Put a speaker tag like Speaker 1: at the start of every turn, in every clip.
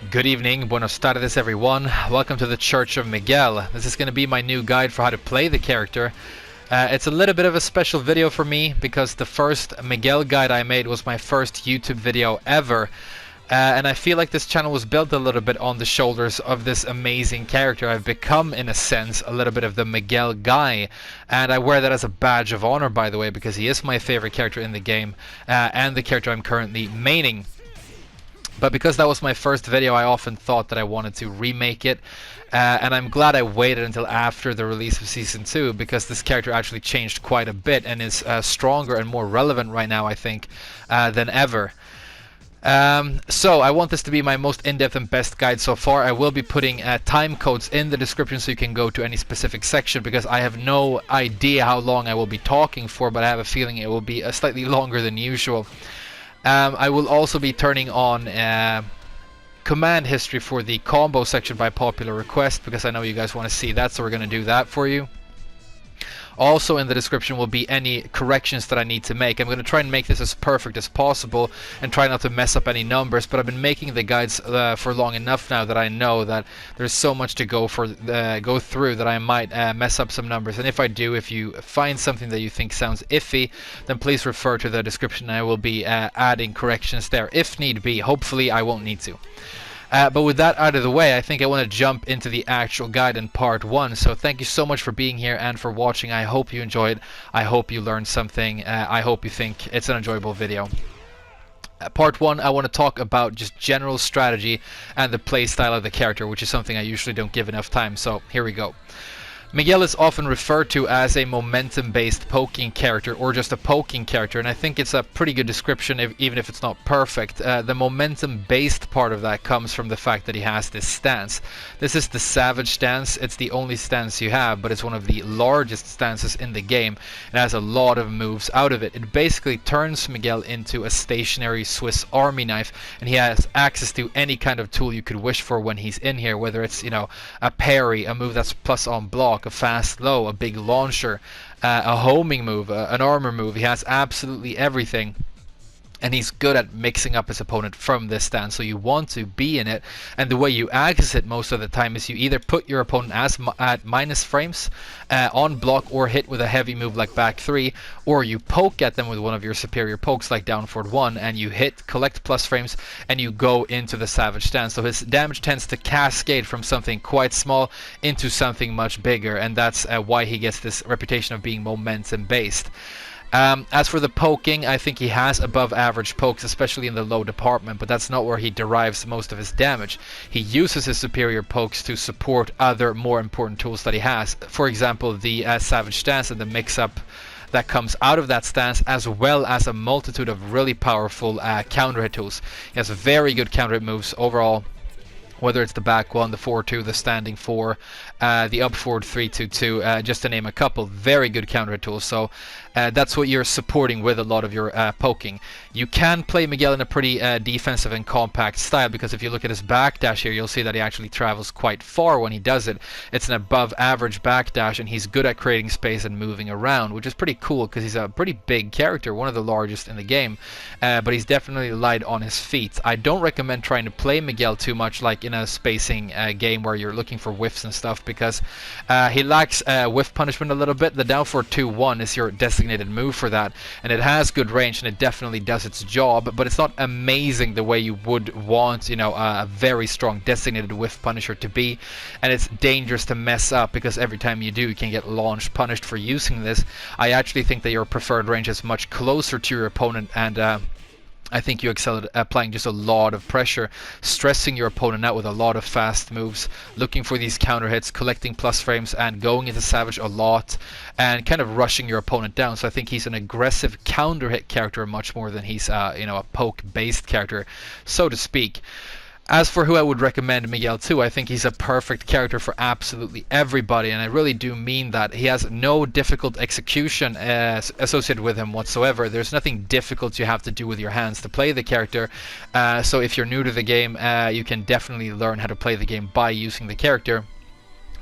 Speaker 1: Good evening, buenos tardes everyone. Welcome to the Church of Miguel. This is going to be my new guide for how to play the character. It's a little bit of a special video for me because the first Miguel guide I made was my first YouTube video ever. And I feel like this channel was built a little bit on the shoulders of this amazing character. I've become, in a sense, a little bit of the Miguel guy. And I wear that as a badge of honor, by the way, because he is my favorite character in the game and the character I'm currently maining. But because that was my first video, I often thought that I wanted to remake it. And I'm glad I waited until after the release of Season 2, because this character actually changed quite a bit and is stronger and more relevant right now, I think, than ever. So I want this to be my most in-depth and best guide so far. I will be putting time codes in the description so you can go to any specific section, because I have no idea how long I will be talking for, but I have a feeling it will be slightly longer than usual. I will also be turning on command history for the combo section by popular request, because I know you guys want to see that, so we're going to do that for you. Also in the description will be any corrections that I need to make. I'm going to try and make this as perfect as possible and try not to mess up any numbers, but I've been making the guides for long enough now that I know that there's so much to go through that I might mess up some numbers. And if I do, if you find something that you think sounds iffy, then please refer to the description. I will be adding corrections there if need be. Hopefully I won't need to. But with that out of the way, I think I want to jump into the actual guide in part 1. So thank you so much for being here and for watching. I hope you enjoyed. I hope you learned something. I hope you think it's an enjoyable video. Part 1, I want to talk about just general strategy and the playstyle of the character, which is something I usually don't give enough time. So here we go. Miguel is often referred to as a momentum-based poking character, or just a poking character, and I think it's a pretty good description, even if it's not perfect. The momentum-based part of that comes from the fact that he has this stance. This is the Savage stance. It's the only stance you have, but it's one of the largest stances in the game. It has a lot of moves out of it. It basically turns Miguel into a stationary Swiss Army knife, and he has access to any kind of tool you could wish for when he's in here, whether it's, a parry, a move that's plus on block, a fast low, a big launcher, a homing move, an armor move. He has absolutely everything. And he's good at mixing up his opponent from this stance, so you want to be in it. And the way you access it most of the time is you either put your opponent at minus frames on block or hit with a heavy move like back 3, or you poke at them with one of your superior pokes like down forward 1, and you hit, collect plus frames, and you go into the Savage stance. So his damage tends to cascade from something quite small into something much bigger, and that's why he gets this reputation of being momentum based. As for the poking, I think he has above average pokes, especially in the low department, but that's not where he derives most of his damage. He uses his superior pokes to support other more important tools that he has. For example, the Savage stance and the mix-up that comes out of that stance, as well as a multitude of really powerful counter hit tools. He has very good counter hit moves overall, whether it's the back 1, the 4-2, the standing 4, the up forward 3-2-2, just to name a couple. Very good counter tools. So that's what you're supporting with a lot of your poking. You can play Miguel in a pretty defensive and compact style, because if you look at his backdash here, you'll see that he actually travels quite far when he does it. It's an above average backdash, and he's good at creating space and moving around, which is pretty cool because he's a pretty big character, one of the largest in the game, but he's definitely light on his feet. I don't recommend trying to play Miguel too much like in a spacing game where you're looking for whiffs and stuff, because he lacks whiff punishment a little bit. The down forward 2-1 is your designated move for that, and it has good range and it definitely does its job, but it's not amazing the way you would want, a very strong designated whiff punisher to be, and it's dangerous to mess up because every time you do, you can get launch punished for using this. I actually think that your preferred range is much closer to your opponent, and I think you excel at applying just a lot of pressure, stressing your opponent out with a lot of fast moves, looking for these counter hits, collecting plus frames, and going into Savage a lot, and kind of rushing your opponent down. So I think he's an aggressive counter hit character much more than he's a poke-based character, so to speak. As for who I would recommend Miguel to, I think he's a perfect character for absolutely everybody, and I really do mean that. He has no difficult execution associated with him whatsoever. There's nothing difficult you have to do with your hands to play the character, so if you're new to the game, you can definitely learn how to play the game by using the character.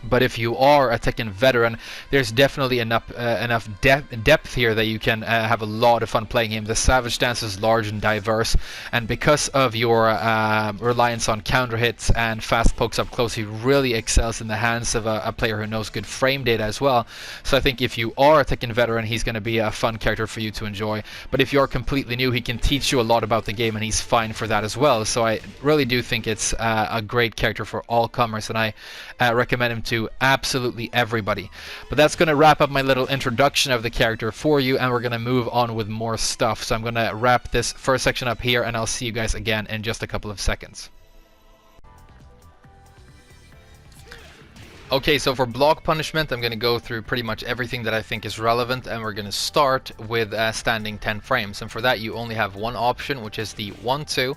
Speaker 1: But if you are a Tekken veteran, there's definitely enough depth here that you can have a lot of fun playing him. The Savage stance is large and diverse, and because of your reliance on counter hits and fast pokes up close, he really excels in the hands of a player who knows good frame data as well. So I think if you are a Tekken veteran, he's going to be a fun character for you to enjoy. But if you're completely new, he can teach you a lot about the game, and he's fine for that as well. So I really do think it's a great character for all comers, and I recommend him to absolutely everybody. But that's going to wrap up my little introduction of the character for you, and we're going to move on with more stuff. So I'm going to wrap this first section up here, and I'll see you guys again in just a couple of seconds. Okay, so for block punishment, I'm going to go through pretty much everything that I think is relevant, and we're going to start with standing 10 frames. And for that, you only have one option, which is the 1-2.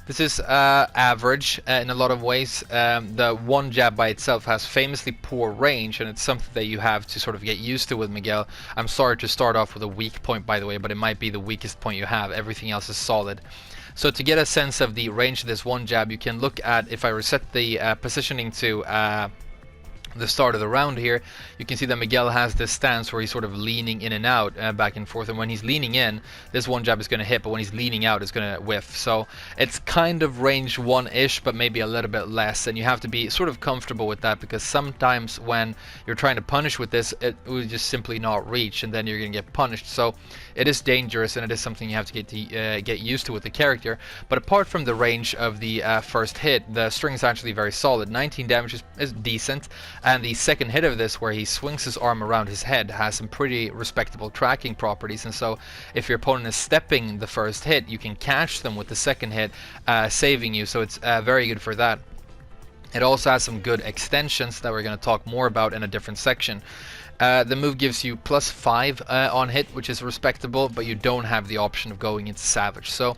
Speaker 1: This is average in a lot of ways. The one jab by itself has famously poor range, and it's something that you have to sort of get used to with Miguel. I'm sorry to start off with a weak point, by the way, but it might be the weakest point you have. Everything else is solid. So to get a sense of the range of this one jab, you can look at, if I reset the positioning to the start of the round here, you can see that Miguel has this stance where he's sort of leaning in and out, back and forth, and when he's leaning in, this one jab is going to hit, but when he's leaning out, it's going to whiff. So it's kind of range 1-ish, but maybe a little bit less, and you have to be sort of comfortable with that, because sometimes when you're trying to punish with this, it will just simply not reach, and then you're going to get punished. So it is dangerous, and it is something you have to get used to with the character. But apart from the range of the first hit, the string is actually very solid. 19 damage is decent, and the second hit of this, where he swings his arm around his head, has some pretty respectable tracking properties. And so if your opponent is stepping the first hit, you can catch them with the second hit, saving you. So it's very good for that. It also has some good extensions that we're going to talk more about in a different section. The move gives you +5 on hit, which is respectable, but you don't have the option of going into Savage. So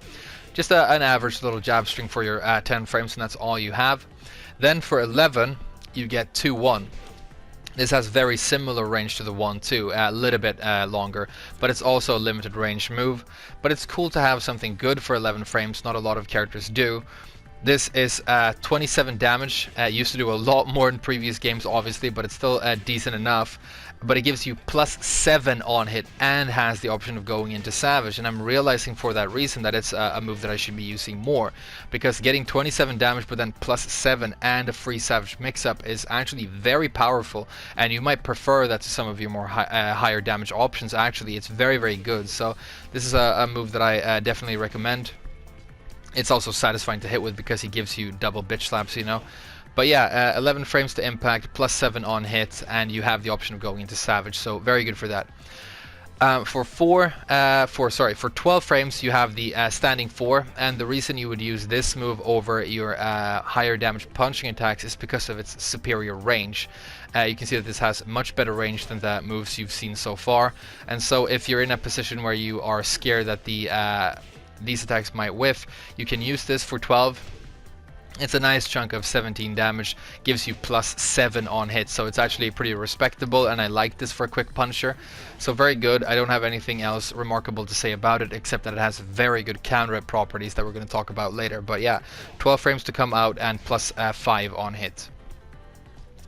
Speaker 1: just an average little jab string for your 10 frames, and that's all you have. Then for 11, you get 2-1. This has very similar range to the 1-2, a little bit longer, but it's also a limited range move. But it's cool to have something good for 11 frames, not a lot of characters do. This is 27 damage, used to do a lot more in previous games obviously, but it's still decent enough. But it gives you +7 on hit and has the option of going into Savage, and I'm realizing for that reason that it's a move that I should be using more, because getting 27 damage but then +7 and a free Savage mix-up is actually very powerful, and you might prefer that to some of your more higher damage options. Actually, it's very, very good. So this is a move that I definitely recommend. It's also satisfying to hit with because he gives you double bitch slaps, you know. But yeah, 11 frames to impact, +7 on hit, and you have the option of going into Savage, so very good for that. For 12 frames, you have the standing 4, and the reason you would use this move over your higher damage punching attacks is because of its superior range. You can see that this has much better range than the moves you've seen so far, and so if you're in a position where you are scared that these attacks might whiff, you can use this for 12. It's a nice chunk of 17 damage, gives you +7 on hit, so it's actually pretty respectable, and I like this for a quick puncher. So very good. I don't have anything else remarkable to say about it, except that it has very good counter hit properties that we're going to talk about later. But yeah, 12 frames to come out and +5 on hit.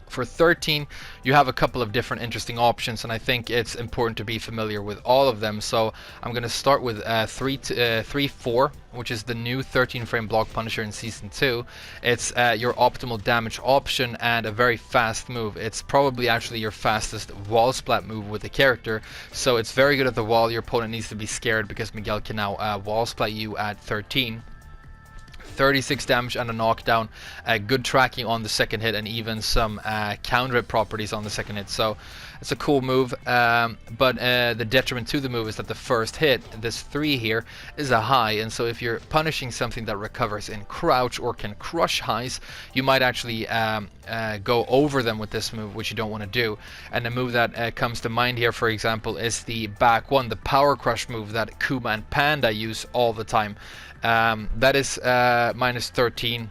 Speaker 1: For 13, you have a couple of different interesting options, and I think it's important to be familiar with all of them. So I'm going to start with 3-4, which is the new 13 frame block punisher in Season 2. It's your optimal damage option and a very fast move. It's probably actually your fastest wall splat move with the character, so it's very good at the wall. Your opponent needs to be scared because Miguel can now wall splat you at 13. 36 damage and a knockdown, good tracking on the second hit, and even some counter hit properties on the second hit. So it's a cool move, but the detriment to the move is that the first hit, this 3 here, is a high, and so if you're punishing something that recovers in crouch or can crush highs, you might actually go over them with this move, which you don't want to do. And the move that comes to mind here, for example, is the back one, the power crush move that Kuma and Panda use all the time. That is -13,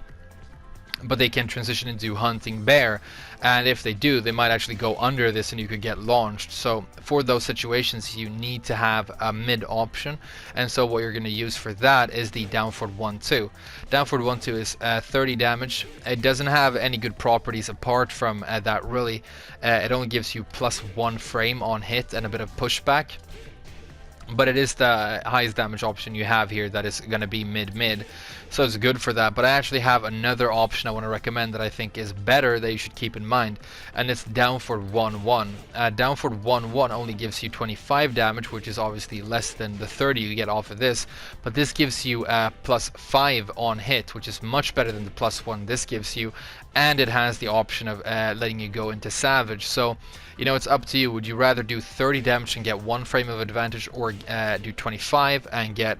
Speaker 1: but they can transition into hunting bear, and if they do, they might actually go under this and you could get launched. So for those situations you need to have a mid option, and so what you're going to use for that is the downward 1-2. Downward 1-2 is 30 damage. It doesn't have any good properties apart from that really. It only gives you +1 frame on hit and a bit of pushback, but it is the highest damage option you have here that is going to be mid, so it's good for that. But I actually have another option I want to recommend that I think is better that you should keep in mind, and it's downward 1-1. Downward 1-1 only gives you 25 damage, which is obviously less than the 30 you get off of this, but this gives you +5 on hit, which is much better than the +1 this gives you, and it has the option of letting you go into savage. So you know, it's up to you. Would you rather do 30 damage and get 1 frame of advantage, or do 25 and get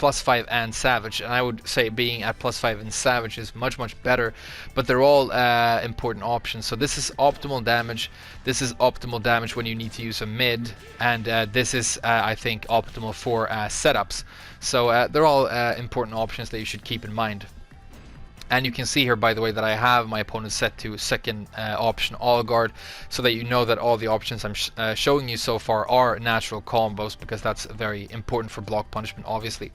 Speaker 1: +5 and savage? And I would say being at +5 and savage is much better, but they're all important options. So this is optimal damage, this is optimal damage when you need to use a mid, and this is I think optimal for setups. So they're all important options that you should keep in mind. And you can see here, by the way, that I have my opponent set to second option all guard, so that you know that all the options I'm showing you so far are natural combos, because that's very important for block punishment, obviously.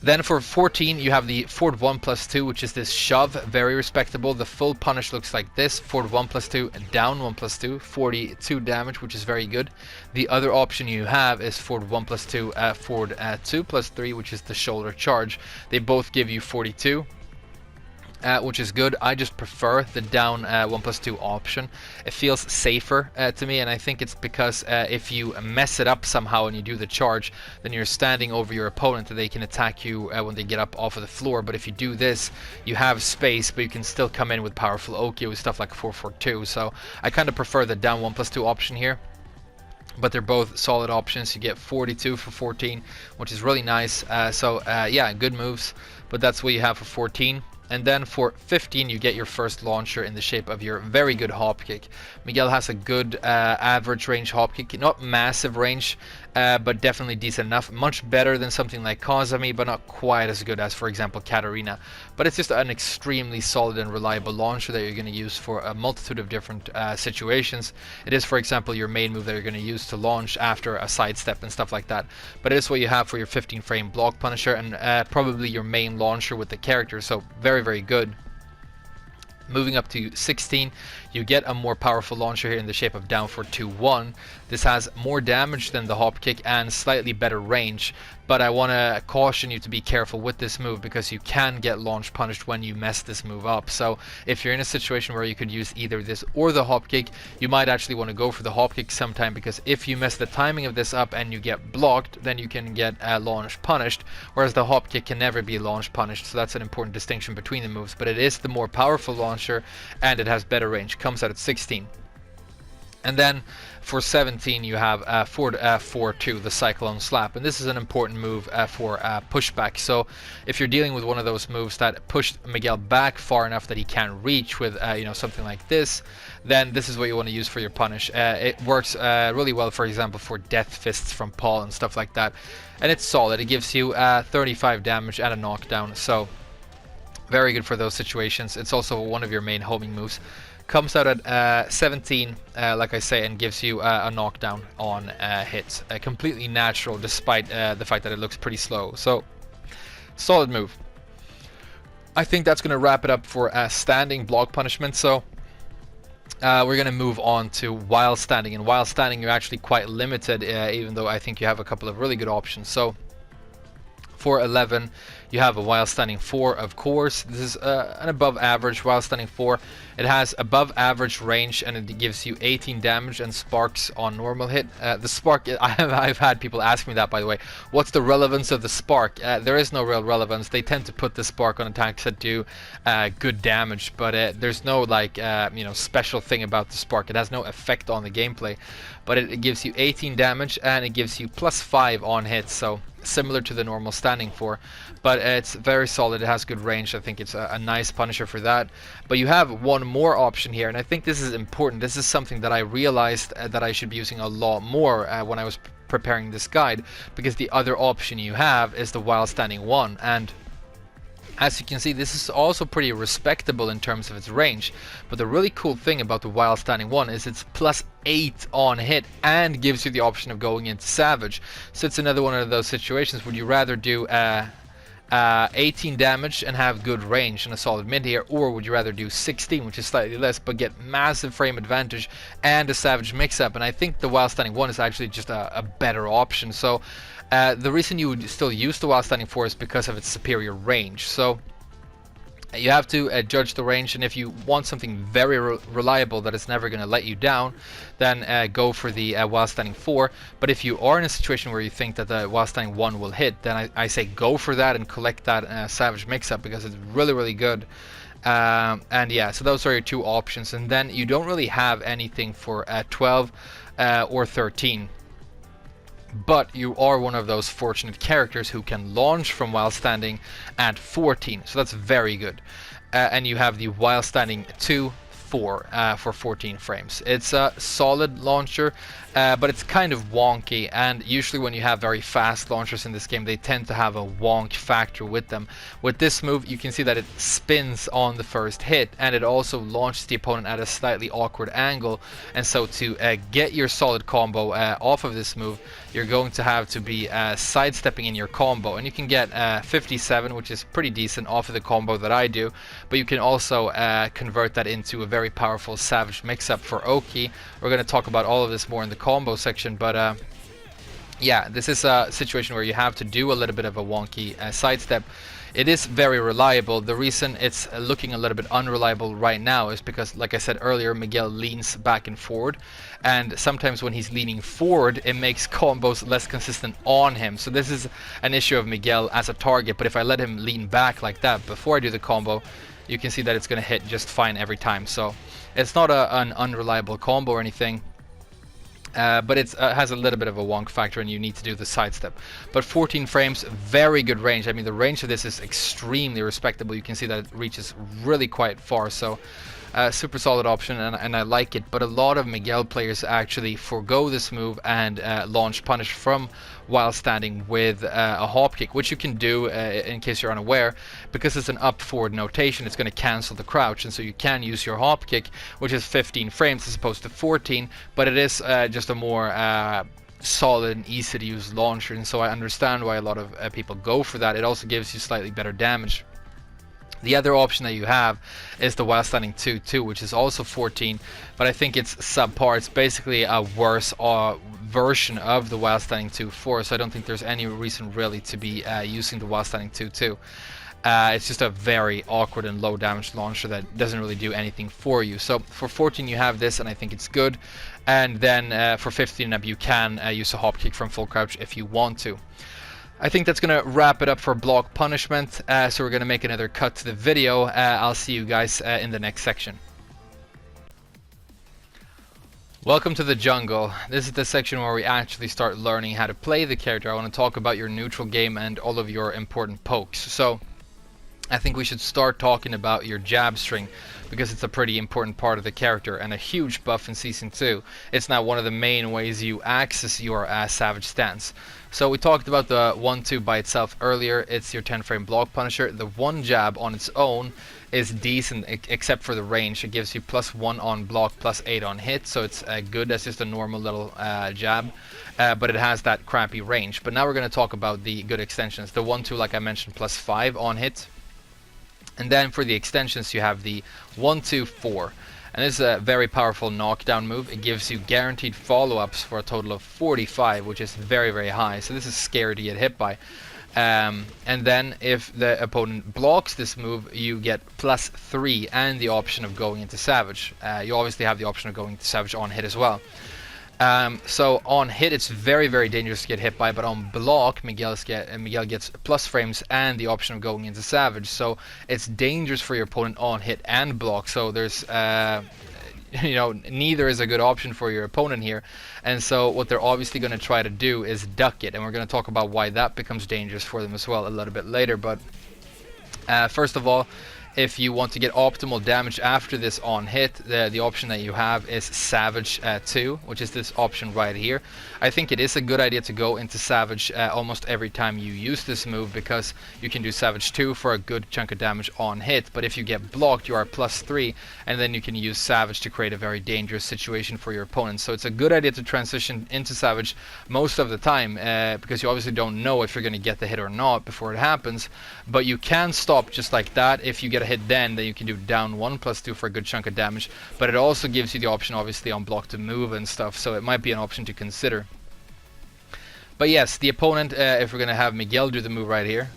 Speaker 1: Then for 14 you have the forward 1+2, which is this shove, very respectable. The full punish looks like this: forward 1+2, down 1+2, 42 damage, which is very good. The other option you have is forward 1+2, forward 2+3, which is the shoulder charge. They both give you 42. Which is good. I just prefer the down 1+2 option. It feels safer to me, and I think it's because if you mess it up somehow and you do the charge, then you're standing over your opponent and they can attack you when they get up off of the floor. But if you do this, you have space, but you can still come in with powerful Oki with stuff like 442. So I kind of prefer the down 1+2 option here. But they're both solid options. You get 42 for 14, which is really nice. Yeah, good moves. But that's what you have for 14. And then for 15 you get your first launcher in the shape of your very good hop kick. Miguel has a good average range hop kick, not massive range, but definitely decent enough. Much better than something like Kazami, but not quite as good as, for example, Katarina. But it's just an extremely solid and reliable launcher that you're going to use for a multitude of different situations. It is, for example, your main move that you're going to use to launch after a sidestep and stuff like that. But it is what you have for your 15 frame block punisher, and probably your main launcher with the character, so very good. Moving up to 16, you get a more powerful launcher here in the shape of downward 2-1. This has more damage than the hop kick and slightly better range, but I want to caution you to be careful with this move, because you can get launch punished when you mess this move up. So if you're in a situation where you could use either this or the hop kick, you might actually want to go for the hop kick sometime, because if you mess the timing of this up and you get blocked, then you can get launch punished, whereas the hop kick can never be launch punished. So that's an important distinction between the moves, but it is the more powerful launcher and it has better range. Comes out at 16. And then for 17 you have forward 4-2, the Cyclone Slap, and this is an important move for pushback. So if you're dealing with one of those moves that pushed Miguel back far enough that he can't reach with you know, something like this, then this is what you want to use for your punish. It works really well, for example, for death fists from Paul and stuff like that, and it's solid. It gives you 35 damage and a knockdown, so very good for those situations. It's also one of your main homing moves. Comes out at 17, like I say, and gives you a knockdown on hits. Completely natural, despite the fact that it looks pretty slow. So, solid move. I think that's going to wrap it up for standing block punishment. So, we're going to move on to while standing. And while standing, you're actually quite limited, even though I think you have a couple of really good options. So, for 11, you have a while standing 4, of course. This is an above average while standing 4. It has above average range, and it gives you 18 damage and sparks on normal hit. The spark, I've had people ask me that, by the way. What's the relevance of the spark? There is no real relevance. They tend to put the spark on attacks that do good damage, but there's no like you know, special thing about the spark. It has no effect on the gameplay, but it gives you 18 damage and it gives you +5 on hits. So similar to the normal standing 4, but it's very solid. It has good range. I think it's a nice punisher for that. But you have one more option here, and I think this is important. This is something that I realized that I should be using a lot more when I was preparing this guide, because the other option you have is the while standing 1, and As you can see, this is also pretty respectable in terms of its range, but the really cool thing about the while standing one is it's +8 on hit and gives you the option of going into Savage. So it's another one of those situations. Would you rather do 18 damage and have good range and a solid mid here, or would you rather do 16, which is slightly less, but get massive frame advantage and a Savage mix-up? And I think the while standing one is actually just a better option. So the reason you would still use the while standing 4 is because of its superior range. So you have to judge the range, and if you want something very reliable that is never going to let you down, then go for the while standing 4. But if you are in a situation where you think that the while standing 1 will hit, then I say go for that and collect that Savage mix-up, because it's really good. And yeah, so those are your two options, and then you don't really have anything for 12 or 13. But you are one of those fortunate characters who can launch from while standing at 14, so that's very good. And you have the while standing 2, 4 for 14 frames. It's a solid launcher, but it's kind of wonky, and usually when you have very fast launchers in this game, they tend to have a wonk factor with them. With this move, you can see that it spins on the first hit, and it also launches the opponent at a slightly awkward angle, and so to get your solid combo off of this move, you're going to have to be sidestepping in your combo, and you can get 57, which is pretty decent off of the combo that I do, but you can also convert that into a very powerful Savage mix-up for Oki. We're going to talk about all of this more in the combo section, but yeah, this is a situation where you have to do a little bit of a wonky sidestep. It is very reliable. The reason it's looking a little bit unreliable right now is because, like I said earlier, Miguel leans back and forward, and sometimes when he's leaning forward, it makes combos less consistent on him. So this is an issue of Miguel as a target, but if I let him lean back like that before I do the combo, you can see that it's going to hit just fine every time. So it's not an unreliable combo or anything. But it has a little bit of a wonk factor, and you need to do the sidestep. But 14 frames, very good range. I mean, the range of this is extremely respectable. You can see that it reaches really quite far, so super solid option, and I like it. But a lot of Miguel players actually forego this move and launch punish from while standing with a hop kick, which you can do in case you're unaware. Because it's an up forward notation, it's going to cancel the crouch, and so you can use your hop kick, which is 15 frames as opposed to 14, but it is just a more solid and easy to use launcher, and so I understand why a lot of people go for that. It also gives you slightly better damage. The other option that you have is the while standing 2, which is also 14, but I think it's subpar. It's basically a worse version of the while standing 2-4, so I don't think there's any reason really to be using the while standing 2-2. It's just a very awkward and low damage launcher that doesn't really do anything for you. So for 14 you have this, and I think it's good. And then for 15 and up you can use a hop kick from full crouch if you want to. I think that's going to wrap it up for block punishment, so we're going to make another cut to the video. I'll see you guys in the next section. Welcome to the jungle. This is the section where we actually start learning how to play the character. I want to talk about your neutral game and all of your important pokes. So I think we should start talking about your jab string, because it's a pretty important part of the character and a huge buff in Season 2. It's now one of the main ways you access your Savage stance. So we talked about the 1-2 by itself earlier. It's your 10 frame block punisher. The one jab on its own is decent, except for the range. It gives you +1 on block, +8 on hit, so it's good as just a normal little jab, but it has that crappy range. But now we're going to talk about the good extensions. The 1-2, like I mentioned, +5 on hit. And then for the extensions you have the 1-2-4, and this is a very powerful knockdown move. It gives you guaranteed follow-ups for a total of 45, which is very high, so this is scary to get hit by. And then if the opponent blocks this move, you get +3 and the option of going into Savage. You obviously have the option of going into Savage on hit as well. So on hit it's very dangerous to get hit by, but on block Miguel gets plus frames and the option of going into Savage, so it's dangerous for your opponent on hit and block. So there's you know, neither is a good option for your opponent here, and so what they're obviously going to try to do is duck it, and we're going to talk about why that becomes dangerous for them as well a little bit later. But first of all, If you want to get optimal damage after this on hit, the option that you have is Savage 2, which is this option right here. I think it is a good idea to go into Savage almost every time you use this move, because you can do Savage 2 for a good chunk of damage on hit, but if you get blocked you are +3, and then you can use Savage to create a very dangerous situation for your opponent. So it's a good idea to transition into Savage most of the time, because you obviously don't know if you're going to get the hit or not before it happens, but you can stop just like that. If you get a hit then you can do down 1+2 for a good chunk of damage, but it also gives you the option obviously on block to move and stuff, so it might be an option to consider. But yes, the opponent, if we're going to have Miguel do the move right here,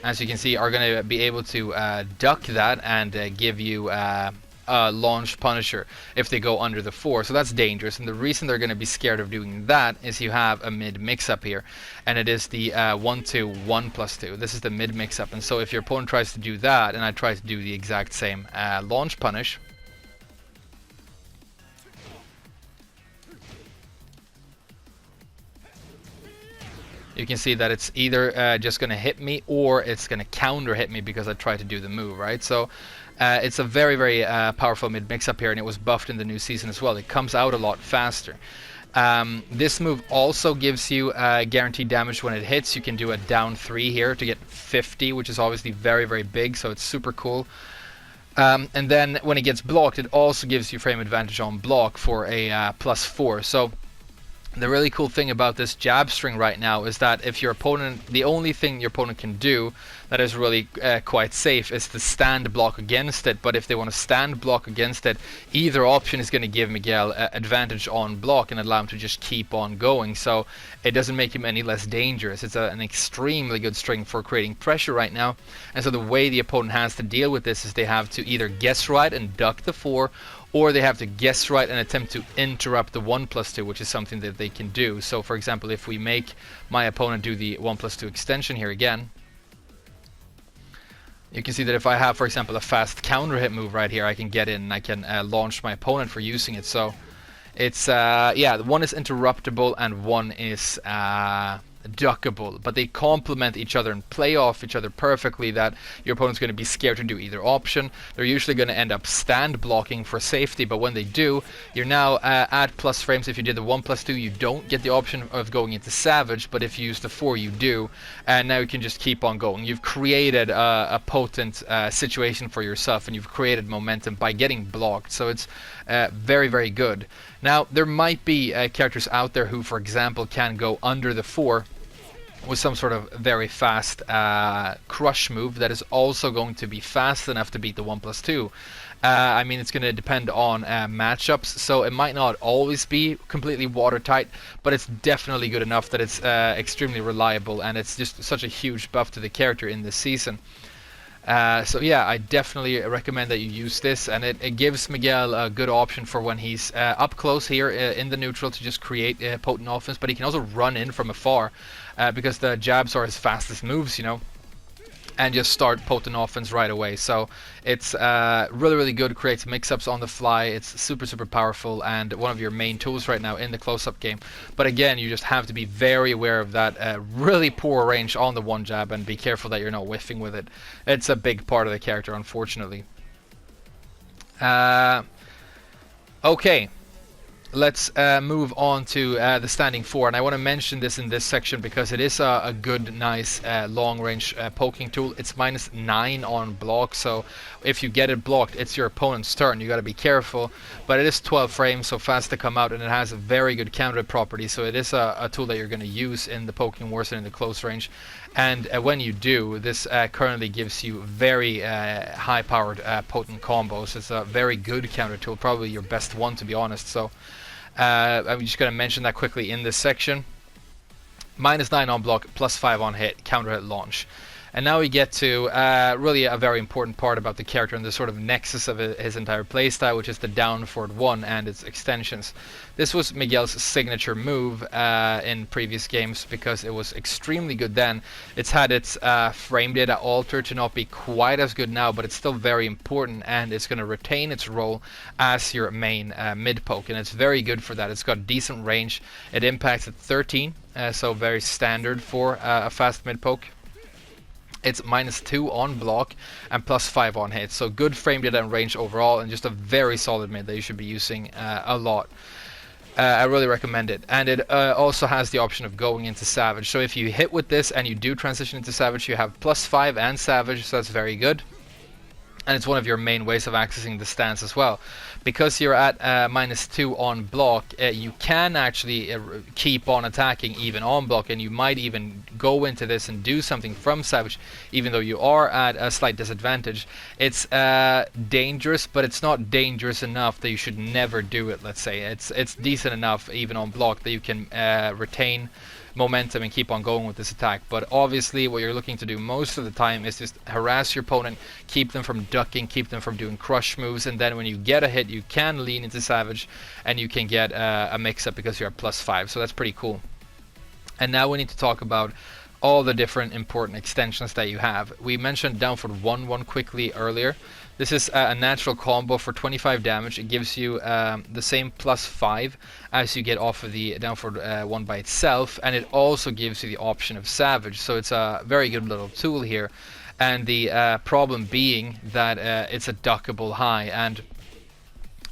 Speaker 1: as you can see, are going to be able to duck that and give you launch Punisher if they go under the 4, so that's dangerous. And the reason they're going to be scared of doing that is you have a mid mix-up here, and it is the 1-2 1+2. This is the mid mix-up, and so if your opponent tries to do that and I try to do the exact same launch punish, you can see that it's either just going to hit me or it's going to counter hit me because I tried to do the move, right? So it's a very, very powerful mid mix-up here, and it was buffed in the new season as well. It comes out a lot faster. This move also gives you guaranteed damage when it hits. You can do a down 3 here to get 50, which is obviously very, very big, so it's super cool. And then when it gets blocked, it also gives you frame advantage on block for a +4. So the really cool thing about this jab string right now is that if your opponent, the only thing your opponent can do that is really quite safe is to stand block against it. But if they want to stand block against it, either option is going to give Miguel advantage on block and allow him to just keep on going. So it doesn't make him any less dangerous. It's an extremely good string for creating pressure right now. And so the way the opponent has to deal with this is they have to either guess right and duck the 4, or they have to guess right and attempt to interrupt the 1+2, which is something that they can do. So for example, if we make my opponent do the 1+2 extension here again, you can see that if I have, for example, a fast counter hit move right here, I can get in and I can launch my opponent for using it. So it's, yeah, one is interruptible and one is duckable, but they complement each other and play off each other perfectly, that your opponent's going to be scared to do either option. They're usually going to end up stand blocking for safety, but when they do, you're now at plus frames. If you did the 1+2, you don't get the option of going into Savage, but if you use the 4, you do, and now you can just keep on going. You've created a potent situation for yourself, and you've created momentum by getting blocked, so it's very, very good. Now, there might be characters out there who, for example, can go under the 4 with some sort of very fast crush move that is also going to be fast enough to beat the 1+2. I mean, it's going to depend on matchups, so it might not always be completely watertight, but it's definitely good enough that it's extremely reliable, and it's just such a huge buff to the character in this season. So yeah, I definitely recommend that you use this, and it gives Miguel a good option for when he's up close here in the neutral to just create potent offense, but he can also run in from afar because the jabs are his fastest moves, you know, and just start potent offense right away. So it's really, really good, creates mix-ups on the fly. It's super, super powerful and one of your main tools right now in the close-up game. But again, you just have to be very aware of that really poor range on the one jab and be careful that you're not whiffing with it. It's a big part of the character, unfortunately. Okay. Let's move on to the standing 4, and I want to mention this in this section because it is a good, nice long-range poking tool. It's -9 on block, so if you get it blocked, it's your opponent's turn. You got to be careful, but it is 12 frames, so fast to come out, and it has a very good counter property. So it is a tool that you're going to use in the poking wars and in the close range. And when you do, this currently gives you very high-powered potent combos. It's a very good counter tool, probably your best one, to be honest. So I'm just going to mention that quickly in this section. -9 on block, +5 on hit, counter hit launch. And now we get to really a very important part about the character and the sort of nexus of his entire playstyle, which is the down forward 1 and its extensions. This was Miguel's signature move in previous games because it was extremely good then. It's had its frame data altered to not be quite as good now, but it's still very important, and it's going to retain its role as your main mid poke, and it's very good for that. It's got decent range. It impacts at 13, so very standard for a fast mid poke. It's -2 on block and +5 on hit. So good frame data and range overall, and just a very solid mid that you should be using a lot. I really recommend it. And it also has the option of going into Savage. So if you hit with this and you do transition into Savage, you have +5 and Savage, so that's very good. And it's one of your main ways of accessing the stance as well. Because you're at -2 on block, you can actually keep on attacking even on block, and you might even go into this and do something from Savage, even though you are at a slight disadvantage. It's dangerous, but it's not dangerous enough that you should never do it, let's say. It's decent enough, even on block, that you can retain momentum and keep on going with this attack. But obviously what you're looking to do most of the time is just harass your opponent, keep them from ducking, keep them from doing crush moves, and then when you get a hit you can lean into Savage and you can get a mix-up because you're at +5, so that's pretty cool. And now we need to talk about all the different important extensions that you have. We mentioned downward 1-1 quickly earlier. This is a natural combo for 25 damage. It gives you the same +5 as you get off of the downward 1 by itself, and it also gives you the option of Savage. So it's a very good little tool here. And the problem being that it's a duckable high, and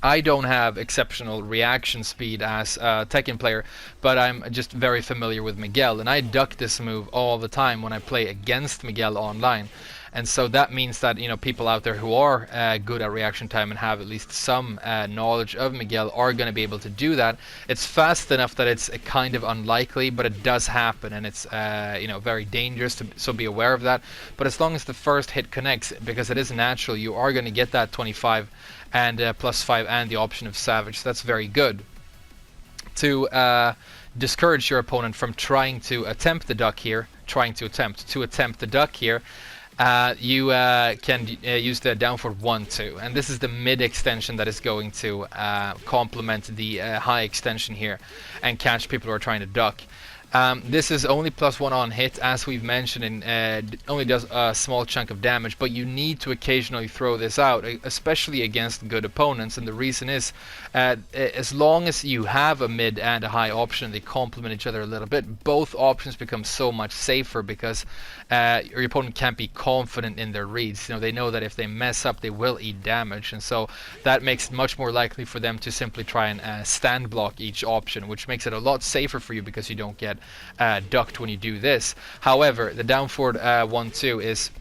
Speaker 1: I don't have exceptional reaction speed as a Tekken player, but I'm just very familiar with Miguel, and I duck this move all the time when I play against Miguel online. And so that means that, you know, people out there who are good at reaction time and have at least some knowledge of Miguel are going to be able to do that. It's fast enough that it's kind of unlikely, but it does happen, and it's you know, very dangerous, so be aware of that. But as long as the first hit connects, because it is natural, you are going to get that 25 and +5 and the option of Savage. So that's very good. To discourage your opponent from trying to attempt the duck here, you can use the downward 1-2, and this is the mid extension that is going to complement the high extension here and catch people who are trying to duck. This is only +1 on hit, as we've mentioned, and only does a small chunk of damage, but you need to occasionally throw this out, especially against good opponents. And the reason is, as long as you have a mid and a high option, they complement each other a little bit, both options become so much safer, because your opponent can't be confident in their reads. You know, they know that if they mess up, they will eat damage, and so that makes it much more likely for them to simply try and stand block each option, which makes it a lot safer for you because you don't get ducked when you do this. However, the downward 1-2 is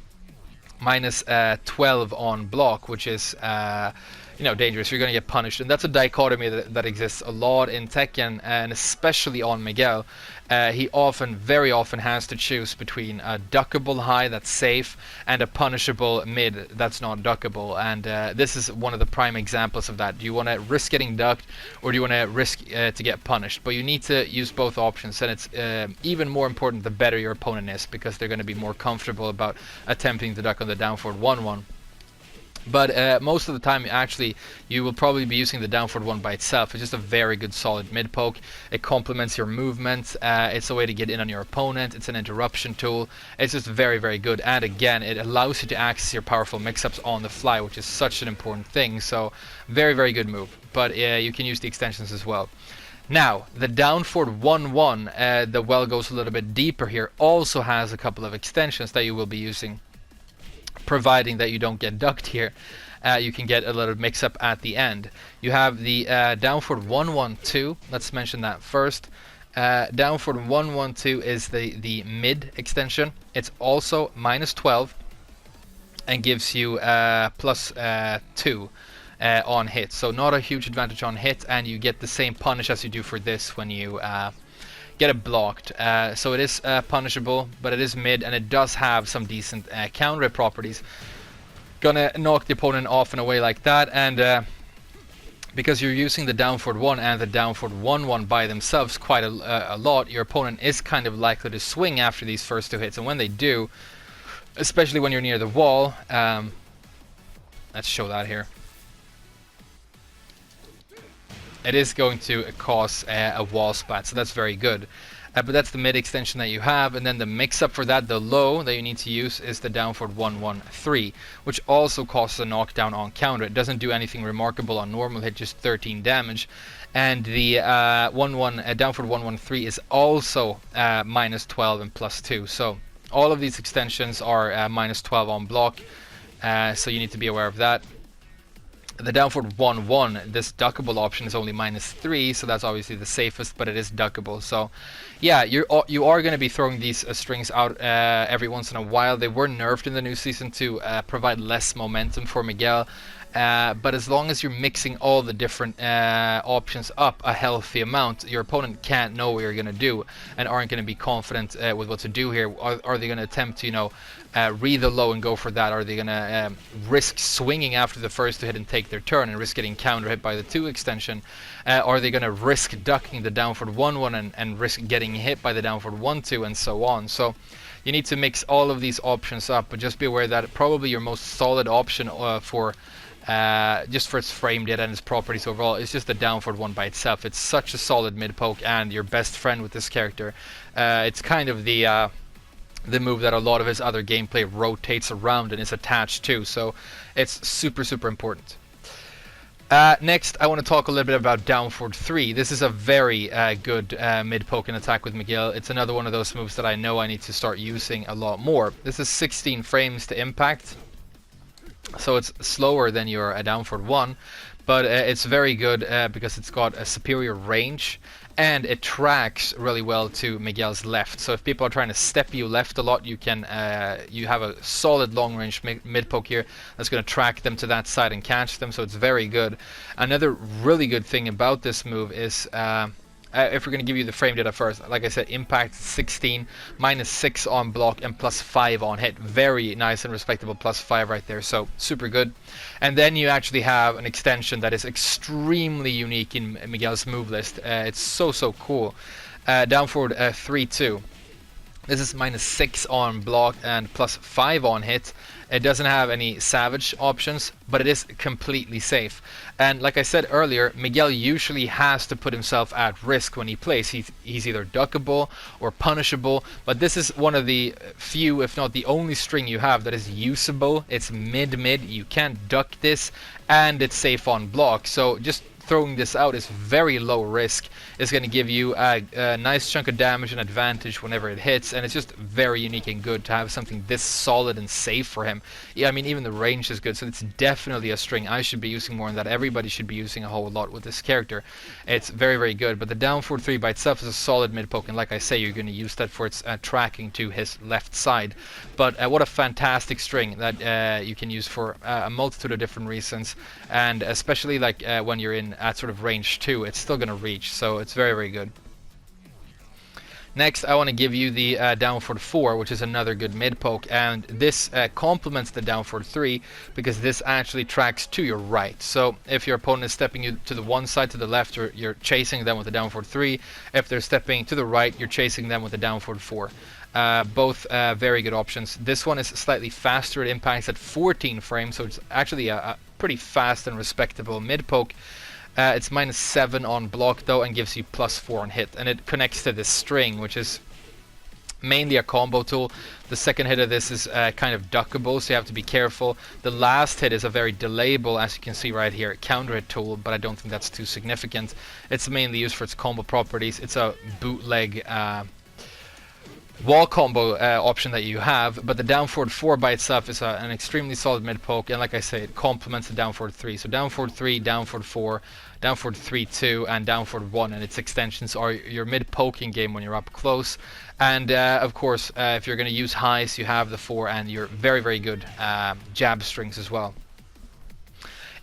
Speaker 1: -12 on block, which is you know, dangerous. You're going to get punished, and that's a dichotomy that exists a lot in Tekken, and especially on Miguel. He very often has to choose between a duckable high that's safe and a punishable mid that's not duckable, and this is one of the prime examples of that. Do you want to risk getting ducked, or do you want to risk to get punished? But you need to use both options, and it's even more important the better your opponent is, because they're going to be more comfortable about attempting to duck on the downward 1-1. But most of the time, actually, you will probably be using the downward 1 by itself. It's just a very good solid mid poke. It complements your movement. It's a way to get in on your opponent. It's an interruption tool. It's just very, very good. And again, it allows you to access your powerful mix-ups on the fly, which is such an important thing. So very, very good move. But you can use the extensions as well. Now, the downward 1-1, the well goes a little bit deeper here, also has a couple of extensions that you will be using. Providing that you don't get ducked here, you can get a little mix-up at the end. You have the downward 1-1-2. Let's mention that first. Downward 1-1-2 is the mid extension. It's also -12 and gives you +2 on hit. So not a huge advantage on hit, and you get the same punish as you do for this when you get it blocked. So it is punishable, but it is mid, and it does have some decent counter properties. Gonna knock the opponent off in a way like that, and because you're using the downward 1 and the downward 1-1 by themselves quite a lot, your opponent is kind of likely to swing after these first two hits, and when they do, especially when you're near the wall, let's show that here. It is going to cause a wall splat, so that's very good. But that's the mid extension that you have, and then the mix-up for that, the low that you need to use, is the downward 1-1-3, which also causes a knockdown on counter. It doesn't do anything remarkable on normal hit, just 13 damage. And the downward 1-1-3 is also -12 and +2, so All of these extensions are minus 12 on block, so you need to be aware of that. The down forward 1-1, this duckable option is only minus 3, so that's obviously the safest, but it is duckable. So yeah, you are going to be throwing these strings out every once in a while. They were nerfed in the new season to provide less momentum for Miguel. But as long as you're mixing all the different options up a healthy amount, your opponent can't know what you're going to do and aren't going to be confident with what to do here. Are they going to attempt to, you know, read the low and go for that? Are they going to risk swinging after the first to hit and take their turn and risk getting counter hit by the 2 extension? Are they going to risk ducking the down forward 1-1 and risk getting hit by the down forward 1-2 and so on? So you need to mix all of these options up, but just be aware that probably your most solid option for just for its frame data and its properties overall, it's just the down forward 1 by itself. It's such a solid mid poke and your best friend with this character. It's kind of the move that a lot of his other gameplay rotates around and is attached to, so it's super important. Next, I want to talk a little bit about down forward 3. This is a very good mid poke and attack with Miguel. It's another one of those moves that I know I need to start using a lot more. This is 16 frames to impact, so it's slower than your down forward 1, but it's very good because it's got a superior range and it tracks really well to Miguel's left. So if people are trying to step you left a lot, you can you have a solid long range mid poke here that's going to track them to that side and catch them, so it's very good. Another really good thing about this move is if we're going to give you the frame data first, like I said, impact 16, minus 6 on block, and plus 5 on hit. Very nice and respectable plus 5 right there, so super good. And then you actually have an extension that is extremely unique in Miguel's move list. It's so cool. Down forward 3-2. This is minus 6 on block and plus 5 on hit. It doesn't have any savage options, but it is completely safe. And like I said earlier, Miguel usually has to put himself at risk when he plays. He's either duckable or punishable, but this is one of the few, if not the only string you have that is usable. It's mid-mid, you can't duck this, and it's safe on block. So just throwing this out is very low risk. It's going to give you a nice chunk of damage and advantage whenever it hits, and it's just very unique and good to have something this solid and safe for him. Yeah, I mean, even the range is good, so it's definitely a string I should be using more than that. Everybody should be using a whole lot with this character. It's very good, but the down forward 3 by itself is a solid mid poke, and like I say, you're going to use that for its tracking to his left side. But what a fantastic string that you can use for a multitude of different reasons, and especially like when you're in at sort of range 2, it's still going to reach, so it's very good. Next, I want to give you the down forward 4, which is another good mid poke, and this complements the down forward 3 because this actually tracks to your right. So if your opponent is stepping you to the one side to the left, you're chasing them with the down forward 3. If they're stepping to the right, you're chasing them with the down forward 4. Both very good options. This one is slightly faster. It impacts at 14 frames, so it's actually a pretty fast and respectable mid poke. It's minus 7 on block though, and gives you plus 4 on hit, and it connects to this string, which is mainly a combo tool. The second hit of this is kind of duckable, so you have to be careful. The last hit is a very delayable, as you can see right here, counter hit tool, but I don't think that's too significant. It's mainly used for its combo properties. It's a bootleg wall combo option that you have, but the down forward 4 by itself is an extremely solid mid poke, and like I say, it complements the down forward 3. So down forward 3, down forward 4, down forward 3, 2, and down forward 1, and its extensions are your mid poking game when you're up close. And of course, if you're going to use highs, you have the 4 and your very good jab strings as well.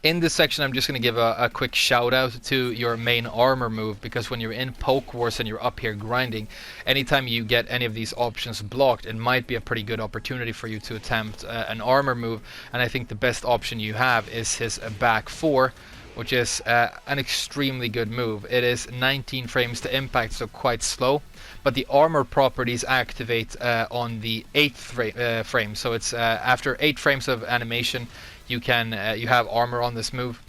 Speaker 1: In this section, I'm just going to give a quick shout out to your main armor move, because when you're in Poke Wars and you're up here grinding, anytime you get any of these options blocked, it might be a pretty good opportunity for you to attempt an armor move. And I think the best option you have is his back 4, which is an extremely good move. It is 19 frames to impact, so quite slow, but the armor properties activate on the 8th frame. So it's after 8 frames of animation, you have armor on this move.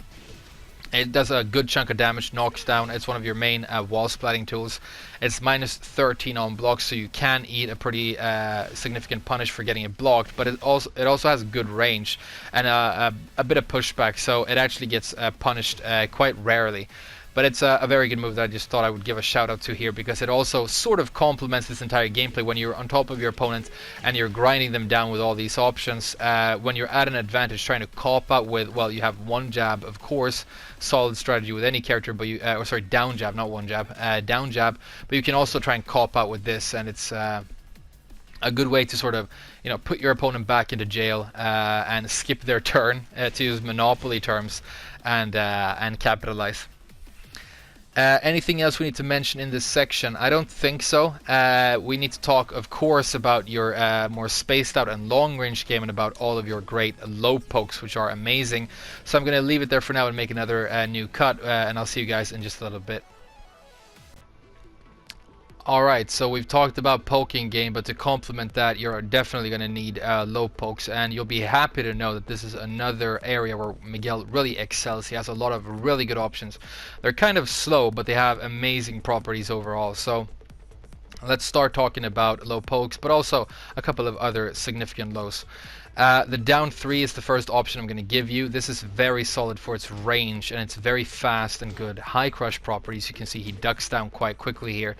Speaker 1: It does a good chunk of damage, knocks down. It's one of your main wall splatting tools. It's minus 13 on blocks, so you can eat a pretty significant punish for getting it blocked, but it also has good range and a bit of pushback, so it actually gets punished quite rarely. But it's a very good move that I just thought I would give a shout out to here, because it also sort of complements this entire gameplay when you're on top of your opponent and you're grinding them down with all these options. When you're at an advantage, trying to cop out with, well, you have one jab, of course, solid strategy with any character, but you, sorry, down jab, not one jab, down jab, but you can also try and cop out with this, and it's a good way to sort of, you know, put your opponent back into jail and skip their turn, to use Monopoly terms, and capitalize. Anything else we need to mention in this section? I don't think so. We need to talk, of course, about your more spaced out and long range game, and about all of your great low pokes, which are amazing. So I'm going to leave it there for now and make another new cut, and I'll see you guys in just a little bit. Alright, so we've talked about poking game, but to complement that, you're definitely going to need low pokes, and you'll be happy to know that this is another area where Miguel really excels. He has a lot of really good options. They're kind of slow, but they have amazing properties overall. So let's start talking about low pokes, but also a couple of other significant lows. The down 3 is the first option I'm going to give you. This is very solid for its range, and it's very fast and good high crush properties. You can see he ducks down quite quickly here.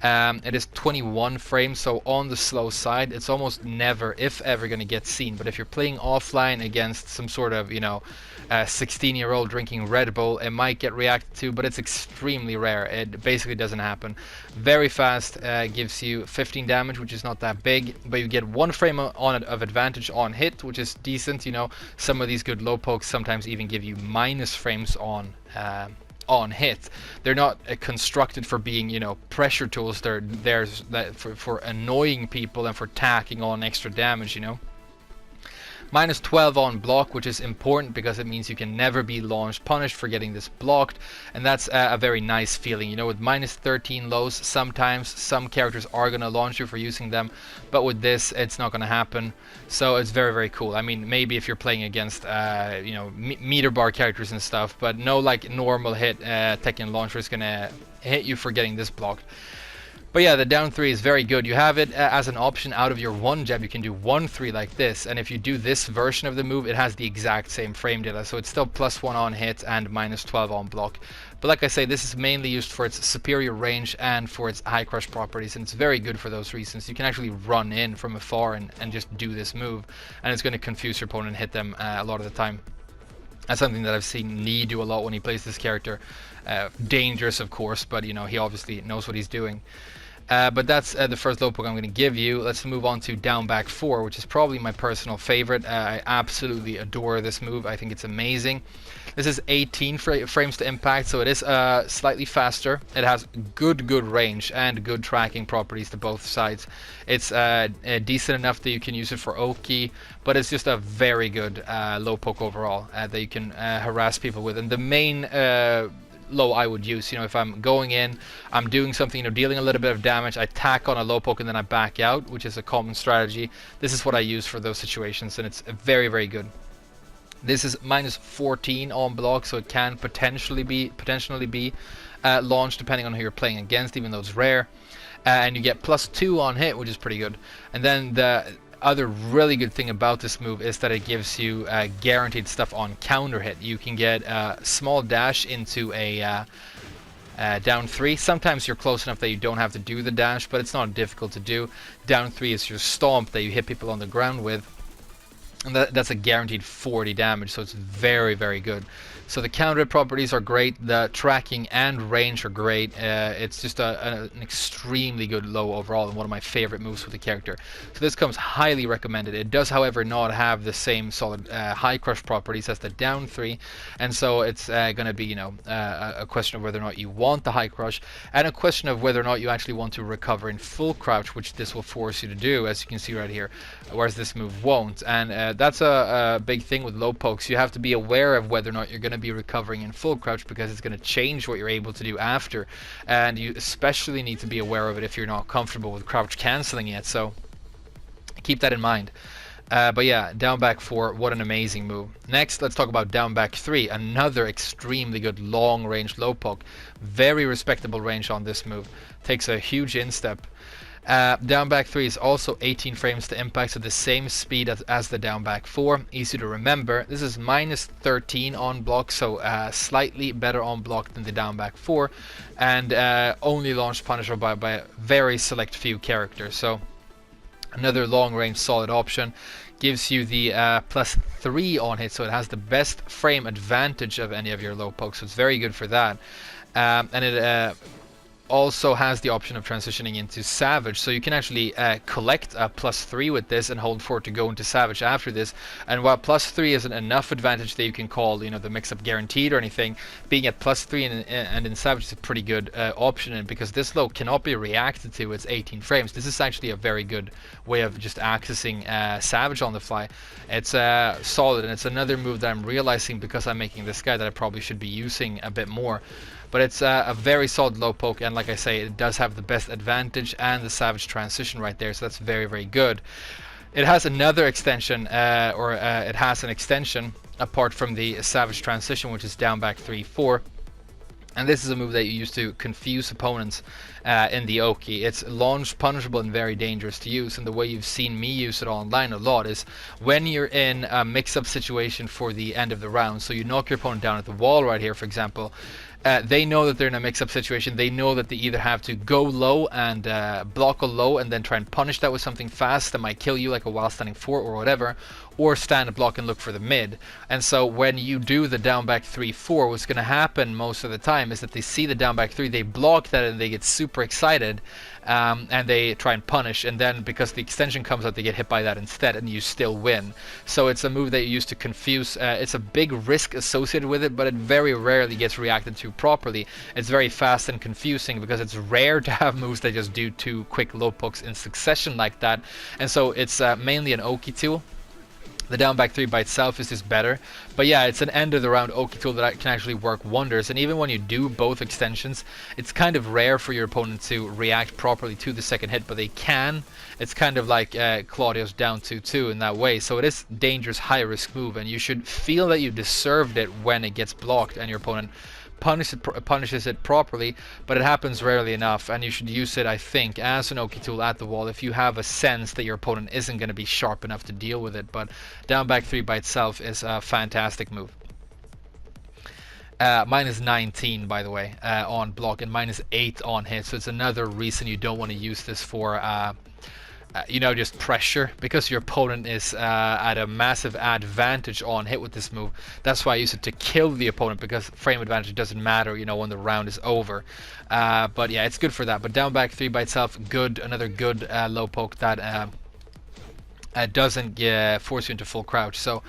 Speaker 1: It is 21 frames, so on the slow side. It's almost never, if ever, going to get seen. But if you're playing offline against some sort of, you know, 16-year-old drinking Red Bull, it might get reacted to, but it's extremely rare. It basically doesn't happen. Very fast, gives you 15 damage, which is not that big, but you get 1 frame of advantage on hit, which is decent. You know, some of these good low pokes sometimes even give you minus frames on hit. They're not constructed for being, you know, pressure tools. They're there for annoying people and for tacking on extra damage, you know. Minus 12 on block, which is important because it means you can never be launched punished for getting this blocked, and that's a very nice feeling. You know, with minus 13 lows, sometimes some characters are going to launch you for using them, but with this it's not going to happen. So it's very, very cool. I mean, maybe if you're playing against you know, meter bar characters and stuff, but no like normal hit Tekken launcher is going to hit you for getting this blocked. But yeah, the down 3 is very good. You have it as an option out of your 1 jab. You can do 1-3 like this, and if you do this version of the move, it has the exact same frame data, so it's still +1 on hit and minus 12 on block. But like I say, this is mainly used for its superior range and for its high crush properties, and it's very good for those reasons. You can actually run in from afar and just do this move, and it's going to confuse your opponent and hit them a lot of the time. That's something that I've seen Knee do a lot when he plays this character. Dangerous, of course, but you know, he obviously knows what he's doing. But that's the first low poke I'm going to give you. Let's move on to down back 4, which is probably my personal favorite. I absolutely adore this move. I think it's amazing. This is 18 frames to impact, so it is slightly faster. It has good range and good tracking properties to both sides. It's decent enough that you can use it for Oki, but it's just a very good low poke overall that you can harass people with. And the main low I would use, you know, if I'm going in, I'm doing something, you know, dealing a little bit of damage, I tack on a low poke and then I back out, which is a common strategy. This is what I use for those situations, and it's very, very good. This is minus 14 on block, so it can potentially be launched depending on who you're playing against, even though it's rare. And you get +2 on hit, which is pretty good. And then the other really good thing about this move is that it gives you guaranteed stuff on counter hit. You can get a small dash into a down 3. Sometimes you're close enough that you don't have to do the dash, but it's not difficult to do. Down 3 is your stomp that you hit people on the ground with, and that's a guaranteed 40 damage, so it's very, very good. So the counter properties are great, the tracking and range are great. It's just an extremely good low overall, and one of my favorite moves with the character. So this comes highly recommended. It does, however, not have the same solid high crush properties as the down 3, and so it's going to be, you know, a question of whether or not you want the high crush, and a question of whether or not you actually want to recover in full crouch, which this will force you to do, as you can see right here, whereas this move won't. And that's a big thing with low pokes. You have to be aware of whether or not you're going to be recovering in full crouch, because it's going to change what you're able to do after, and you especially need to be aware of it if you're not comfortable with crouch cancelling yet, so keep that in mind. But yeah, down back 4, what an amazing move. Next, let's talk about down back 3, another extremely good long range low poke. Very respectable range on this move. Takes a huge instep. Down back 3 is also 18 frames to impact, so the same speed as the down back 4. Easy to remember. This is minus 13 on block, so slightly better on block than the down back 4, and only launched punishable by a very select few characters. So another long range solid option. Gives you the plus 3 on hit, so it has the best frame advantage of any of your low pokes, so it's very good for that. And it also has the option of transitioning into Savage, so you can actually collect a plus 3 with this and hold 4 to go into Savage after this. And while plus 3 isn't enough advantage that you can call, you know, the mix-up guaranteed or anything, being at plus 3 and in Savage is a pretty good option, and because this low cannot be reacted to, it's 18 frames. This is actually a very good way of just accessing Savage on the fly. It's solid, and it's another move that I'm realizing because I'm making this guy that I probably should be using a bit more. But it's a very solid low poke, and like I say, it does have the best advantage and the Savage transition right there, so that's very, very good. It has another extension, it has an extension apart from the Savage transition, which is down back 3-4. And this is a move that you use to confuse opponents in the Oki. It's launch punishable and very dangerous to use, and the way you've seen me use it online a lot is when you're in a mix-up situation for the end of the round, so you knock your opponent down at the wall right here, for example. They know that they're in a mix-up situation. They know that they either have to go low and block a low and then try and punish that with something fast that might kill you, like a while standing 4 or whatever, or stand and block and look for the mid. And so when you do the down back 3-4, what's going to happen most of the time is that they see the down back 3, they block that and they get super excited, and they try and punish, and then because the extension comes out, they get hit by that instead, and you still win. So it's a move that you use to confuse. It's a big risk associated with it, but it very rarely gets reacted to properly. It's very fast and confusing because it's rare to have moves that just do 2 quick low pokes in succession like that, and so it's mainly an Oki tool. The down back 3 by itself is just better, but yeah, it's an end of the round Oki tool that can actually work wonders. And even when you do both extensions, it's kind of rare for your opponent to react properly to the second hit, but they can. It's kind of like Claudio's down 2-2 in that way, so it is dangerous, high risk move, and you should feel that you deserved it when it gets blocked and your opponent punishes it properly, but it happens rarely enough, and you should use it, I think, as an Oki tool at the wall if you have a sense that your opponent isn't going to be sharp enough to deal with it. But down back 3 by itself is a fantastic move. Minus 19, by the way, on block, and minus 8 on hit, so it's another reason you don't want to use this for you know, just pressure, because your opponent is at a massive advantage on hit with this move. That's why I use it to kill the opponent, because frame advantage doesn't matter, you know, when the round is over. But yeah, it's good for that. But down back 3 by itself, good, another good low poke that doesn't force you into full crouch. So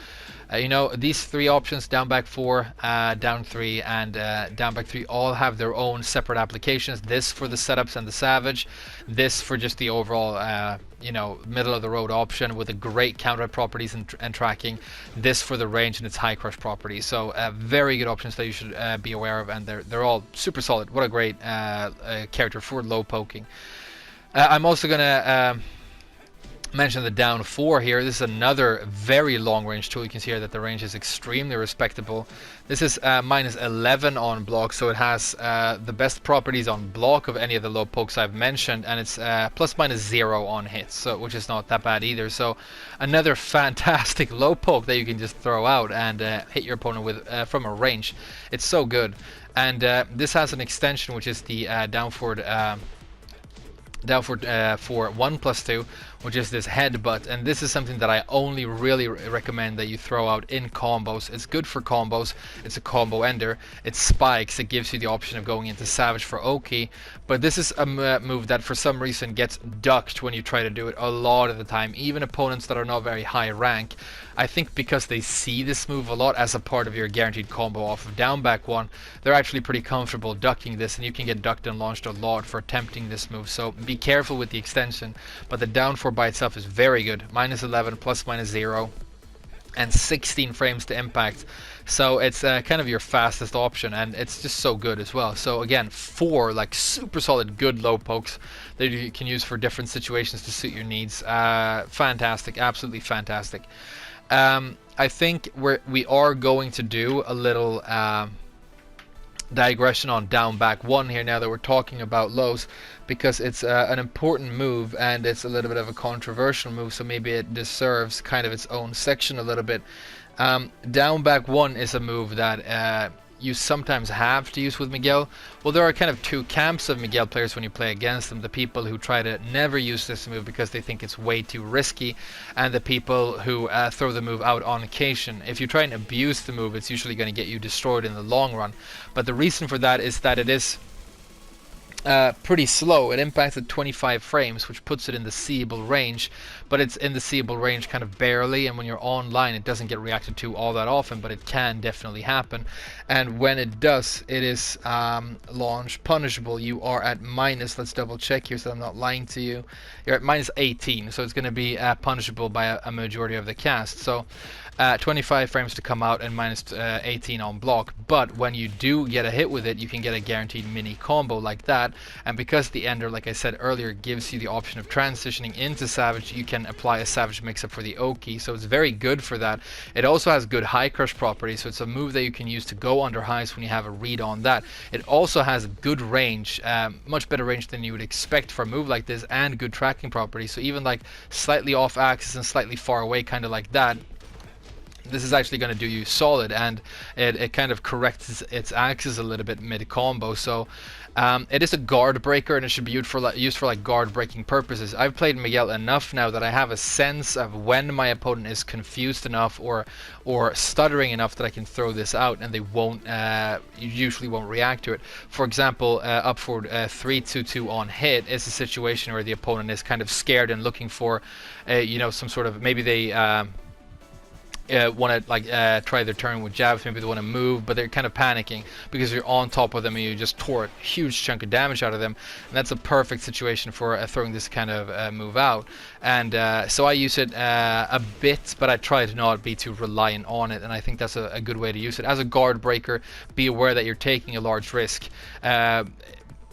Speaker 1: you know, these 3 options, down back 4, down 3, and down back 3, all have their own separate applications. This for the setups and the Savage, this for just the overall you know, middle of the road option with a great counter properties and tracking, this for the range and its high crush properties. So very good options that you should be aware of, and they're all super solid. What a great character for low poking. I'm also gonna mention the down 4 here. This is another very long range tool. You can see here that the range is extremely respectable. This is minus 11 on block, so it has the best properties on block of any of the low pokes I've mentioned, and it's plus minus 0 on hits, so which is not that bad either. So another fantastic low poke that you can just throw out and hit your opponent with from a range. It's so good. And this has an extension, which is the down forward for 1+2, which is this headbutt, and this is something that I only really recommend that you throw out in combos. It's good for combos, it's a combo ender, it spikes, it gives you the option of going into Savage for Oki, but this is a move that for some reason gets ducked when you try to do it a lot of the time, even opponents that are not very high rank. I think because they see this move a lot as a part of your guaranteed combo off of down back 1, they're actually pretty comfortable ducking this, and you can get ducked and launched a lot for attempting this move, so be careful with the extension. But the down 4 by itself is very good, minus 11, plus minus 0, and 16 frames to impact, so it's kind of your fastest option, and it's just so good as well. So again, 4 like super solid good low pokes that you can use for different situations to suit your needs. Fantastic, absolutely fantastic. I think we are going to do a little digression on down back one here now that we're talking about lows, because it's an important move and it's a little bit of a controversial move, so maybe it deserves kind of its own section a little bit. Down back one is a move that you sometimes have to use with Miguel. Well, there are kind of two camps of Miguel players when you play against them: the people who try to never use this move because they think it's way too risky, and the people who throw the move out on occasion. If you try and abuse the move, it's usually going to get you destroyed in the long run. But the reason for that is that it is pretty slow. It impacts at 25 frames, which puts it in the seeable range, but it's in the seeable range kind of barely, and when you're online it doesn't get reacted to all that often, but it can definitely happen. And when it does, it is launch punishable. You are at minus, let's double check here so I'm not lying to you, you're at minus 18, so it's going to be punishable by a majority of the cast. So 25 frames to come out and minus 18 on block, but when you do get a hit with it, you can get a guaranteed mini combo like that. And because the Ender, like I said earlier, gives you the option of transitioning into Savage, you can apply a Savage mix-up for the Oki, so it's very good for that. It also has good high crush properties, so it's a move that you can use to go under highs when you have a read on that. It also has good range, much better range than you would expect for a move like this, and good tracking properties, so even like slightly off axis and slightly far away, kind of like that, this is actually going to do you solid, and it kind of corrects its axis a little bit mid-combo. So it is a guard breaker, and it should be used for like guard breaking purposes. I've played Miguel enough now that I have a sense of when my opponent is confused enough or stuttering enough that I can throw this out, and they won't usually won't react to it. For example, up for 3-2-2 on hit is a situation where the opponent is kind of scared and looking for you know, some sort of, maybe they want to like try their turn with jabs, maybe they want to move, but they're kind of panicking because you're on top of them and you just tore a huge chunk of damage out of them, and that's a perfect situation for throwing this kind of move out. And so I use it a bit, but I try to not be too reliant on it, and I think that's a good way to use it. As a guard breaker, be aware that you're taking a large risk.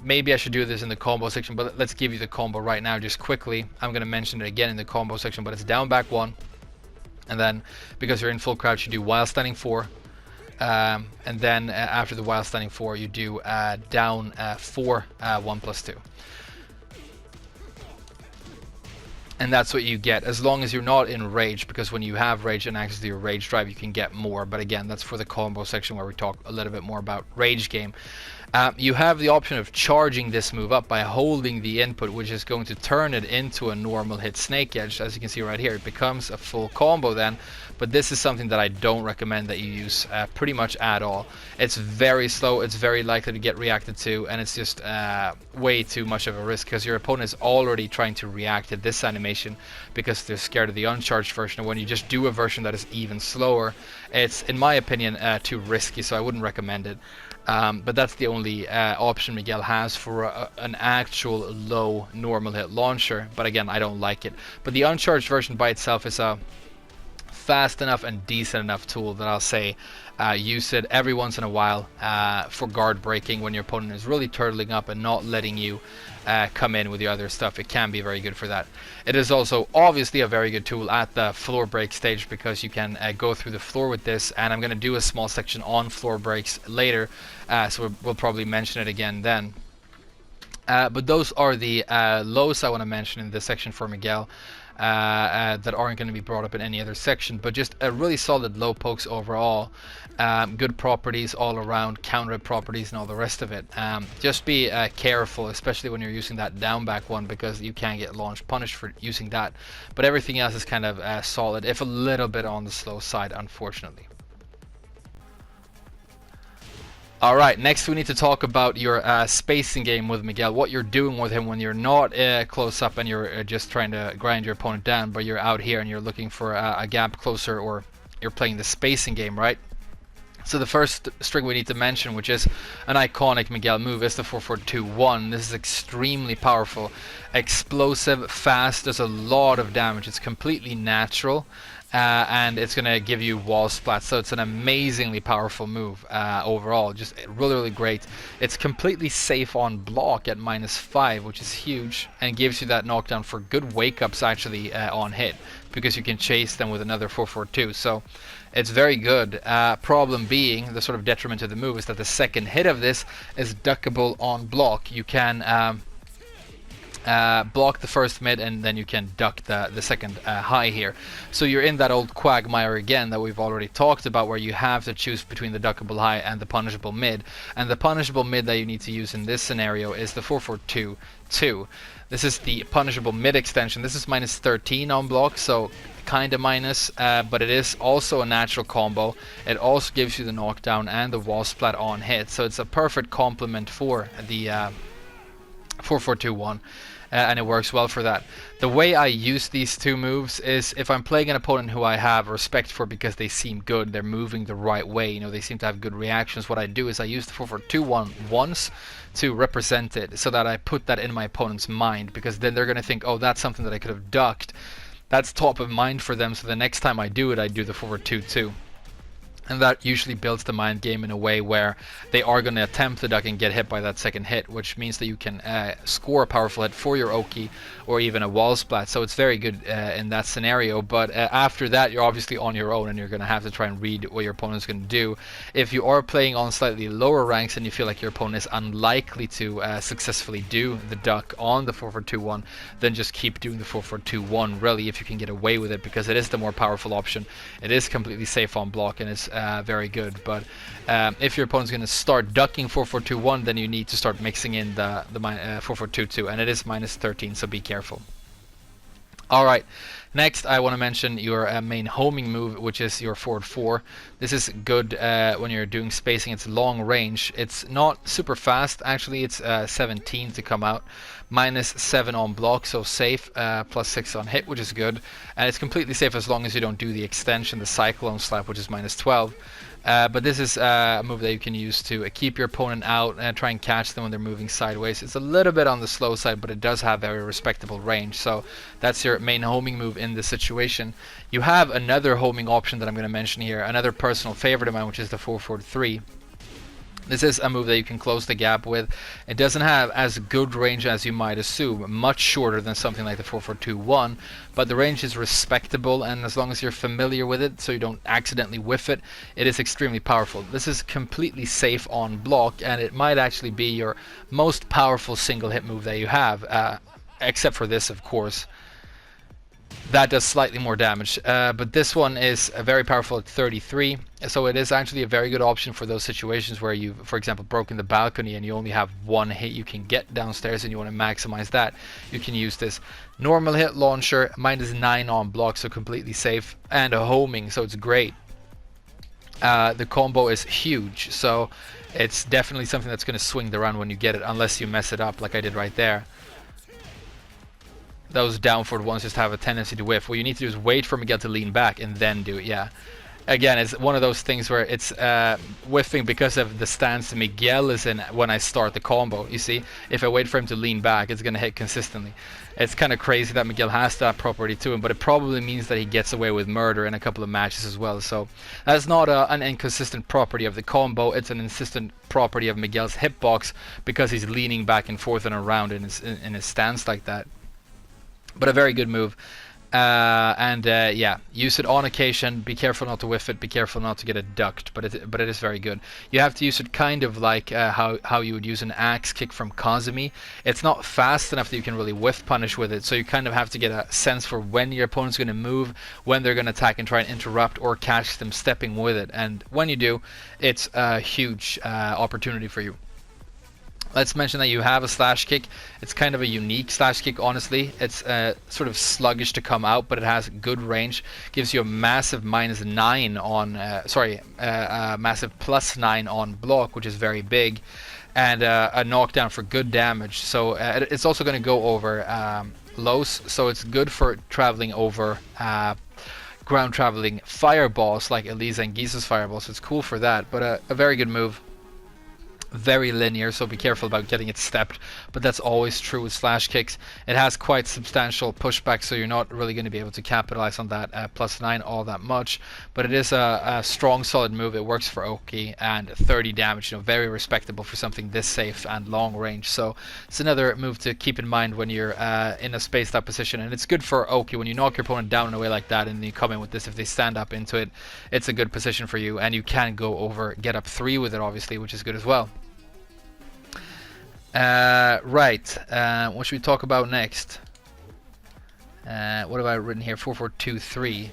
Speaker 1: Maybe I should do this in the combo section, but let's give you the combo right now just quickly. I'm going to mention it again in the combo section, but it's down back 1. And then, because you're in full crouch, you do while standing 4. And then after the while standing 4, you do down 4, 1+2. And that's what you get, as long as you're not in rage, because when you have rage and access to your rage drive, you can get more. But again, that's for the combo section where we talk a little bit more about rage game. You have the option of charging this move up by holding the input, which is going to turn it into a normal hit snake edge. As you can see right here, it becomes a full combo then, but this is something that I don't recommend that you use pretty much at all. It's very slow, it's very likely to get reacted to, and it's just way too much of a risk, because your opponent is already trying to react to this animation because they're scared of the uncharged version. And when you just do a version that is even slower, it's, in my opinion, too risky, so I wouldn't recommend it. But that's the only option Miguel has for an actual low normal hit launcher. But again, I don't like it. But the uncharged version by itself is a fast enough and decent enough tool that I'll say use it every once in a while for guard breaking when your opponent is really turtling up and not letting you come in with the other stuff. It can be very good for that. It is also obviously a very good tool at the floor break stage, because you can go through the floor with this, and I'm going to do a small section on floor breaks later, so we'll probably mention it again then. But those are the lows I want to mention in this section for Miguel. That aren't going to be brought up in any other section, but just a really solid low pokes overall. Good properties all around, counter properties and all the rest of it. Just be careful, especially when you're using that down back one, because you can get launch punished for using that. But everything else is kind of solid, if a little bit on the slow side, unfortunately. Alright, next we need to talk about your spacing game with Miguel, what you're doing with him when you're not close up and you're just trying to grind your opponent down, but you're out here and you're looking for a gap closer, or you're playing the spacing game, right? So the first string we need to mention, which is an iconic Miguel move, is the 4-4-2-1. This is extremely powerful. explosive, fast, does a lot of damage. It's completely natural. And it's going to give you wall splat, so it's an amazingly powerful move overall. Just really, really great. It's completely safe on block at -5, which is huge, and gives you that knockdown for good wake-ups actually on hit, because you can chase them with another 442. So it's very good. Problem being, the sort of detriment to the move is that the second hit of this is duckable on block. You can block the first mid, and then you can duck the second high here. So you're in that old quagmire again that we've already talked about, where you have to choose between the duckable high and the punishable mid. And the punishable mid that you need to use in this scenario is the 442-2. This is the punishable mid extension. This is -13 on block, so kind of minus, but it is also a natural combo. It also gives you the knockdown and the wall splat on hit, so it's a perfect complement for the 4-4-2-1, and it works well for that. The way I use these two moves is if I'm playing an opponent who I have respect for because they seem good, they're moving the right way, you know, they seem to have good reactions, what I do is I use the 4-4-2-1 once to represent it, so that I put that in my opponent's mind, because then they're going to think, oh, that's something that I could have ducked. That's top of mind for them, so the next time I do it, I do the 4-4-2-2. And that usually builds the mind game in a way where they are going to attempt the duck and get hit by that second hit, which means that you can score a powerful hit for your Oki or even a wall splat. So it's very good in that scenario. But after that, you're obviously on your own, and you're going to have to try and read what your opponent's going to do. If you are playing on slightly lower ranks and you feel like your opponent is unlikely to successfully do the duck on the 4-4-2-1, then just keep doing the 4-4-2-1, really, if you can get away with it, because it is the more powerful option. It is completely safe on block, and it's very good. But if your opponent's going to start ducking 4-4-2-1, then you need to start mixing in the 4-4-2-2, and it is -13, so be careful. Alright, next I want to mention your main homing move, which is your forward 4. This is good when you're doing spacing. It's long range. It's not super fast, actually. It's 17 to come out, -7 on block, so safe, +6 on hit, which is good. And it's completely safe as long as you don't do the extension, the cyclone slap, which is -12. But this is a move that you can use to keep your opponent out and try and catch them when they're moving sideways. It's a little bit on the slow side, but it does have very respectable range. So that's your main homing move in this situation. You have another homing option that I'm going to mention here, another personal favorite of mine, which is the 4-4-3. This is a move that you can close the gap with. It doesn't have as good range as you might assume, much shorter than something like the 4-4-2-1, but the range is respectable, and as long as you're familiar with it so you don't accidentally whiff it, it is extremely powerful. This is completely safe on block, and it might actually be your most powerful single hit move that you have, except for this, of course. That does slightly more damage, but this one is very powerful at 33, so it is actually a very good option for those situations where you've, for example, broken the balcony and you only have one hit you can get downstairs and you want to maximize that. You can use this. Normal hit launcher, -9 on block, so completely safe, and a homing, so it's great. The combo is huge, so it's definitely something that's going to swing the round when you get it, unless you mess it up like I did right there. Those down forward ones just have a tendency to whiff. What you need to do is wait for Miguel to lean back and then do it. Yeah. Again, it's one of those things where it's whiffing because of the stance Miguel is in when I start the combo. You see, if I wait for him to lean back, it's going to hit consistently. It's kind of crazy that Miguel has that property to him, but it probably means that he gets away with murder in a couple of matches as well. So that's not an inconsistent property of the combo. It's an insistent property of Miguel's hitbox because he's leaning back and forth and around in his stance like that. But a very good move, yeah, use it on occasion. Be careful not to whiff it. Be careful not to get it ducked. But it is very good. You have to use it kind of like how you would use an axe kick from Kazumi. It's not fast enough that you can really whiff punish with it. So you kind of have to get a sense for when your opponent's going to move, when they're going to attack and try and interrupt or catch them stepping with it. And when you do, it's a huge opportunity for you. Let's mention that you have a slash kick. It's kind of a unique slash kick, honestly. It's sort of sluggish to come out, but it has good range. Gives you a massive -9 on, massive +9 on block, which is very big, and a knockdown for good damage. So it's also going to go over lows, so it's good for traveling over ground traveling fireballs like Elisa and Gisa's fireballs. So it's cool for that, but a very good move. very linear, so be careful about getting it stepped, but that's always true with slash kicks. It has quite substantial pushback, so you're not really going to be able to capitalize on that +9 all that much, but it is a strong, solid move. It works for Oki, and 30 damage, very respectable for something this safe and long range. So it's another move to keep in mind when you're in a spaced out position, and it's good for Oki when you knock your opponent down in a way like that, and you come in with this. If they stand up into it, it's a good position for you, and you can go over, get up 3 with it, obviously, which is good as well. Right, what should we talk about next? What have I written here? 4, 4, 2, 3.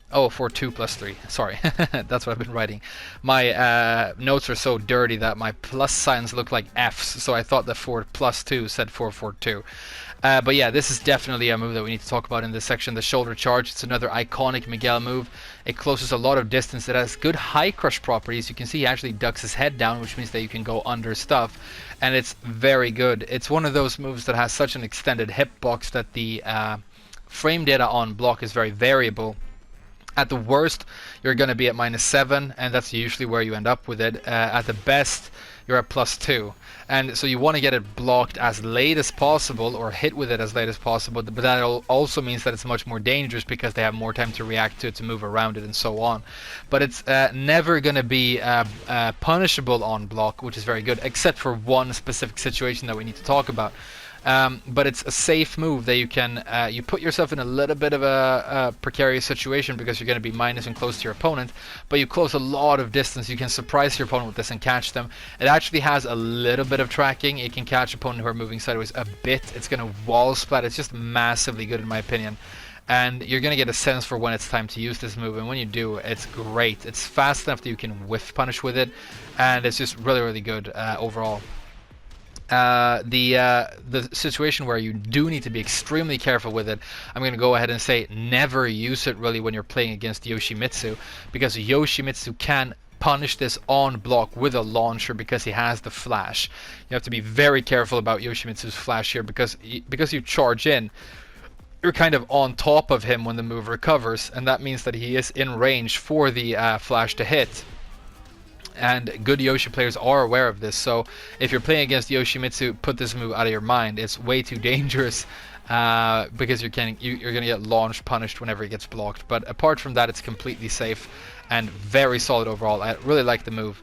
Speaker 1: Oh, 4, 2 plus 3. Sorry, that's what I've been writing. My notes are so dirty that my plus signs look like F's, so I thought that 4 plus 2 said 4, 4, 2. But yeah, this is definitely a move that we need to talk about in this section. The shoulder charge, it's another iconic Miguel move. It closes a lot of distance. It has good high crush properties. You can see he actually ducks his head down, which means that you can go under stuff, and it's very good. It's one of those moves that has such an extended hitbox that the frame data on block is very variable. At the worst, you're going to be at -7, and that's usually where you end up with it. At the best, you're at +2. And so you want to get it blocked as late as possible, or hit with it as late as possible, but that also means that it's much more dangerous because they have more time to react to it, to move around it, and so on. But it's never going to be punishable on block, which is very good, except for one specific situation that we need to talk about. But it's a safe move that you can, you put yourself in a little bit of a precarious situation because you're going to be minus and close to your opponent, but you close a lot of distance. You can surprise your opponent with this and catch them. It actually has a little bit of tracking. It can catch opponents who are moving sideways a bit. It's going to wall splat. It's just massively good in my opinion. And you're going to get a sense for when it's time to use this move, and when you do, it's great. It's fast enough that you can whiff punish with it, and it's just really, really good overall. The situation where you do need to be extremely careful with it, I'm going to go ahead and say never use it really when you're playing against Yoshimitsu, because Yoshimitsu can punish this on block with a launcher because he has the flash. You have to be very careful about Yoshimitsu's flash here because you charge in, you're kind of on top of him when the move recovers, and that means that he is in range for the flash to hit. And good Yoshi players are aware of this, so if you're playing against Yoshimitsu, put this move out of your mind. It's way too dangerous because you're going to get launch punished whenever it gets blocked. But apart from that, it's completely safe and very solid overall. I really like the move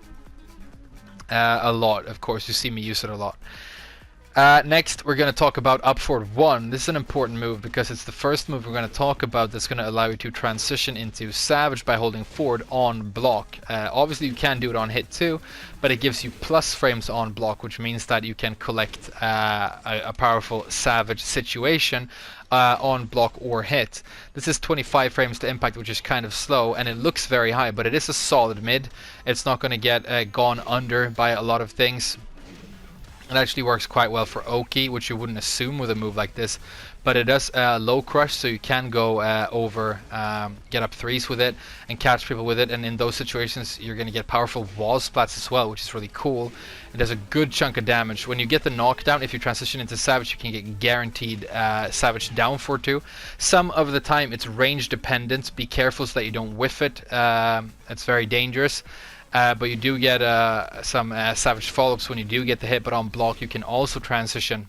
Speaker 1: a lot. Of course, you see me use it a lot. Next, we're going to talk about up forward 1. This is an important move because it's the first move we're going to talk about that's going to allow you to transition into Savage by holding forward on block. Obviously, you can do it on hit too, but it gives you plus frames on block, which means that you can collect a powerful Savage situation on block or hit. This is 25 frames to impact, which is kind of slow, and it looks very high, but it is a solid mid. It's not going to get gone under by a lot of things. It actually works quite well for Oki, which you wouldn't assume with a move like this, but it does low crush, so you can go over, get up 3s with it and catch people with it, and in those situations you're going to get powerful wall splats as well, which is really cool. It does a good chunk of damage. When you get the knockdown, if you transition into Savage, you can get guaranteed Savage down for 2. Some of the time it's range dependent. Be careful so that you don't whiff it. It's very dangerous. But you do get some Savage follow-ups when you do get the hit, but on block you can also transition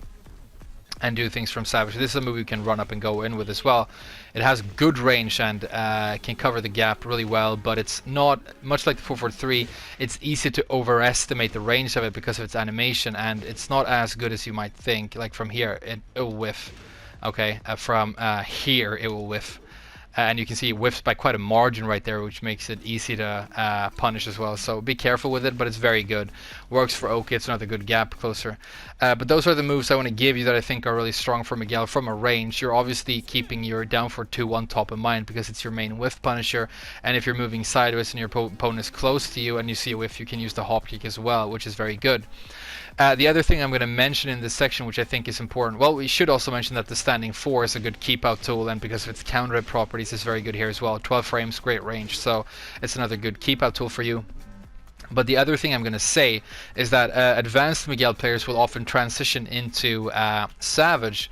Speaker 1: and do things from Savage. This is a move you can run up and go in with as well. It has good range and can cover the gap really well, but it's not, much like the 443, it's easy to overestimate the range of it because of its animation, and it's not as good as you might think. Like from here, it will whiff. Okay, from here it will whiff. And you can see it whiffs by quite a margin right there, which makes it easy to punish as well. So be careful with it, but it's very good. Works for Oki. It's another good gap closer. But those are the moves I want to give you that I think are really strong for Miguel from a range. You're obviously keeping your down for 2 on top of mind because it's your main whiff punisher. And if you're moving sideways and your opponent is close to you and you see a whiff, you can use the hop kick as well, which is very good. The other thing I'm going to mention in this section, which I think is important, well, we should also mention that the standing 4 is a good keep out tool, and because of its counter hit properties is very good here as well. 12 frames, great range, so it's another good keep out tool for you. But the other thing I'm going to say is that advanced Miguel players will often transition into Savage,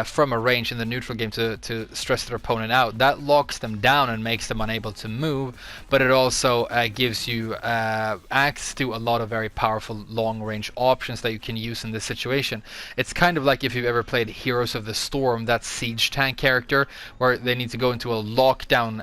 Speaker 1: from a range in the neutral game to stress their opponent out. That locks them down and makes them unable to move, but it also gives you access to a lot of very powerful long range options that you can use in this situation. It's kind of like if you've ever played Heroes of the Storm, that siege tank character, where they need to go into a lockdown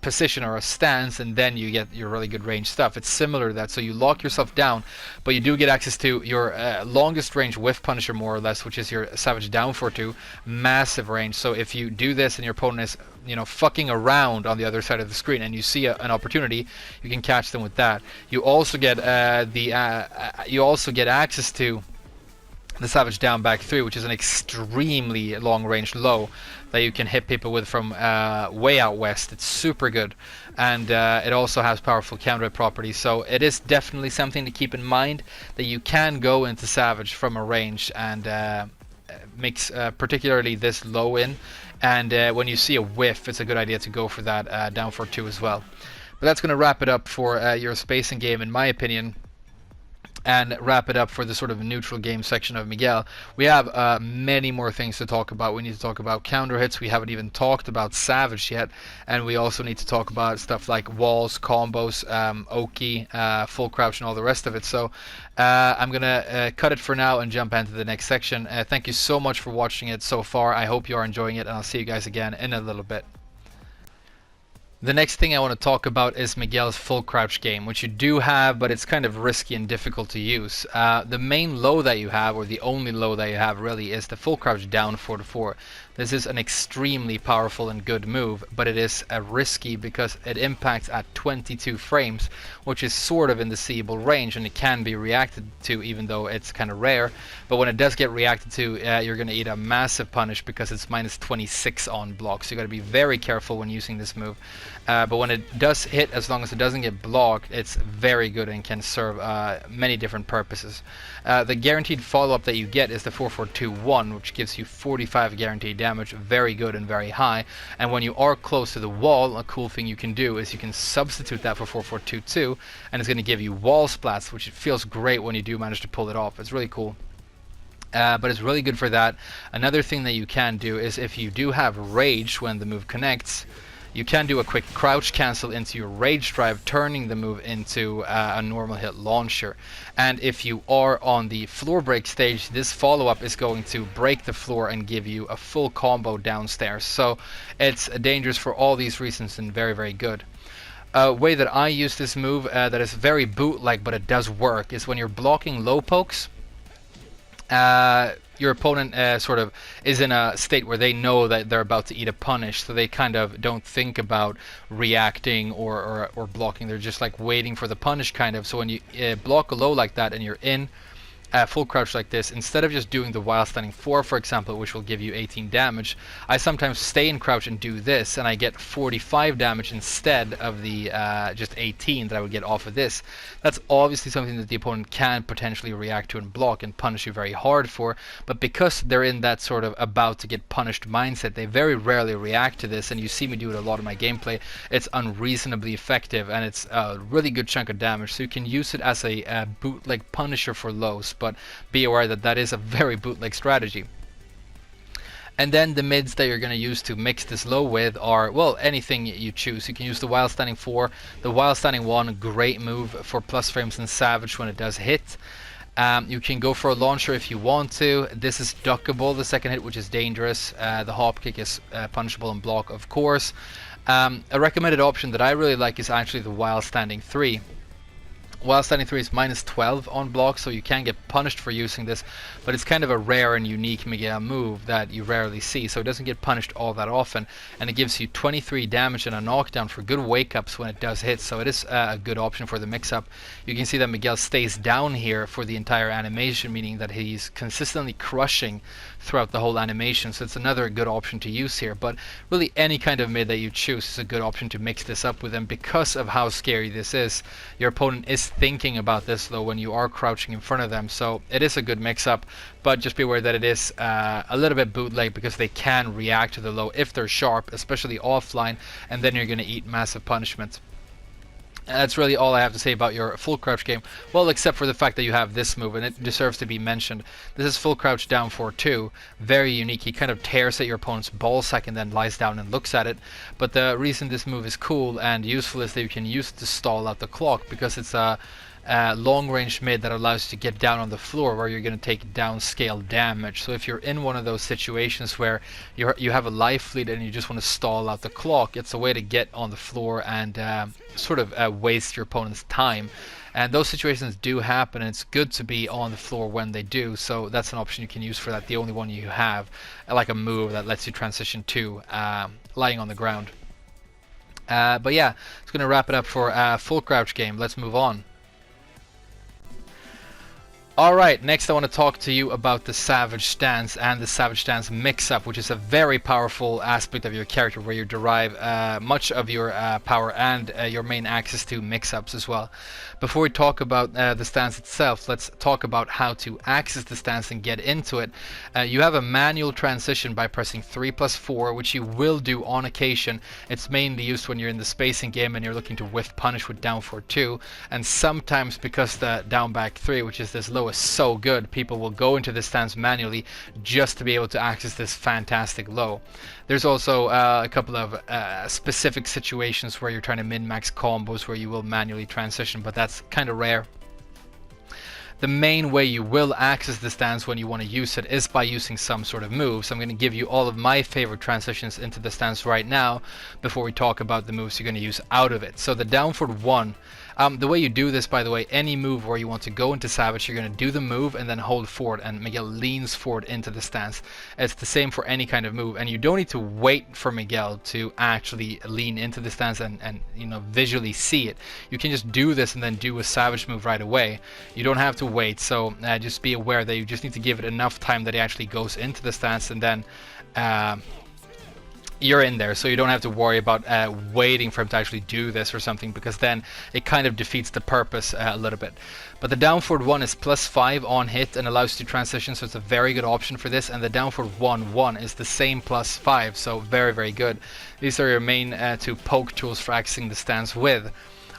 Speaker 1: position or a stance, and then you get your really good range stuff. It's similar to that, so you lock yourself down, but you do get access to your longest range whiff punisher, more or less, which is your Savage Down for 2, massive range. So if you do this and your opponent is, you know, fucking around on the other side of the screen and you see an opportunity, you can catch them with that. You also get access to the Savage Down back 3, which is an extremely long range low that you can hit people with from way out west. It's super good, and it also has powerful counter properties, so it is definitely something to keep in mind, that you can go into Savage from a range and mix particularly this low in, and when you see a whiff, it's a good idea to go for that down for 2 as well. But that's going to wrap it up for your spacing game, in my opinion, and wrap it up for the sort of neutral game section of Miguel. We have many more things to talk about. We need to talk about counter hits. We haven't even talked about Savage yet, and we also need to talk about stuff like walls, combos, Oki, full crouch, and all the rest of it. So I'm gonna cut it for now and jump into the next section. Thank you so much for watching it so far. I hope you are enjoying it, and I'll see you guys again in a little bit. The next thing I want to talk about is Miguel's full crouch game, which you do have, but it's kind of risky and difficult to use. The main low that you have, or the only low that you have really, is the full crouch down 4-4. This is an extremely powerful and good move, but it is risky because it impacts at 22 frames, which is sort of in the seeable range, and it can be reacted to, even though it's kind of rare. But when it does get reacted to, you're going to eat a massive punish because it's minus 26 on block, so you got to be very careful when using this move. But when it does hit, as long as it doesn't get blocked, it's very good and can serve many different purposes. The guaranteed follow-up that you get is the 4-4-2-1, which gives you 45 guaranteed damage, very good and very high. And when you are close to the wall, a cool thing you can do is you can substitute that for 4-4-2-2, and it's going to give you wall splats, which feels great when you do manage to pull it off. It's really cool. But it's really good for that. Another thing that you can do is, if you do have rage when the move connects, you can do a quick crouch cancel into your rage drive, turning the move into a normal hit launcher. And if you are on the floor break stage, this follow-up is going to break the floor and give you a full combo downstairs. So it's dangerous for all these reasons and very, very good. A way that I use this move that is very boot-like, but it does work, is when you're blocking low pokes, your opponent sort of is in a state where they know that they're about to eat a punish, so they kind of don't think about reacting or blocking. They're just like waiting for the punish, kind of. So when you block a low like that and you're in full crouch like this, instead of just doing the while standing 4, for example, which will give you 18 damage, I sometimes stay in crouch and do this, and I get 45 damage instead of the just 18 that I would get off of this. That's obviously something that the opponent can potentially react to and block and punish you very hard for, but because they're in that sort of about to get punished mindset, they very rarely react to this, and you see me do it a lot in my gameplay. It's unreasonably effective, and it's a really good chunk of damage, so you can use it as a bootleg punisher for lows, but be aware that that is a very bootleg strategy. And then the mids that you're going to use to mix this low with are, well, anything you choose. You can use the while standing 4, the while standing 1, great move for plus frames and Savage when it does hit. You can go for a launcher if you want to. This is duckable, the second hit, which is dangerous. The hop kick is punishable and block, of course. A recommended option that I really like is actually the while standing 3. While standing 3 is minus 12 on block, so you can get punished for using this, but it's kind of a rare and unique Miguel move that you rarely see, so it doesn't get punished all that often, and it gives you 23 damage and a knockdown for good wake-ups when it does hit, so it is a good option for the mix-up. You can see that Miguel stays down here for the entire animation, meaning that he's consistently crushing throughout the whole animation, so it's another good option to use here. But really any kind of mid that you choose is a good option to mix this up with, and because of how scary this is, your opponent is thinking about this though when you are crouching in front of them, so it is a good mix-up, but just be aware that it is a little bit bootleg because they can react to the low if they're sharp, especially offline, and then you're going to eat massive punishment. And that's really all I have to say about your full crouch game. Well, except for the fact that you have this move, and it deserves to be mentioned. This is full crouch down 4-2. Very unique. He kind of tears at your opponent's ball sack and then lies down and looks at it. But the reason this move is cool and useful is that you can use it to stall out the clock, because it's a long-range mid that allows you to get down on the floor where you're going to take downscale damage. So if you're in one of those situations where you have a life lead and you just want to stall out the clock, it's a way to get on the floor and sort of waste your opponent's time. And those situations do happen, and it's good to be on the floor when they do. So that's an option you can use for that, the only one you have, like a move that lets you transition to lying on the ground. But yeah, it's going to wrap it up for full crouch game. Let's move on. Alright, next I want to talk to you about the Savage Stance and the Savage Stance mix-up, which is a very powerful aspect of your character where you derive much of your power and your main access to mix-ups as well. Before we talk about the stance itself, let's talk about how to access the stance and get into it. You have a manual transition by pressing 3+4, which you will do on occasion. It's mainly used when you're in the spacing game and you're looking to whiff punish with down 4-2, and sometimes because the down back 3, which is this low, is so good, people will go into this stance manually just to be able to access this fantastic low. There's also a couple of specific situations where you're trying to min-max combos where you will manually transition, but that's kind of rare. The main way you will access the stance when you want to use it is by using some sort of move. So I'm going to give you all of my favorite transitions into the stance right now before we talk about the moves you're going to use out of it. So the down forward 1, the way you do this, by the way, any move where you want to go into Savage, you're going to do the move and then hold forward, and Miguel leans forward into the stance. It's the same for any kind of move, and you don't need to wait for Miguel to actually lean into the stance and you know, visually see it. You can just do this and then do a Savage move right away. You don't have to wait, so just be aware that you just need to give it enough time that it actually goes into the stance, and then you're in there, so you don't have to worry about waiting for him to actually do this or something, because then it kind of defeats the purpose a little bit. But the down forward 1 is +5 on hit and allows you to transition, so it's a very good option for this. And the down forward 1-1 is the same +5, so very, very good. These are your main two poke tools for accessing the stance with.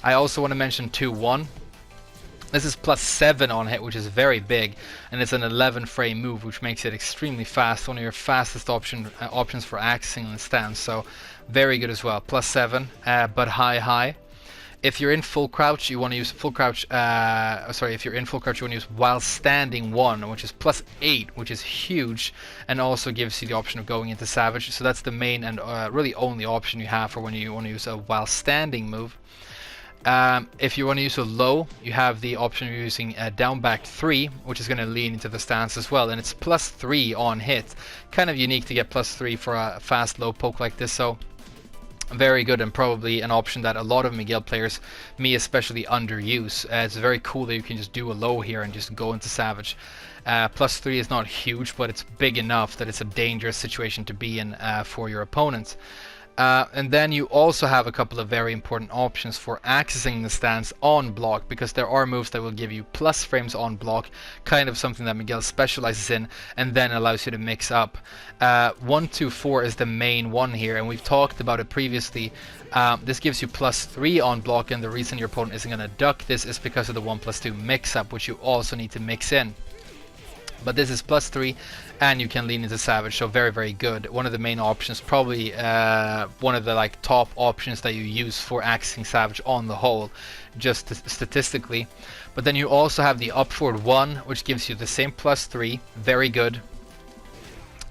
Speaker 1: I also want to mention 2-1. This is +7 on hit, which is very big, and it's an 11 frame move, which makes it extremely fast, one of your fastest options for accessing the stance, so very good as well. +7, but high. If you're in full crouch, you want to use full crouch, if you're in full crouch, you want to use while standing 1, which is +8, which is huge, and also gives you the option of going into Savage, so that's the main and really only option you have for when you want to use a while standing move. If you want to use a low, you have the option of using a down back 3, which is going to lean into the stance as well, and it's +3 on hit. Kind of unique to get +3 for a fast low poke like this, so very good, and probably an option that a lot of Miguel players, me especially, underuse. It's very cool that you can just do a low here and just go into Savage. +3 is not huge, but it's big enough that it's a dangerous situation to be in for your opponents. And then you also have a couple of very important options for accessing the stance on block, because there are moves that will give you plus frames on block, kind of something that Miguel specializes in, and then allows you to mix up. 1-2-4 is the main one here, and we've talked about it previously. This gives you +3 on block, and the reason your opponent isn't going to duck this is because of the 1+2 mix up, which you also need to mix in. But this is +3, and you can lean into Savage, so very, very good. One of the main options, probably one of the top options that you use for accessing Savage on the whole, just statistically. But then you also have the up forward 1, which gives you the same +3, very good.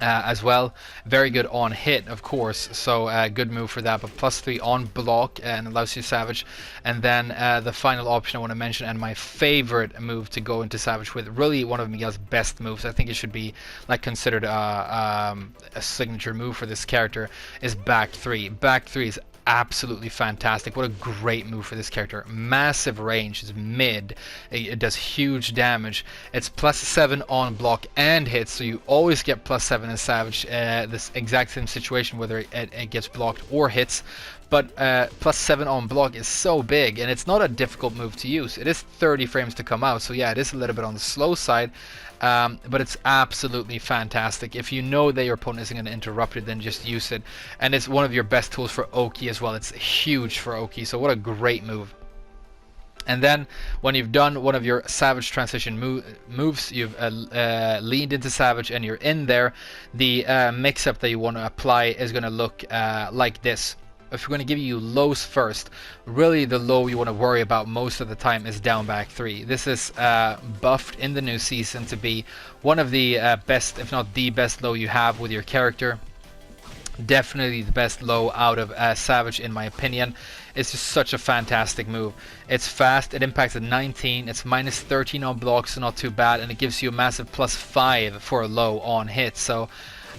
Speaker 1: As well, very good on hit, of course, so good move for that, but +3 on block and allows you Savage. And then the final option I want to mention, and my favorite move to go into Savage with, really one of Miguel's best moves, I think it should be considered a signature move for this character, is back 3. Back 3 is absolutely fantastic. What a great move for this character. Massive range, it's mid, it does huge damage. It's +7 on block and hit, so you always get +7 in Savage, this exact same situation whether it gets blocked or hits. But +7 on block is so big, and it's not a difficult move to use. It is 30 frames to come out, so yeah, it is a little bit on the slow side, but it's absolutely fantastic. If you know that your opponent isn't going to interrupt it, then just use it. And it's one of your best tools for Oki as well. It's huge for Oki, so what a great move. And then when you've done one of your Savage transition moves, you've leaned into Savage and you're in there, the mix-up that you want to apply is going to look like this. If we're going to give you lows first, really the low you want to worry about most of the time is down back 3. This is buffed in the new season to be one of the best, if not the best low you have with your character. Definitely the best low out of Savage in my opinion. It's just such a fantastic move. It's fast, it impacts at 19, it's minus 13 on blocks, so not too bad, and it gives you a massive plus 5 for a low on hit. So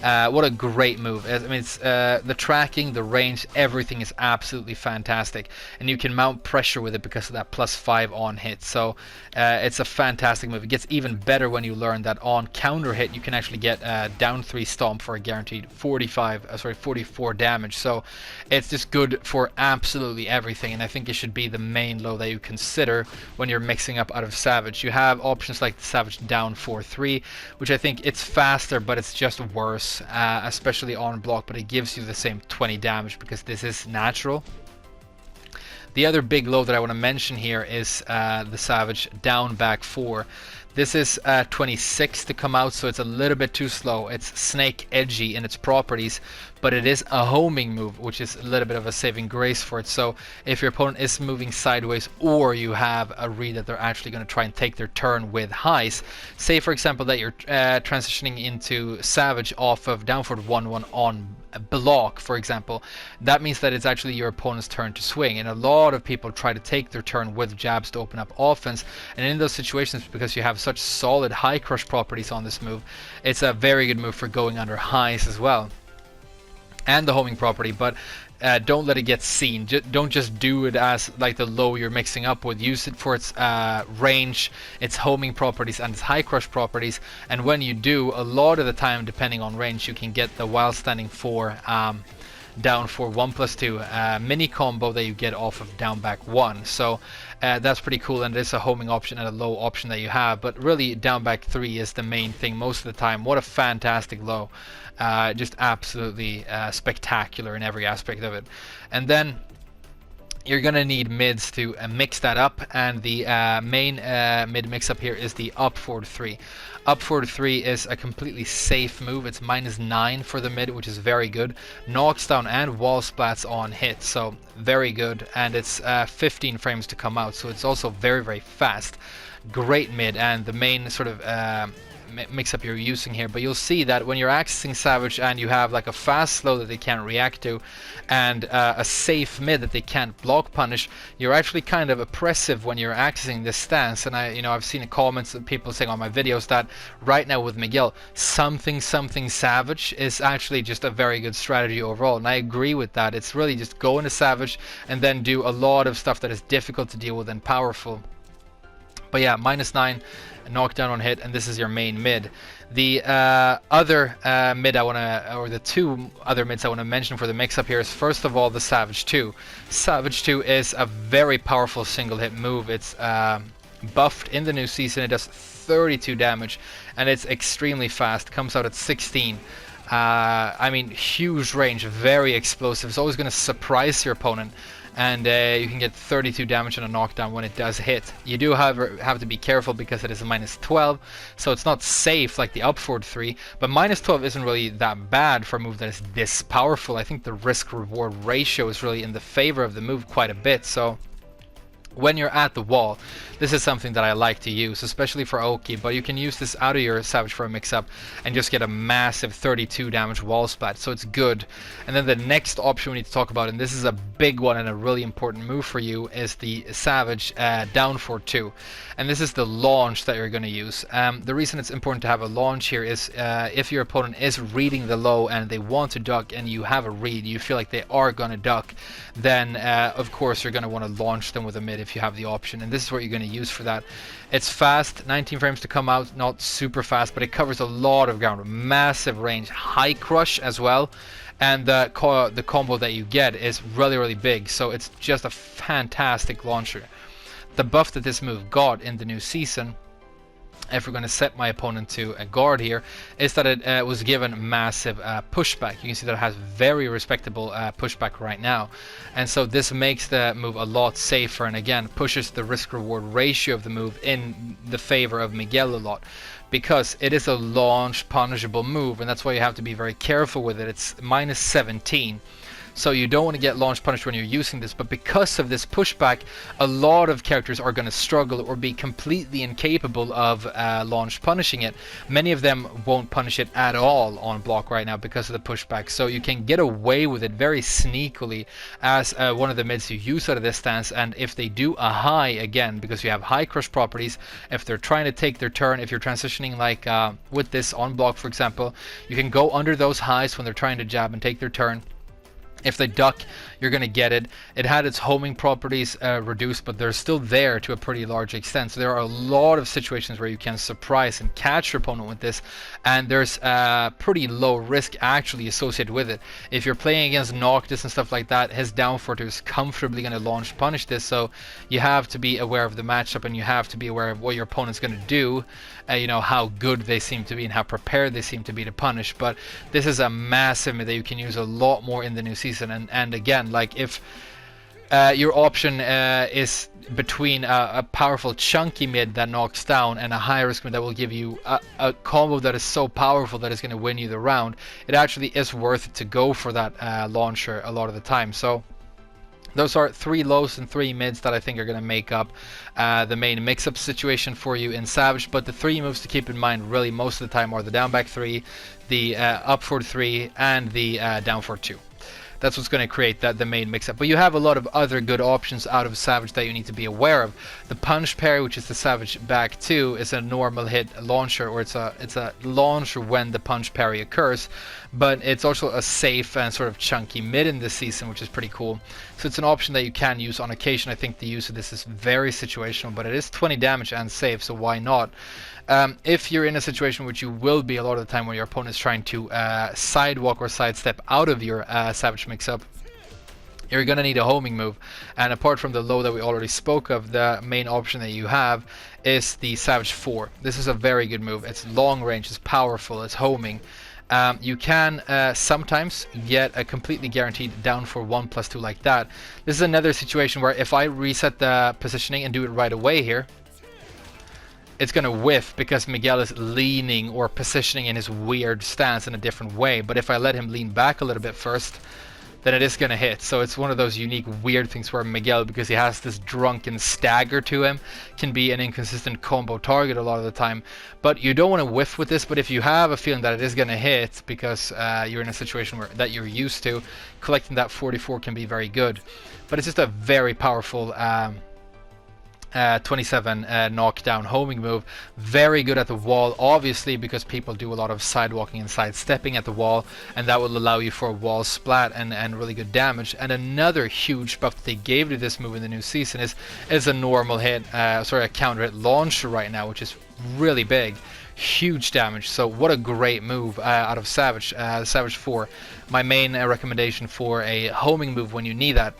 Speaker 1: what a great move. I mean, it's the tracking, the range, everything is absolutely fantastic, and you can mount pressure with it because of that plus 5 on hit. So it's a fantastic move. It gets even better when you learn that on counter hit you can actually get down 3 stomp for a guaranteed 44 damage. So it's just good for absolutely everything, and I think it should be the main low that you consider when you're mixing up out of Savage. You have options like the Savage down 4-3, which I think it's faster, but it's just worse. Especially on block, but it gives you the same 20 damage because this is natural. The other big low that I want to mention here is the Savage down back 4. This is 26 to come out, so it's a little bit too slow. It's snake edgy in its properties, but it is a homing move, which is a little bit of a saving grace for it. So if your opponent is moving sideways, or you have a read that they're actually going to try and take their turn with highs, say for example that you're transitioning into Savage off of down forward 1-1 on block, for example, that means that it's actually your opponent's turn to swing, and a lot of people try to take their turn with jabs to open up offense, and in those situations, because you have such solid high crush properties on this move, it's a very good move for going under highs as well, and the homing property. But don't let it get seen. Don't just do it as like the low you're mixing up with. Use it for its range, its homing properties, and its high crush properties. And when you do, a lot of the time, depending on range, you can get the while standing 4 down for 1+2 mini combo that you get off of down back 1. So that's pretty cool, and it's a homing option and a low option that you have. But really, down back 3 is the main thing most of the time. What a fantastic low. Just absolutely spectacular in every aspect of it. And then you're gonna need mids to mix that up, and the main mid mix up here is the up forward 3. Up forward 3 is a completely safe move. It's -9 for the mid, which is very good. Knocks down and wall splats on hit, so very good. And it's 15 frames to come out, so it's also very, very fast. Great mid, and the main sort of mix up you're using here. But you'll see that when you're accessing Savage and you have like a fast slow that they can't react to, and a safe mid that they can't block punish, you're actually kind of oppressive when you're accessing this stance. And I've seen comments of people saying on my videos that right now with Miguel, something Savage is actually just a very good strategy overall, and I agree with that. It's really just go into Savage and then do a lot of stuff that is difficult to deal with and powerful. But yeah, -9, knockdown on hit, and this is your main mid. The other mid or the two other mids I want to mention for the mix-up here is, first of all, the Savage 2. Savage 2 is a very powerful single hit move. It's buffed in the new season. It does 32 damage, and it's extremely fast. Comes out at 16. I mean, huge range, very explosive. It's always going to surprise your opponent, and you can get 32 damage on a knockdown when it does hit. You do, however, have to be careful because it is a -12, so it's not safe like the up forward 3, but -12 isn't really that bad for a move that is this powerful. I think the risk-reward ratio is really in the favor of the move quite a bit. So when you're at the wall, this is something that I like to use, especially for Oki, but you can use this out of your Savage for a mix-up and just get a massive 32 damage wall splat, so it's good. And then the next option we need to talk about, and this is a big one and a really important move for you, is the Savage down for 2. And this is the launch that you're going to use. The reason it's important to have a launch here is if your opponent is reading the low and they want to duck, and you have a read, you feel like they are going to duck, then of course you're going to want to launch them with a mid if you have the option, and this is what you're going to use for that. It's fast, 19 frames to come out, not super fast, but it covers a lot of ground, massive range, high crush as well, and the combo that you get is really, really big, so it's just a fantastic launcher. The buff that this move got in the new season if we're going to set my opponent to a guard here, is that it was given massive pushback. You can see that it has very respectable pushback right now, and so this makes the move a lot safer, and again pushes the risk-reward ratio of the move in the favor of Miguel a lot, because it is a launch punishable move, and that's why you have to be very careful with it. It's minus 17. So you don't want to get launch punished when you're using this, but because of this pushback, a lot of characters are going to struggle or be completely incapable of launch punishing it. Many of them won't punish it at all on block right now because of the pushback, so you can get away with it very sneakily as one of the mids you use out of this stance. And if they do a high, again, because you have high crush properties, if they're trying to take their turn, if you're transitioning like with this on block for example, you can go under those highs when they're trying to jab and take their turn. If they duck, you're going to get it. It had its homing properties reduced, but they're still there to a pretty large extent. So there are a lot of situations where you can surprise and catch your opponent with this, and there's pretty low risk actually associated with it. If you're playing against Noctis and stuff like that, his down 4 is comfortably going to launch punish this, so you have to be aware of the matchup, and you have to be aware of what your opponent's going to do, you know, how good they seem to be and how prepared they seem to be to punish. But this is a massive mid that you can use a lot more in the new season, and again, like if your option is between a powerful chunky mid that knocks down and a high risk mid that will give you a combo that is so powerful that is going to win you the round, it actually is worth it to go for that launcher a lot of the time. So those are 3 lows and 3 mids that I think are going to make up the main mix-up situation for you in Savage. But the 3 moves to keep in mind really most of the time are the down back 3, the up forward 3, and the down forward 2. That's what's going to create the main mix-up. But you have a lot of other good options out of Savage that you need to be aware of. The punch parry, which is the Savage back 2, is a normal hit launcher, or it's a launcher when the punch parry occurs. But it's also a safe and sort of chunky mid in this season, which is pretty cool. So it's an option that you can use on occasion. I think the use of this is very situational, but it is 20 damage and safe, so why not? If you're in a situation which you will be a lot of the time when your opponent is trying to sidewalk or sidestep out of your Savage mix-up, you're going to need a homing move. And apart from the low that we already spoke of, the main option that you have is the Savage 4. This is a very good move. It's long range, it's powerful, it's homing. You can sometimes get a completely guaranteed down for 1+2 like that. This is another situation where if I reset the positioning and do it right away here, it's going to whiff because Miguel is leaning or positioning in his weird stance in a different way. But if I let him lean back a little bit first, then it is going to hit. So it's one of those unique weird things where Miguel, because he has this drunken stagger to him, can be an inconsistent combo target a lot of the time. But you don't want to whiff with this, but if you have a feeling that it is going to hit because you're in a situation where that you're used to, collecting that 44 can be very good. But it's just a very powerful 27 knockdown homing move. Very good at the wall, obviously, because people do a lot of sidewalking and sidestepping at the wall, and that will allow you for a wall splat and really good damage. And another huge buff that they gave to this move in the new season is a normal hit, a counter hit launcher right now, which is really big. Huge damage. So what a great move out of Savage. Savage 4, my main recommendation for a homing move when you need that.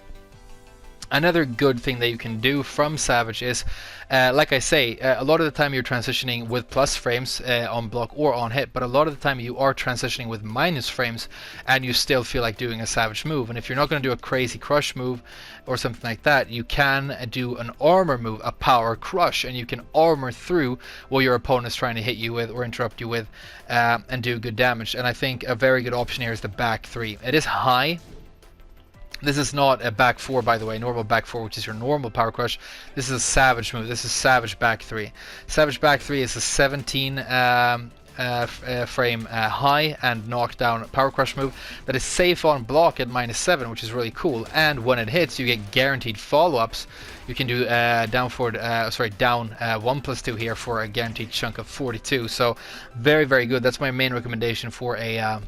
Speaker 1: Another good thing that you can do from Savage is, like I say, a lot of the time you're transitioning with plus frames on block or on hit, but a lot of the time you are transitioning with minus frames and you still feel like doing a Savage move. And if you're not going to do a crazy crush move or something like that, you can do an armor move, a power crush, and you can armor through what your opponent is trying to hit you with or interrupt you with and do good damage. And I think a very good option here is the back 3. It is high. This is not a back 4, by the way, normal back 4, which is your normal power crush. This is a Savage move. This is Savage back 3. Savage back 3 is a 17 frame high and knockdown power crush move that is safe on block at -7, which is really cool. And when it hits, you get guaranteed follow-ups. You can do down 1+2 here for a guaranteed chunk of 42. So very, very good. That's my main recommendation for a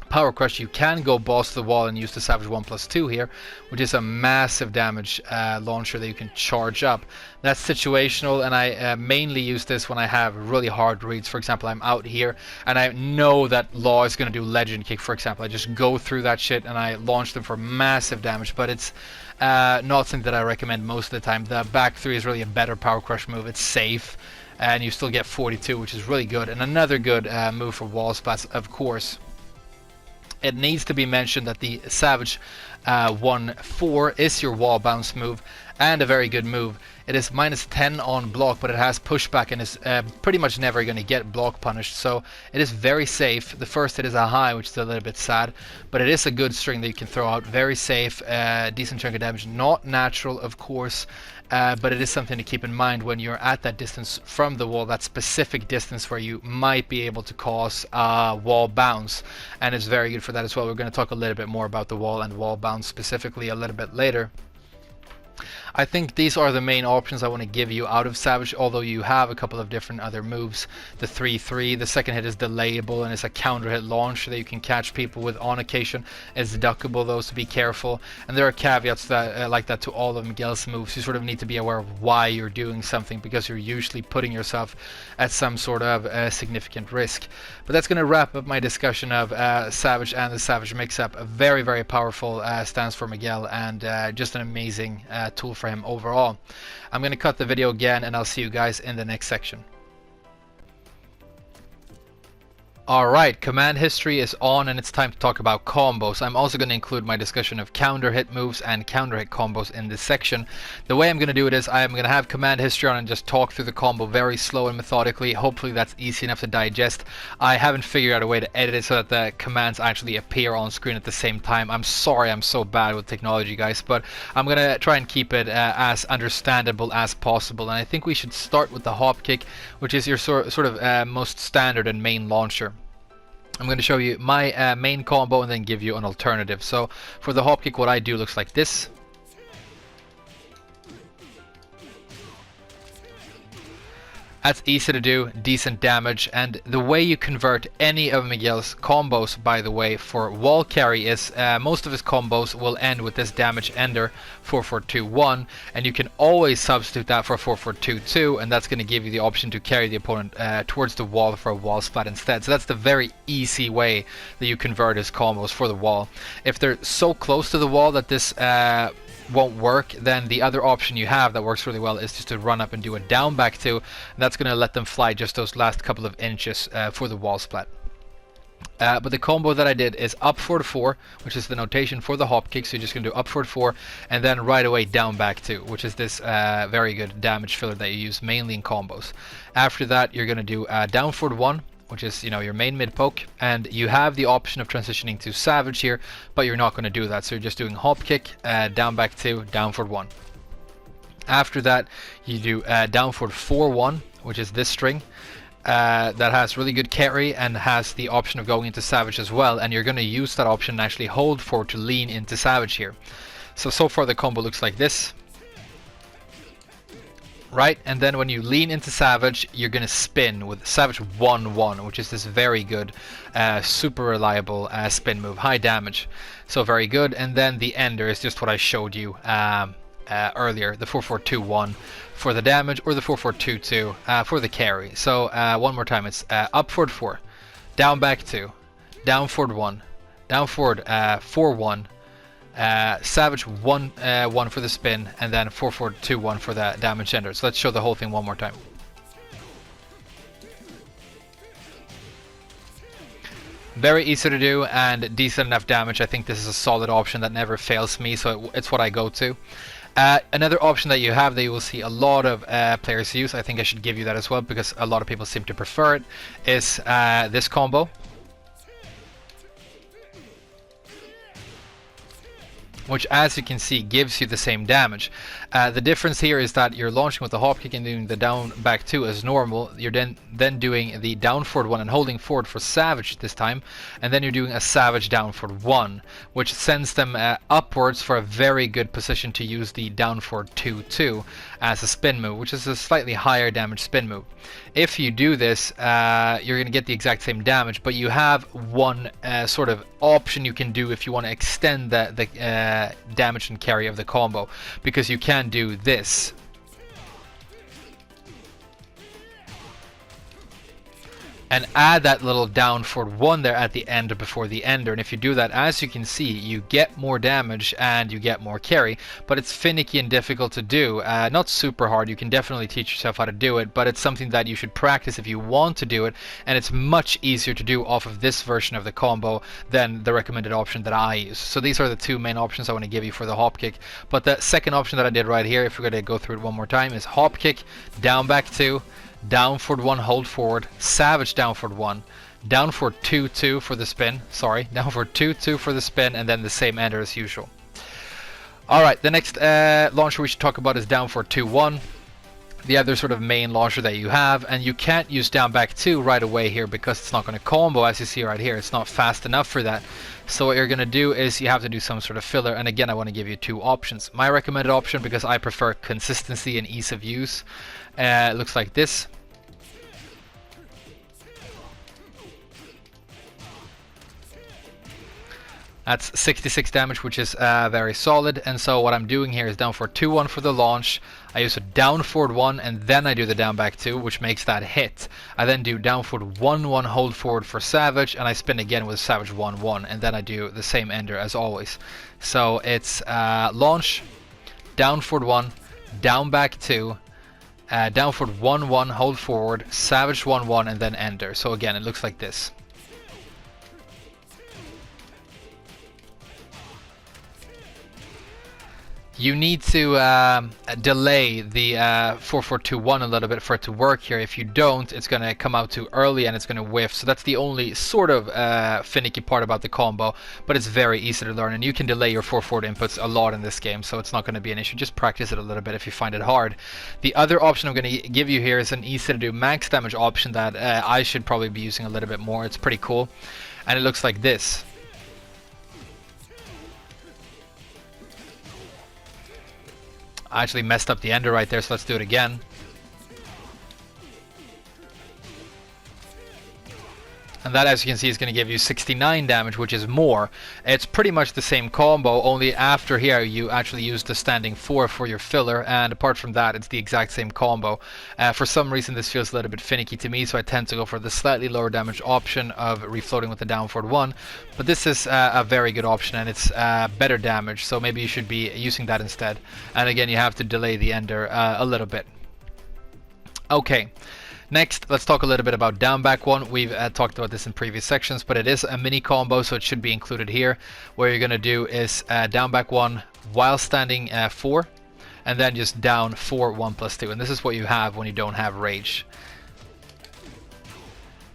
Speaker 1: power crush. You can go boss to the wall and use the Savage 1+2 here, which is a massive damage launcher that you can charge up. That's situational, and I mainly use this when I have really hard reads. For example, I'm out here and I know that Law is going to do legend kick, for example. I just go through that shit and I launch them for massive damage, but it's not something that I recommend most of the time. The back 3 is really a better power crush move. It's safe. and you still get 42, which is really good. And another good move for wall splats, of course. It needs to be mentioned that the Savage 1-4 is your wall bounce move, and a very good move. It is -10 on block, but it has pushback and is pretty much never going to get block punished, so it is very safe. The first hit is a high, which is a little bit sad, but it is a good string that you can throw out. Very safe, decent chunk of damage, not natural of course, but it is something to keep in mind when you're at that distance from the wall, that specific distance where you might be able to cause a wall bounce, and it's very good for that as well. We're going to talk a little bit more about the wall and wall bounce specifically a little bit later. I think these are the main options I want to give you out of Savage, although you have a couple of different other moves. The 3-3, the second hit is delayable and it's a counter hit launch that you can catch people with on occasion. It's deductible though, so be careful. And there are caveats that like that to all of Miguel's moves. You sort of need to be aware of why you're doing something, because you're usually putting yourself at some sort of significant risk. But that's going to wrap up my discussion of Savage and the Savage mix-up. A very, very powerful stance for Miguel, and just an amazing tool for him overall. I'm going to cut the video again, and I'll see you guys in the next section. Alright, command history is on, and it's time to talk about combos. I'm also going to include my discussion of counter hit moves and counter hit combos in this section. The way I'm going to do it is I'm going to have command history on and just talk through the combo very slow and methodically. Hopefully that's easy enough to digest. I haven't figured out a way to edit it so that the commands actually appear on screen at the same time. I'm sorry I'm so bad with technology, guys, but I'm going to try and keep it as understandable as possible. And I think we should start with the hop kick, which is your sort of most standard and main launcher. I'm going to show you my main combo and then give you an alternative. So for the hop kick, what I do looks like this. That's easy to do, decent damage, and the way you convert any of Miguel's combos, by the way, for wall carry is most of his combos will end with this damage ender 4-4-2-1, and you can always substitute that for 4-4-2-2, and that's going to give you the option to carry the opponent towards the wall for a wall splat instead. So that's the very easy way that you convert his combos for the wall. If they're so close to the wall that this won't work, then the other option you have that works really well is just to run up and do a down back 2, and that's going to let them fly just those last couple of inches for the wall splat. But the combo that I did is up 4-4, which is the notation for the hop kick, so you're just going to do up 4-4 and then right away down back 2, which is this very good damage filler that you use mainly in combos. After that you're going to do down 4-1, which is, you know, your main mid poke, and you have the option of transitioning to Savage here, but you're not going to do that, so you're just doing hop kick, down back 2, down forward 1. After that you do down forward 4-1, which is this string that has really good carry and has the option of going into Savage as well, and you're going to use that option and actually hold forward to lean into Savage here. So far the combo looks like this. Right, and then when you lean into Savage, you're going to spin with Savage 1-1, which is this very good, super reliable spin move, high damage. So very good, and then the ender is just what I showed you earlier, the 4-4-2-1 for the damage, or the 4-4-2-2 for the carry. So one more time, it's up forward 4, down back 2, down forward 1, down forward 4-1, Savage 1-1 for the spin, and then 4-4-2-1 for the damage ender. So let's show the whole thing one more time. Very easy to do and decent enough damage. I think this is a solid option that never fails me, so it's what I go to. Another option that you have that you will see a lot of players use, I think I should give you that as well because a lot of people seem to prefer it, is this combo. Which, as you can see, gives you the same damage. The difference here is that you're launching with the hop kick and doing the down back 2 as normal. You're then doing the down forward 1 and holding forward for Savage this time, and then you're doing a Savage down forward 1, which sends them upwards for a very good position to use the down forward 2-2 as a spin move, which is a slightly higher damage spin move. If you do this, you're going to get the exact same damage, but you have one sort of option you can do if you want to extend the damage and carry of the combo, because you can do this. and add that little down forward 1 there at the end before the ender. And if you do that, as you can see, you get more damage and you get more carry, but it's finicky and difficult to do. Not super hard, you can definitely teach yourself how to do it, but it's something that you should practice if you want to do it, and it's much easier to do off of this version of the combo than the recommended option that I use. So these are the two main options I want to give you for the hop kick. But the second option that I did right here, if we're going to go through it one more time, is hop kick, down back 2, down forward 1, hold forward, savage down forward 1, down forward 2-2 for the spin, down forward 2-2 for the spin, and then the same ender as usual. Alright, the next launcher we should talk about is down forward 2-1, the other sort of main launcher that you have, and you can't use down back 2 right away here because it's not going to combo, as you see right here. It's not fast enough for that. So what you're going to do is you have to do some sort of filler, and again I want to give you two options. My recommended option, because I prefer consistency and ease of use, looks like this. That's 66 damage, which is very solid. And so what I'm doing here is down forward 2-1 for the launch. I use a down forward 1, and then I do the down back 2, which makes that hit. I then do down forward 1-1 hold forward for savage, and I spin again with savage 1-1, and then I do the same ender as always. So it's launch, down forward 1, down back 2, down forward 1-1 hold forward, savage 1-1, and then ender. So again, it looks like this. You need to delay the 4-4-2-1 a little bit for it to work here. If you don't, it's going to come out too early and it's going to whiff. So that's the only sort of finicky part about the combo, but it's very easy to learn, and you can delay your 4-4 inputs a lot in this game, so it's not going to be an issue. Just practice it a little bit if you find it hard. The other option I'm going to give you here is an easy to do max damage option that I should probably be using a little bit more. It's pretty cool, and it looks like this. I actually messed up the ender right there, so let's do it again. And that, as you can see, is going to give you 69 damage, which is more. It's pretty much the same combo, only after here you actually use the standing 4 for your filler, and apart from that it's the exact same combo. For some reason this feels a little bit finicky to me, so I tend to go for the slightly lower damage option of refloating with the down forward 1, but this is a very good option, and it's better damage, so maybe you should be using that instead. And again, you have to delay the ender a little bit. Okay. Next, let's talk a little bit about down back 1. We've talked about this in previous sections, but it is a mini combo, so it should be included here. What you're going to do is down back 1 while standing 4, and then just down 4, 1 plus 2. And this is what you have when you don't have rage.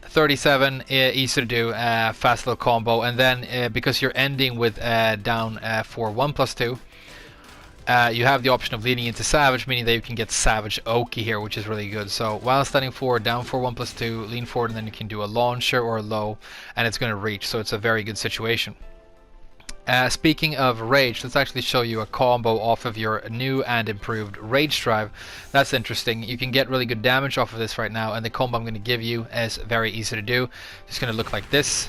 Speaker 1: 37, easy to do, fast little combo. And then because you're ending with down 4, 1 plus 2, you have the option of leading into savage, meaning that you can get savage Oki here, which is really good. So while standing forward, down for 1 plus 2, lean forward, and then you can do a launcher or a low, and it's going to reach. So it's a very good situation. Speaking of rage, let's actually show you a combo off of your new and improved rage drive. That's interesting. You can get really good damage off of this right now, and the combo I'm going to give you is very easy to do. It's going to look like this.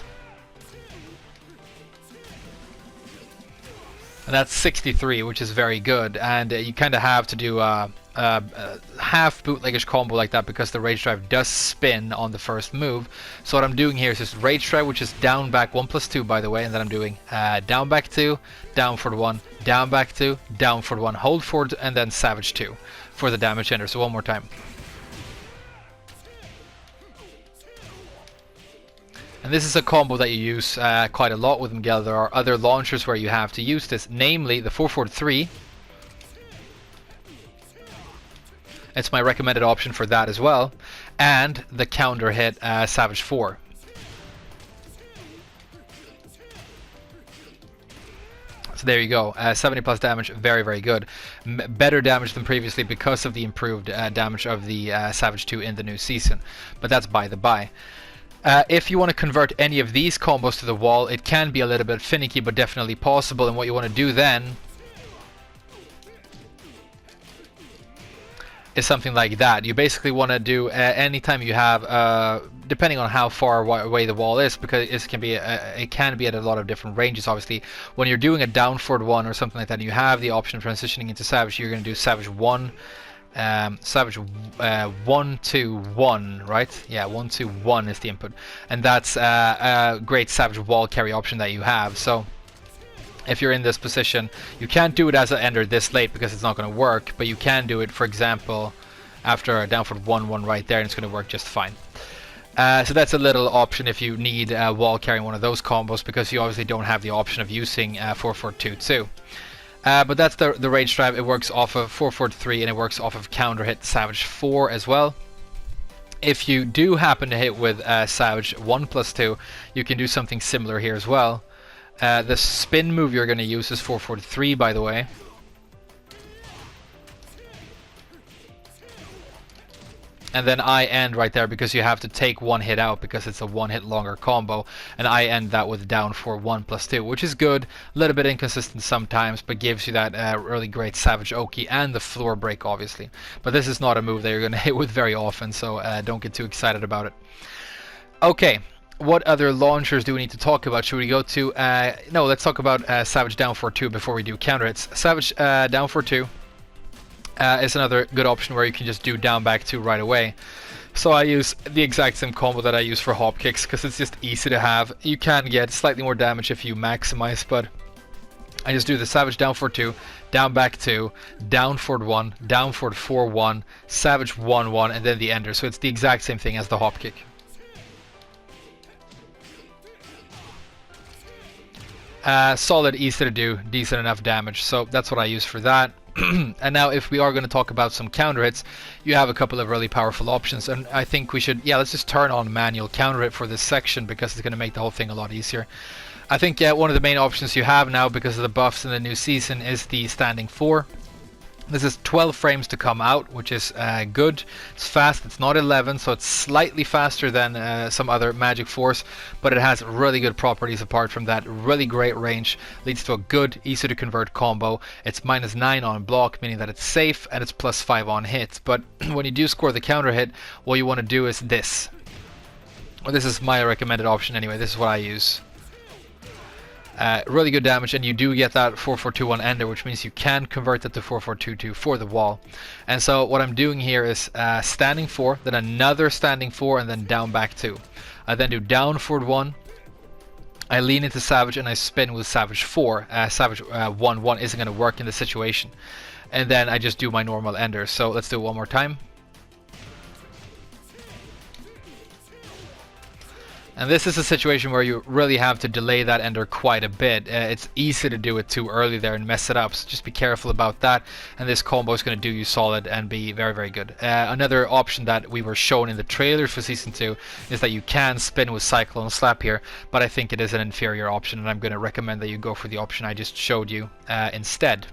Speaker 1: And that's 63, which is very good, and you kind of have to do a half bootleggish combo like that because the rage drive does spin on the first move. So what I'm doing here is just rage drive, which is down back 1 plus 2, by the way, and then I'm doing down back 2, down forward 1, down back 2, down forward 1, hold forward, and then savage 2 for the damage ender. So one more time. And this is a combo that you use quite a lot with Miguel. There are other launchers where you have to use this, namely the 4-4-3. It's my recommended option for that as well. And the counter hit Savage 4. So there you go, 70 plus damage, very, very good. Better damage than previously because of the improved damage of the Savage 2 in the new season. But that's by the by. If you want to convert any of these combos to the wall, it can be a little bit finicky, but definitely possible. And what you want to do then is something like that. You basically want to do anytime you have, depending on how far away the wall is, because it can be at a lot of different ranges. Obviously, when you're doing a down forward 1 or something like that, you have the option of transitioning into Savage. You're going to do Savage 1. Savage 1 2 1, right? Yeah, 1 2 1 is the input, and that's a great Savage wall carry option that you have. So if you're in this position, you can't do it as an ender this late because it's not going to work, but you can do it, for example, after a down for 1 1 right there, and it's going to work just fine. So that's a little option if you need wall carrying one of those combos, because you obviously don't have the option of using 4-4-2-2. But that's the rage drive. It works off of 4-4-3, and it works off of counter hit Savage 4 as well. If you do happen to hit with Savage 1+2, you can do something similar here as well. The spin move you're going to use is 4-4-3, by the way. And then I end right there because you have to take one hit out because it's a one hit longer combo, and I end that with down for 1+2, which is good. A little bit inconsistent sometimes, but gives you that really great Savage Oki and the floor break, obviously. But this is not a move that you're going to hit with very often, so don't get too excited about it. Okay, what other launchers do we need to talk about? Should we go to no, let's talk about Savage down for 2 before we do counter hits. Savage down for 2 is another good option where you can just do down back 2 right away. So I use the exact same combo that I use for hop kicks because it's just easy to have. You can get slightly more damage if you maximize, but I just do the Savage down for 2, down back 2, down forward 1, down forward 4-1, Savage 1-1, and then the ender. So it's the exact same thing as the hop kick. Solid, easy to do, decent enough damage. So that's what I use for that. And now if we are going to talk about some counter hits, you have a couple of really powerful options, and I think we should, let's just turn on manual counter hit for this section because it's going to make the whole thing a lot easier. I think one of the main options you have now because of the buffs in the new season is the standing 4. This is 12 frames to come out, which is good. It's fast, it's not 11, so it's slightly faster than some other Magic Force, but it has really good properties apart from that. Really great range, leads to a good, easy to convert combo. It's -9 on block, meaning that it's safe, and it's +5 on hit. But when you do score the counter hit, what you want to do is this. Well, this is my recommended option anyway, this is what I use. Really good damage, and you do get that 4-4-2-1 ender, which means you can convert that to 4-4-2-2 for the wall. And so what I'm doing here is standing 4, then another standing 4, and then down back 2. I then do down forward 1. I lean into Savage and I spin with Savage 4. Savage 1-1 isn't going to work in this situation. And then I just do my normal ender. So let's do it one more time. And this is a situation where you really have to delay that ender quite a bit. It's easy to do it too early there and mess it up, so just be careful about that. And this combo is going to do you solid and be very, very good. Another option that we were shown in the trailer for Season 2 is that you can spin with Cyclone Slap here, but I think it is an inferior option, and I'm going to recommend that you go for the option I just showed you instead.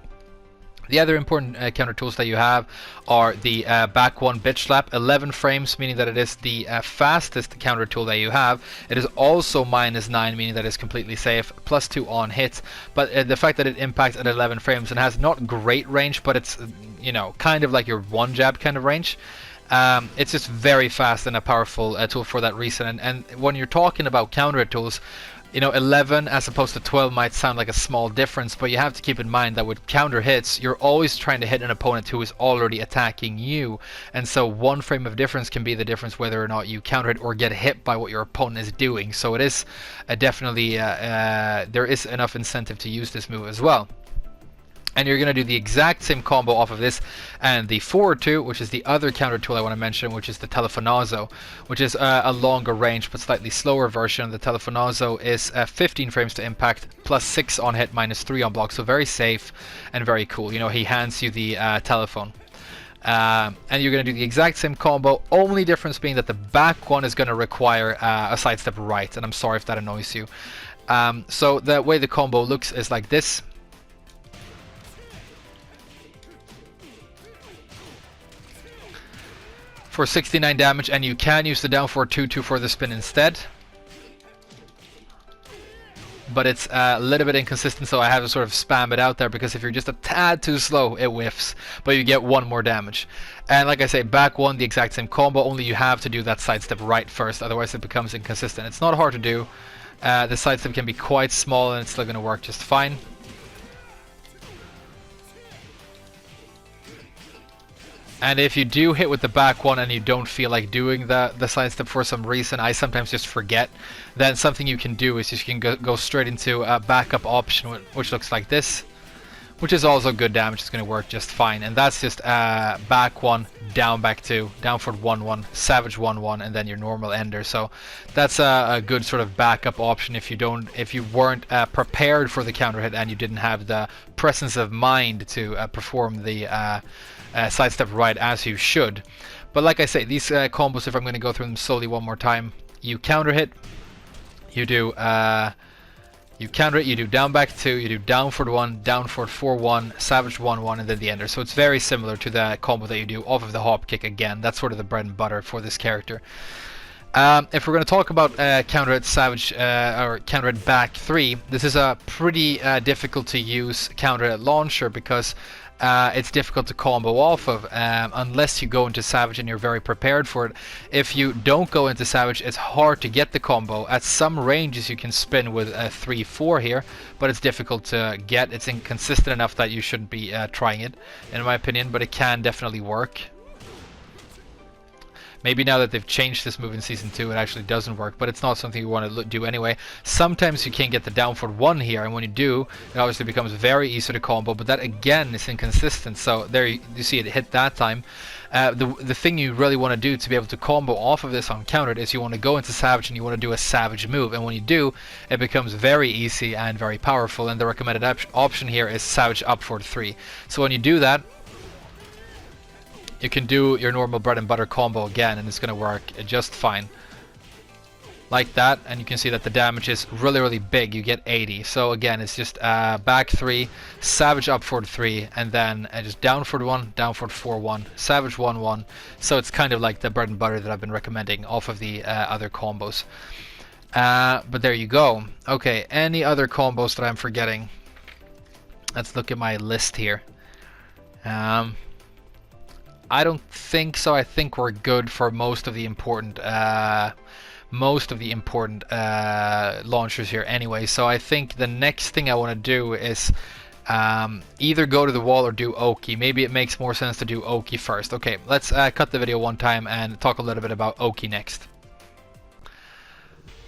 Speaker 1: The other important counter tools that you have are the back 1 bitch slap, 11 frames, meaning that it is the fastest counter tool that you have. It is also -9, meaning that it's completely safe, +2 on hits. But the fact that it impacts at 11 frames and has not great range, but it's kind of like your one jab kind of range. It's just very fast and a powerful tool for that reason. And when you're talking about counter tools, 11 as opposed to 12 might sound like a small difference, but you have to keep in mind that with counter hits, you're always trying to hit an opponent who is already attacking you. And so one frame of difference can be the difference whether or not you counter it or get hit by what your opponent is doing. So it is definitely, there is enough incentive to use this move as well. And you're going to do the exact same combo off of this and the forward 2, which is the other counter tool I want to mention, which is the Telefonazo, which is a longer range but slightly slower version. The Telefonazo is 15 frames to impact, +6 on hit, -3 on block, so very safe and very cool. He hands you the telephone. And you're going to do the exact same combo, only difference being that the back one is going to require a sidestep right, and I'm sorry if that annoys you. So the way the combo looks is like this. For 69 damage, and you can use the down forward 2-2 for the spin instead. But it's a little bit inconsistent, so I have to sort of spam it out there, because if you're just a tad too slow, it whiffs, but you get 1 more damage. And like I say, back 1, the exact same combo, only you have to do that sidestep right first, otherwise it becomes inconsistent. It's not hard to do. The sidestep can be quite small and it's still going to work just fine. And if you do hit with the back one and you don't feel like doing the sidestep for some reason, I sometimes just forget, then something you can do is you can go straight into a backup option, which looks like this, which is also good damage. It's going to work just fine. And that's just back one, down back two, down for 1-1, savage 1-1, and then your normal ender. So that's a good sort of backup option if you weren't prepared for the counter hit and you didn't have the presence of mind to perform the sidestep right as you should. But like I say, these combos, if I'm going to go through them slowly one more time, you counter hit, you do you counter it, you do down back 2, you do down forward 1, down forward 4-1, savage 1-1, and then the ender. So it's very similar to the combo that you do off of the hop kick again. That's sort of the bread and butter for this character. If we're going to talk about counter hit savage or counter hit back 3, this is a pretty difficult to use counter hit launcher because it's difficult to combo off of unless you go into savage and you're very prepared for it. If you don't go into savage, it's hard to get the combo. At some ranges you can spin with a 3-4 here, but it's difficult to get. It's inconsistent enough that you shouldn't be trying it, in my opinion, but it can definitely work. Maybe now that they've changed this move in Season 2, it actually doesn't work, but it's not something you want to do anyway. Sometimes you can get the down forward 1 here, and when you do, it obviously becomes very easy to combo, but that again is inconsistent. So there you see it hit that time. The thing you really want to do to be able to combo off of this on countered is you want to go into savage and you want to do a savage move, and when you do, it becomes very easy and very powerful, and the recommended option here is savage up forward 3. So when you do that, you can do your normal bread and butter combo again, and it's going to work just fine. Like that, and you can see that the damage is really, really big. You get 80. So again, it's just back 3, savage up forward 3, and then just down forward 1, down forward 4-1, savage 1-1. So it's kind of like the bread and butter that I've been recommending off of the other combos. But there you go. Okay, any other combos that I'm forgetting? Let's look at my list here. I don't think so. I think we're good for most of the important launchers here anyway. So I think the next thing I want to do is either go to the wall or do Oki. Maybe it makes more sense to do Oki first. Okay, let's cut the video one time and talk a little bit about Oki next.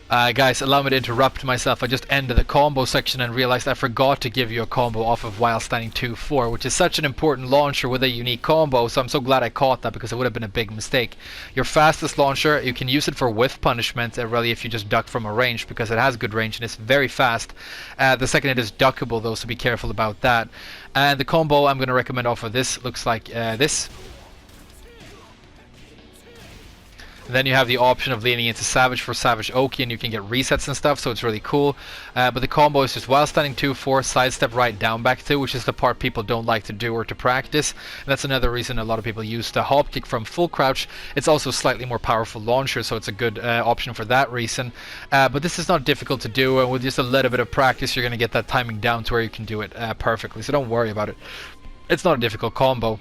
Speaker 1: Guys, allow me to interrupt myself. I just ended the combo section and realized I forgot to give you a combo off of while standing 2-4, which is such an important launcher with a unique combo, so I'm so glad I caught that because it would have been a big mistake. Your fastest launcher, you can use it for whiff punishment, really if you just duck from a range, because it has good range and it's very fast. The second hit is duckable though, so be careful about that. And the combo I'm going to recommend off of this looks like this. Then you have the option of leaning into savage for savage Oki, and you can get resets and stuff, so it's really cool. But the combo is just while standing 2-4, sidestep right, down back 2, which is the part people don't like to do or to practice. And that's another reason a lot of people use the hop kick from full crouch. It's also a slightly more powerful launcher, so it's a good option for that reason. But this is not difficult to do, and with just a little bit of practice, you're going to get that timing down to where you can do it perfectly. So don't worry about it. It's not a difficult combo.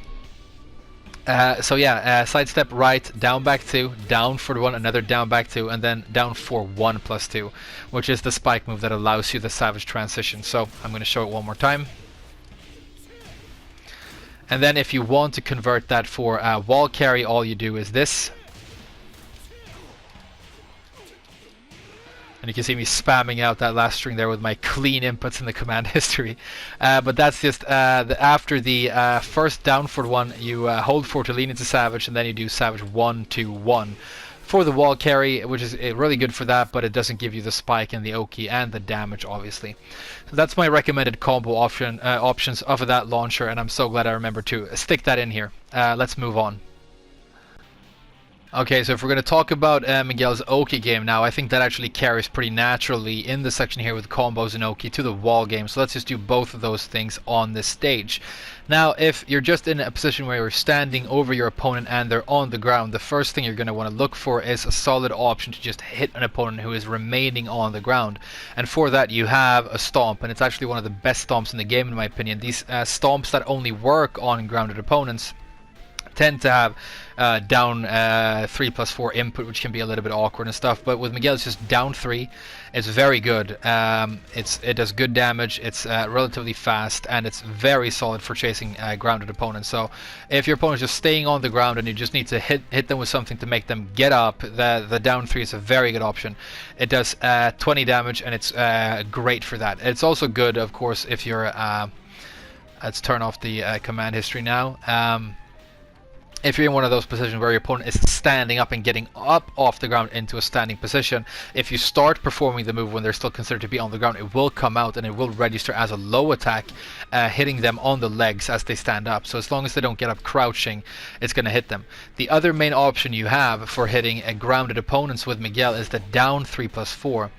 Speaker 1: So yeah, sidestep right, down back 2, down for 1, another down back 2, and then down for 1 plus 2, which is the spike move that allows you the savage transition. So I'm going to show it one more time. And then if you want to convert that for wall carry, all you do is this. And you can see me spamming out that last string there with my clean inputs in the command history. But that's just after the first down forward 1, you hold forward to lean into savage, and then you do savage 1-2-1 for the wall carry, which is really good for that, but it doesn't give you the spike and the Oki and the damage, obviously. So that's my recommended combo options off of that launcher, and I'm so glad I remembered to stick that in here. Let's move on. Okay, so if we're going to talk about Miguel's Oki game now, I think that actually carries pretty naturally in the section here with combos and Oki to the wall game. So let's just do both of those things on this stage. Now, if you're just in a position where you're standing over your opponent and they're on the ground, the first thing you're going to want to look for is a solid option to just hit an opponent who is remaining on the ground. And for that, you have a stomp, and it's actually one of the best stomps in the game, in my opinion. These stomps that only work on grounded opponents tend to have down 3+4 input, which can be a little bit awkward and stuff. But with Miguel, it's just down 3. It's very good. It does good damage. It's relatively fast, and it's very solid for chasing grounded opponents. So if your opponent's just staying on the ground and you just need to hit them with something to make them get up, the down 3 is a very good option. It does 20 damage, and it's great for that. It's also good, of course, if you're let's turn off the command history now. If you're in one of those positions where your opponent is standing up and getting up off the ground into a standing position, if you start performing the move when they're still considered to be on the ground, it will come out and it will register as a low attack, hitting them on the legs as they stand up. So as long as they don't get up crouching, it's going to hit them. The other main option you have for hitting grounded opponents with Miguel is the down 3+4.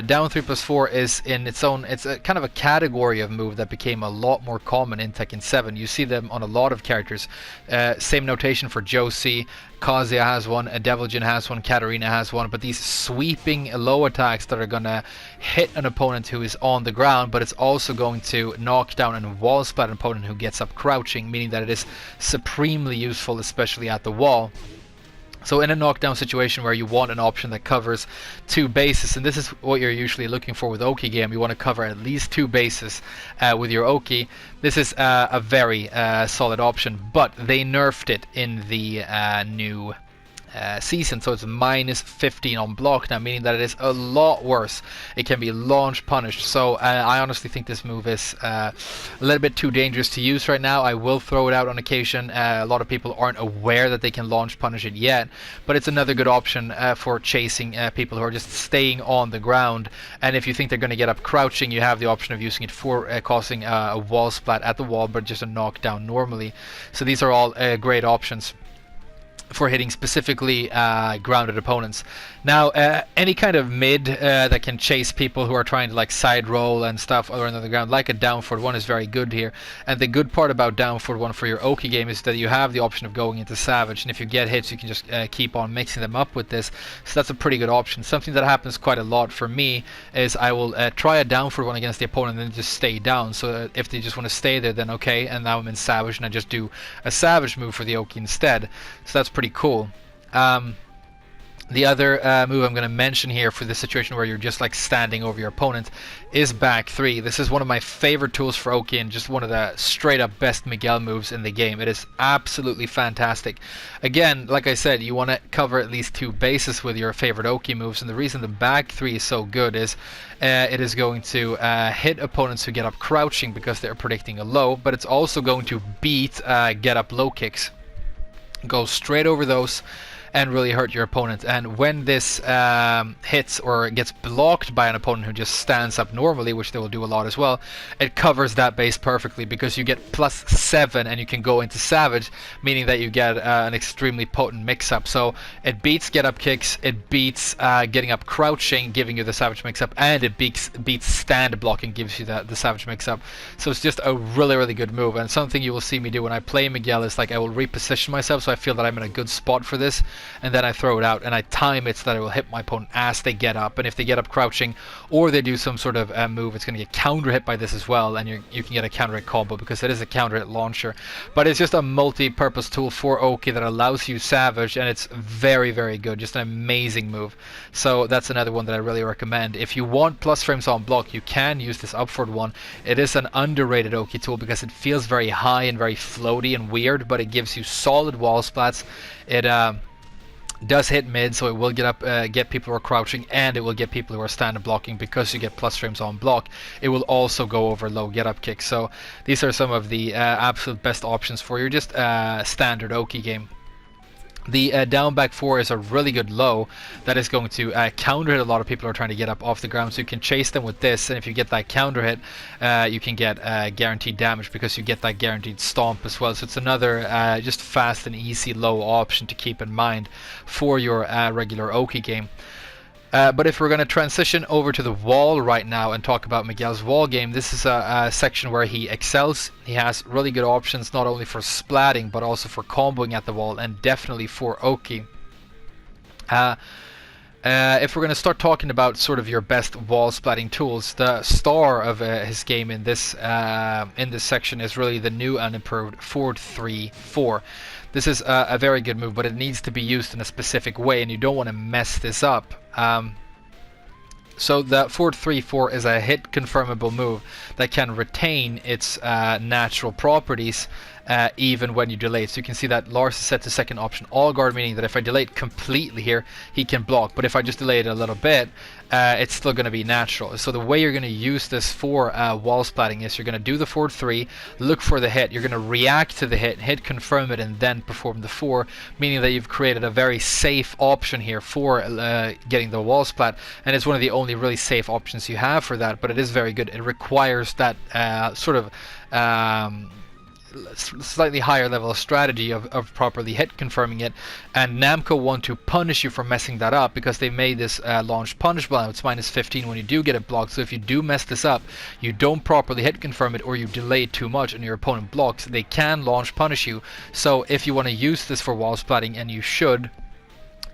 Speaker 1: Down 3+4 is in its own, it's a kind of a category of move that became a lot more common in Tekken 7. You see them on a lot of characters. Same notation for Josie, Kazuya has one, Deviljin has one, Katarina has one, but these sweeping low attacks that are going to hit an opponent who is on the ground, but it's also going to knock down and wall splat an opponent who gets up crouching, meaning that it is supremely useful, especially at the wall. So in a knockdown situation where you want an option that covers 2 bases, and this is what you're usually looking for with Oki game, you want to cover at least 2 bases with your Oki. This is a very solid option, but they nerfed it in the new season, so it's minus 15 on block now, meaning that it is a lot worse. It can be launch punished, so I honestly think this move is a little bit too dangerous to use right now. I will throw it out on occasion. A lot of people aren't aware that they can launch punish it yet, but it's another good option for chasing people who are just staying on the ground. And if you think they're going to get up crouching, you have the option of using it for causing a wall splat at the wall, but just a knockdown normally. So these are all great options for hitting specifically grounded opponents. Now, any kind of mid that can chase people who are trying to like side roll and stuff or on the ground, like a down forward 1, is very good here. And the good part about down forward 1 for your Oki game is that you have the option of going into Savage, and if you get hits, you can just keep on mixing them up with this. So that's a pretty good option. Something that happens quite a lot for me is I will try a down forward 1 against the opponent and then just stay down. So if they just want to stay there, then okay, and now I'm in Savage and I just do a Savage move for the Oki instead. So that's pretty cool. The other move I'm going to mention here for this situation where you're just like standing over your opponent is back 3. This is one of my favorite tools for Oki and just one of the straight up best Miguel moves in the game. It is absolutely fantastic. Again, like I said, you want to cover at least 2 bases with your favorite Oki moves, and the reason the back 3 is so good is it is going to hit opponents who get up crouching because they're predicting a low, but it's also going to beat get up low kicks. Go straight over those and really hurt your opponent. And when this hits or gets blocked by an opponent who just stands up normally, which they will do a lot as well, it covers that base perfectly because you get +7 and you can go into Savage, meaning that you get an extremely potent mix-up. So it beats get up kicks, it beats getting up crouching, giving you the Savage mix-up, and it beats stand blocking, gives you the Savage mix-up. So it's just a really, really good move, and something you will see me do when I play Miguel is like I will reposition myself so I feel that I'm in a good spot for this, and then I throw it out and I time it so that it will hit my opponent as they get up. And if they get up crouching or they do some sort of move, it's going to get counter hit by this as well, and you can get a counter hit combo because it is a counter hit launcher. But it's just a multi-purpose tool for Oki that allows you Savage, and it's very, very good. Just an amazing move. So that's another one that I really recommend. If you want plus frames on block, you can use this upward one. It is an underrated Oki tool because it feels very high and very floaty and weird, but it gives you solid wall splats. It does hit mid, so it will get people who are crouching, and it will get people who are standing blocking because you get plus frames on block. It will also go over low get up kicks. So these are some of the absolute best options for your just standard Oki game. The down back 4 is a really good low that is going to counter hit a lot of people who are trying to get up off the ground, so you can chase them with this, and if you get that counter hit, you can get guaranteed damage because you get that guaranteed stomp as well. So it's another just fast and easy low option to keep in mind for your regular Oki game. But if we're going to transition over to the wall right now and talk about Miguel's wall game, this is a section where he excels. He has really good options not only for splatting but also for comboing at the wall, and definitely for Oki. If we're going to start talking about sort of your best wall splatting tools, the star of his game in this section is really the new and improved 4-3-4. This is a very good move, but it needs to be used in a specific way, and you don't want to mess this up. So the 4-3-4 is a hit confirmable move that can retain its natural properties even when you delay it. So you can see that Lars is set to second option all guard, meaning that if I delay it completely here, he can block. But if I just delay it a little bit, it's still going to be natural. So the way you're going to use this for wall splatting is you're going to do the 4-3, look for the hit, you're going to react to the hit confirm it, and then perform the 4, meaning that you've created a very safe option here for getting the wall splat, and it's one of the only really safe options you have for that, but it is very good. It requires that sort of slightly higher level of strategy of properly hit confirming it, and Namco want to punish you for messing that up because they made this launch punishable, and it's -15 when you do get it blocked. So if you do mess this up, you don't properly hit confirm it, or you delay it too much and your opponent blocks, they can launch punish you. So if you want to use this for wall splatting, and you should,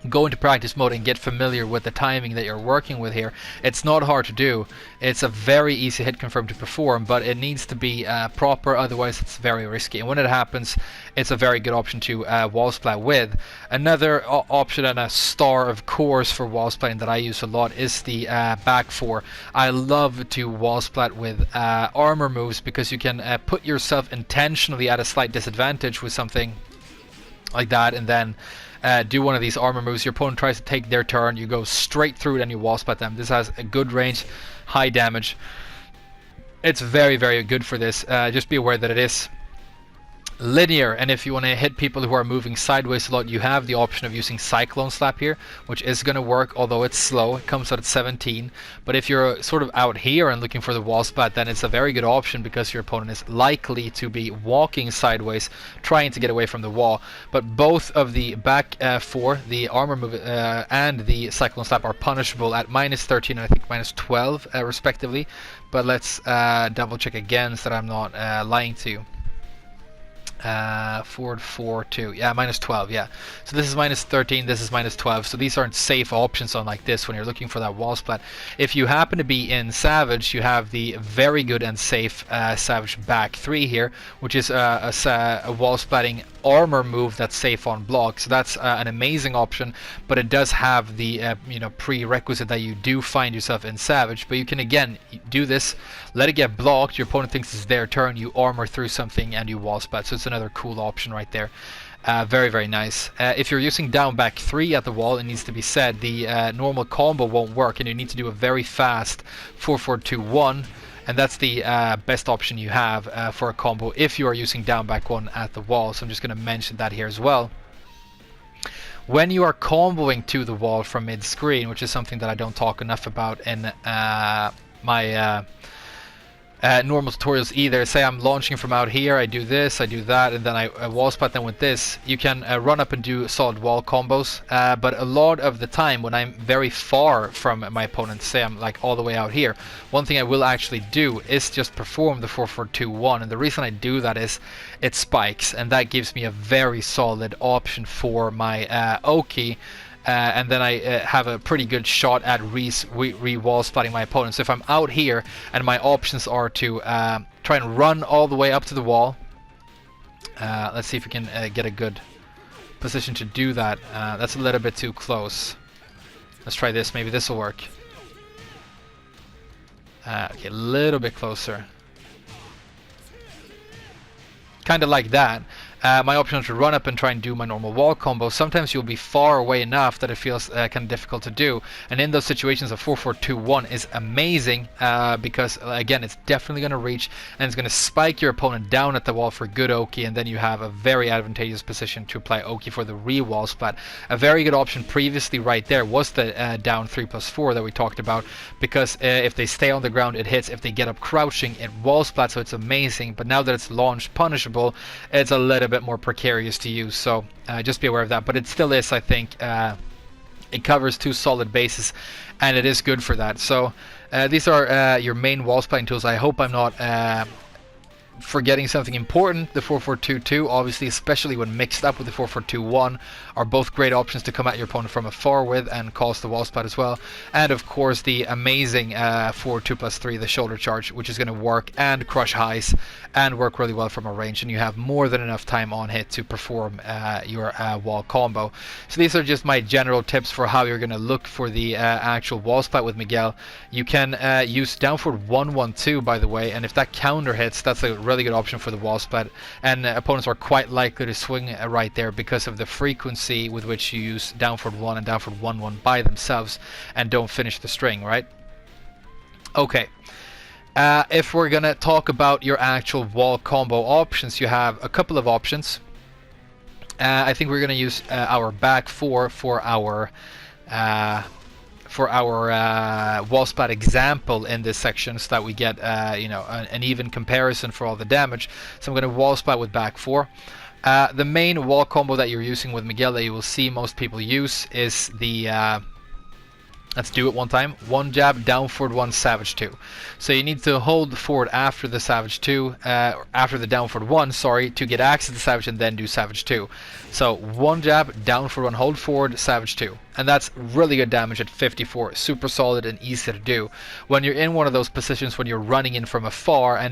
Speaker 1: go into practice mode and get familiar with the timing that you're working with here. It's not hard to do. It's a very easy hit confirm to perform, but it needs to be proper, otherwise it's very risky. And when it happens, it's a very good option to wall splat with. Another option, and a star of course for wall splatting that I use a lot, is the back 4. I love to wall splat with armor moves because you can put yourself intentionally at a slight disadvantage with something like that, and then do one of these armor moves. Your opponent tries to take their turn, you go straight through it and you wall splat them. This has a good range, high damage. It's very, very good for this. Just be aware that it is linear, and if you want to hit people who are moving sideways a lot, you have the option of using Cyclone Slap here, which is going to work, although it's slow. It comes out at 17, but if you're sort of out here and looking for the wall splat, then it's a very good option because your opponent is likely to be walking sideways trying to get away from the wall. But both of the back 4, the armor move and the Cyclone Slap, are punishable at -13 and I think -12 respectively. But let's double check again so that I'm not lying to you. 4-4-2, yeah, -12, yeah. So this is -13, this is -12, so these aren't safe options on like this when you're looking for that wall splat. If you happen to be in Savage, you have the very good and safe Savage back 3 here, which is a wall splatting armor move that's safe on block. So that's an amazing option, but it does have the prerequisite that you do find yourself in Savage. But you can again do this, let it get blocked, your opponent thinks it's their turn, you armor through something and you wall splat. So it's another cool option right there. Very, very nice. If you're using down back 3 at the wall, it needs to be said, the normal combo won't work, and you need to do a very fast 4-4-2-1, and that's the best option you have for a combo if you are using down back 1 at the wall. So I'm just going to mention that here as well. When you are comboing to the wall from mid-screen, which is something that I don't talk enough about in my normal tutorials either. Say I'm launching from out here, I do this, I do that, and then I wall splat them with this. You can run up and do solid wall combos, but a lot of the time when I'm very far from my opponent, say I'm like all the way out here, one thing I will actually do is just perform the 4-4-2-1, and the reason I do that is it spikes, and that gives me a very solid option for my Oki. And then I have a pretty good shot at re-wall splatting my opponent. So if I'm out here and my options are to try and run all the way up to the wall, let's see if we can get a good position to do that. That's a little bit too close. Let's try this, maybe this will work. Okay, a little bit closer. Kind of like that. My option is to run up and try and do my normal wall combo. Sometimes you'll be far away enough that it feels kind of difficult to do, and in those situations a 4-4-2-1 is amazing because again it's definitely going to reach and it's going to spike your opponent down at the wall for good Oki, and then you have a very advantageous position to apply Oki for the re-wall splat. A very good option previously right there was the down 3+4 that we talked about, because if they stay on the ground it hits, if they get up crouching it wall splat, so it's amazing. But now that it's launched punishable, it's a little bit more precarious to use, so just be aware of that. But it still is, I think, it covers 2 solid bases and it is good for that. So these are your main wall splatting tools. I hope I'm not forgetting something important, the 4-4-2-2, obviously, especially when mixed up with the 4-4-2-1, are both great options to come at your opponent from afar with and cause the wall splat as well. And of course the amazing 4-2+3, the shoulder charge, which is going to work and crush highs and work really well from a range, and you have more than enough time on hit to perform your wall combo. So these are just my general tips for how you're going to look for the actual wall splat with Miguel. You can use down forward 1-1-2, by the way, and if that counter hits, that's a really good option for the wall splat, and opponents are quite likely to swing right there because of the frequency with which you use down forward 1 and down forward 1-1 by themselves and don't finish the string, right? Okay. If we're gonna talk about your actual wall combo options, you have a couple of options. I think we're gonna use our back four for our wall splat example in this section, so that we get you know, an even comparison for all the damage. So I'm going to wall splat with back four. The main wall combo that you're using with Miguel that you will see most people use is the let's do it one time. One jab, down forward 1, savage 2. So you need to hold forward after the savage 2, after the down forward 1, sorry, to get access to savage and then do savage 2. So one jab, down forward 1, hold forward, savage 2. And that's really good damage at 54, super solid and easy to do. When you're in one of those positions when you're running in from afar and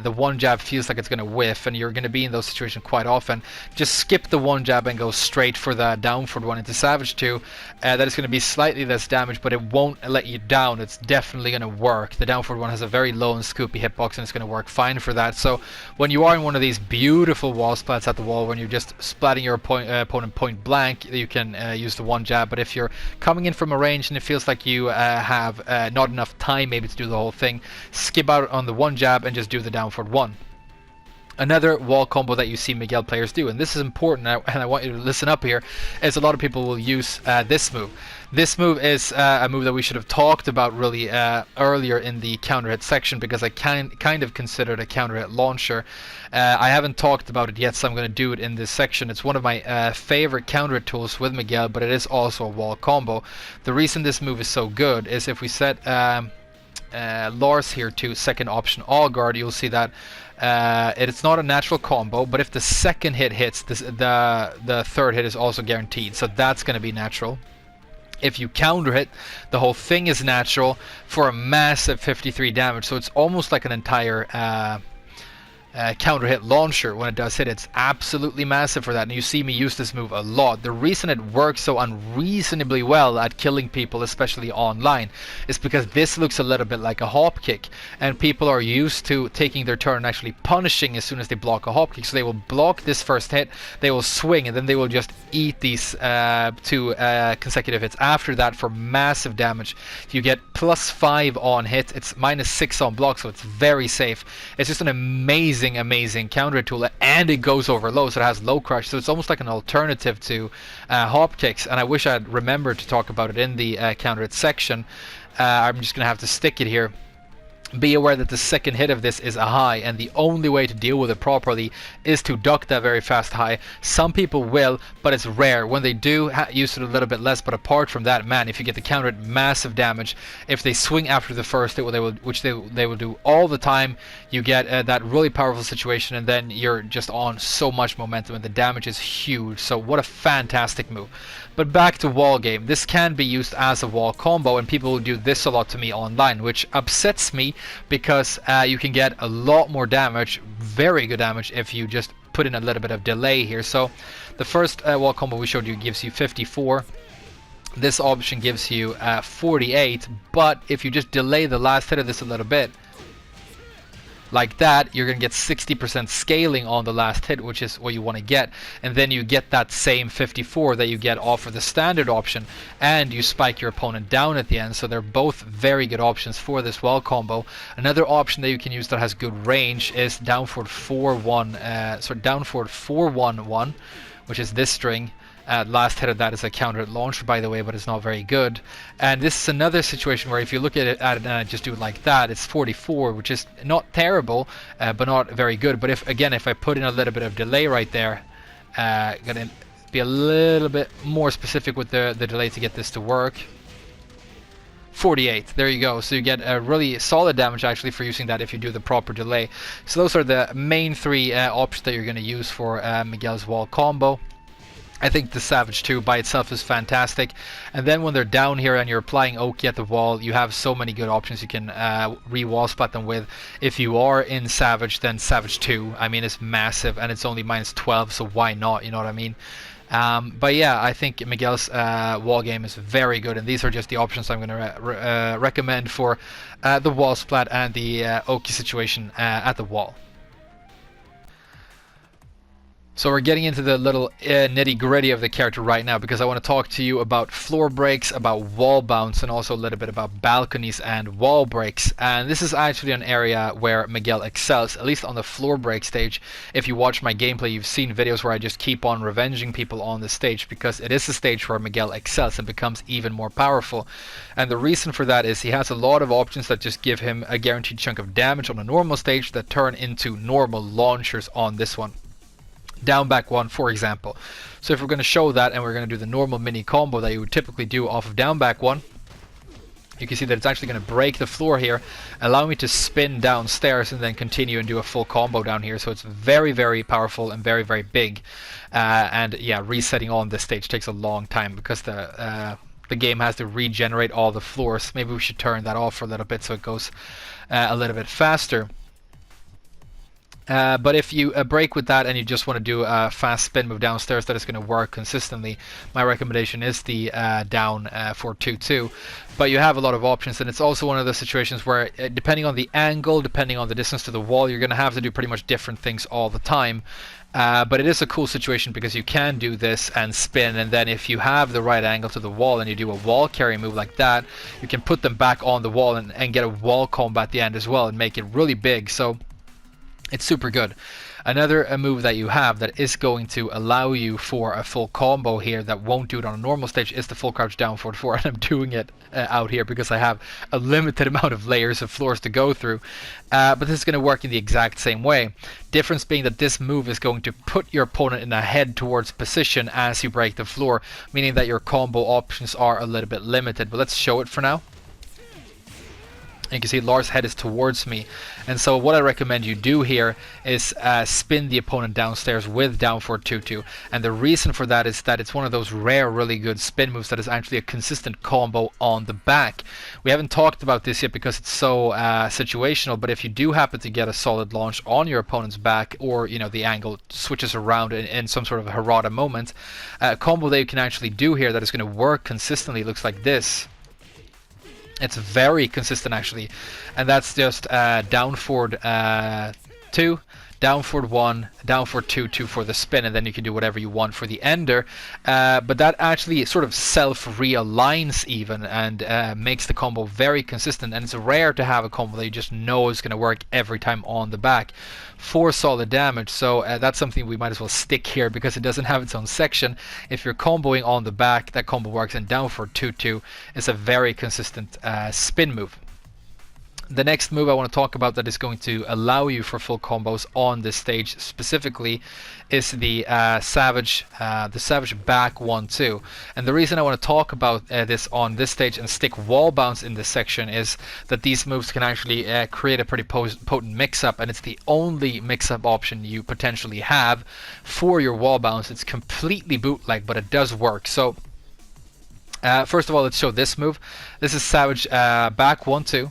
Speaker 1: the one jab feels like it's going to whiff, and you're going to be in those situations quite often, just skip the one jab and go straight for the down forward 1 into savage 2. That is going to be slightly less damage, but it won't let you down. It's definitely going to work. The down forward 1 has a very low and scoopy hitbox, and it's going to work fine for that. So when you are in one of these beautiful wall splats at the wall, when you're just splatting your opponent point blank, you can use the one jab. But if you're coming in from a range and it feels like you have not enough time maybe to do the whole thing, skip out on the one jab and just do the down forward 1. Another wall combo that you see Miguel players do, and this is important, and I want you to listen up here, is a lot of people will use this move. This move is a move that we should have talked about really earlier in the counter hit section, because I kind of consider it a counter hit launcher. I haven't talked about it yet, so I'm going to do it in this section. It's one of my favorite counter hit tools with Miguel, but it is also a wall combo. The reason this move is so good is if we set Lars here to second option all guard, you'll see that it's not a natural combo, but if the second hit hits, the third hit is also guaranteed, so that's going to be natural. If you counter hit, the whole thing is natural for a massive 53 damage, so it's almost like an entire counter hit launcher. When it does hit, it's absolutely massive for that, and you see me use this move a lot. The reason it works so unreasonably well at killing people, especially online, is because this looks a little bit like a hop kick, and people are used to taking their turn and actually punishing as soon as they block a hop kick. So they will block this first hit, they will swing, and then they will just eat these two consecutive hits after that for massive damage. You get +5 on hit, it's -6 on block, so it's very safe. It's just an amazing counter tool, and it goes over low, so it has low crush, so it's almost like an alternative to hop kicks, and I wish I'd remembered to talk about it in the counter hit section. I'm just gonna have to stick it here. Be aware that the second hit of this is a high, and the only way to deal with it properly is to duck that very fast high. Some people will, but it's rare. When they do, use it a little bit less, but apart from that, man, if you get the counter, massive damage. If they swing after the first hit, which they will do all the time, you get that really powerful situation, and then you're just on so much momentum, and the damage is huge. So what a fantastic move. But back to wall game. This can be used as a wall combo, and people will do this a lot to me online, which upsets me, because you can get a lot more damage, very good damage, if you just put in a little bit of delay here. So the first wall combo we showed you gives you 54. This option gives you 48, but if you just delay the last hit of this a little bit, like that, you're going to get 60% scaling on the last hit, which is what you want to get, and then you get that same 54 that you get off of the standard option, and you spike your opponent down at the end. So they're both very good options for this wall combo. Another option that you can use that has good range is down forward 4-1, down forward 4-1-1, which is this string. Last hit of that is a counter launcher, by the way, but it's not very good. And this is another situation where if you look at it and just do it like that, it's 44, which is not terrible, but not very good. But if I put in a little bit of delay right there, gonna be a little bit more specific with the delay to get this to work. 48. There you go. So you get a really solid damage actually for using that if you do the proper delay. So those are the main three options that you're going to use for Miguel's wall combo. I think the Savage 2 by itself is fantastic, and then when they're down here and you're applying Oki at the wall, you have so many good options you can re-wall splat them with. If you are in Savage, then Savage 2, I mean, it's massive and it's only -12, so why not, you know what I mean? But yeah, I think Miguel's wall game is very good, and these are just the options I'm going to recommend for the wall splat and the Oki situation at the wall. So we're getting into the little nitty-gritty of the character right now, because I want to talk to you about floor breaks, about wall bounce, and also a little bit about balconies and wall breaks. And this is actually an area where Miguel excels, at least on the floor break stage. If you watch my gameplay, you've seen videos where I just keep on revenging people on the stage, because it is a stage where Miguel excels and becomes even more powerful. And the reason for that is he has a lot of options that just give him a guaranteed chunk of damage on a normal stage that turn into normal launchers on this one. Down back one, for example. So if we're going to show that and we're going to do the normal mini combo that you would typically do off of down back one, you can see that it's actually going to break the floor here, allow me to spin downstairs and then continue and do a full combo down here. So it's very, very powerful and very, very big. And yeah, resetting on this stage takes a long time because the game has to regenerate all the floors. Maybe we should turn that off for a little bit so it goes a little bit faster. But if you break with that and you just want to do a fast spin move downstairs that is going to work consistently, my recommendation is the down for 2-2. But you have a lot of options, and it's also one of those situations where depending on the angle, depending on the distance to the wall, you're going to have to do pretty much different things all the time. But it is a cool situation because you can do this and spin, and then if you have the right angle to the wall and you do a wall carry move like that, you can put them back on the wall and get a wall combo at the end as well and make it really big. So it's super good. Another move that you have that is going to allow you for a full combo here that won't do it on a normal stage is the full crouch down forward 4, and I'm doing it out here because I have a limited amount of layers of floors to go through. But this is going to work in the exact same way. Difference being that this move is going to put your opponent in a head towards position as you break the floor, meaning that your combo options are a little bit limited. But let's show it for now. You can see Lars' head is towards me, and so what I recommend you do here is spin the opponent downstairs with down forward 2-2, and the reason for that is that it's one of those rare really good spin moves that is actually a consistent combo on the back. We haven't talked about this yet because it's so situational, but if you do happen to get a solid launch on your opponent's back, or you know the angle switches around in some sort of a Harada moment, a combo that you can actually do here that is going to work consistently looks like this. It's very consistent actually, and that's just down forward 2, down forward 1, down forward 2 for the spin, and then you can do whatever you want for the ender. But that actually sort of self-realigns even and makes the combo very consistent, and it's rare to have a combo that you just know is going to work every time on the back for solid damage. So that's something we might as well stick here because it doesn't have its own section. If you're comboing on the back, that combo works, and down for 2-2 is a very consistent spin move. The next move I want to talk about that is going to allow you for full combos on this stage specifically is the Savage back 1-2. And the reason I want to talk about this on this stage and stick wall bounce in this section is that these moves can actually create a pretty potent mix-up, and it's the only mix-up option you potentially have for your wall bounce. It's completely bootleg, but it does work. So first of all, let's show this move. This is Savage back 1-2.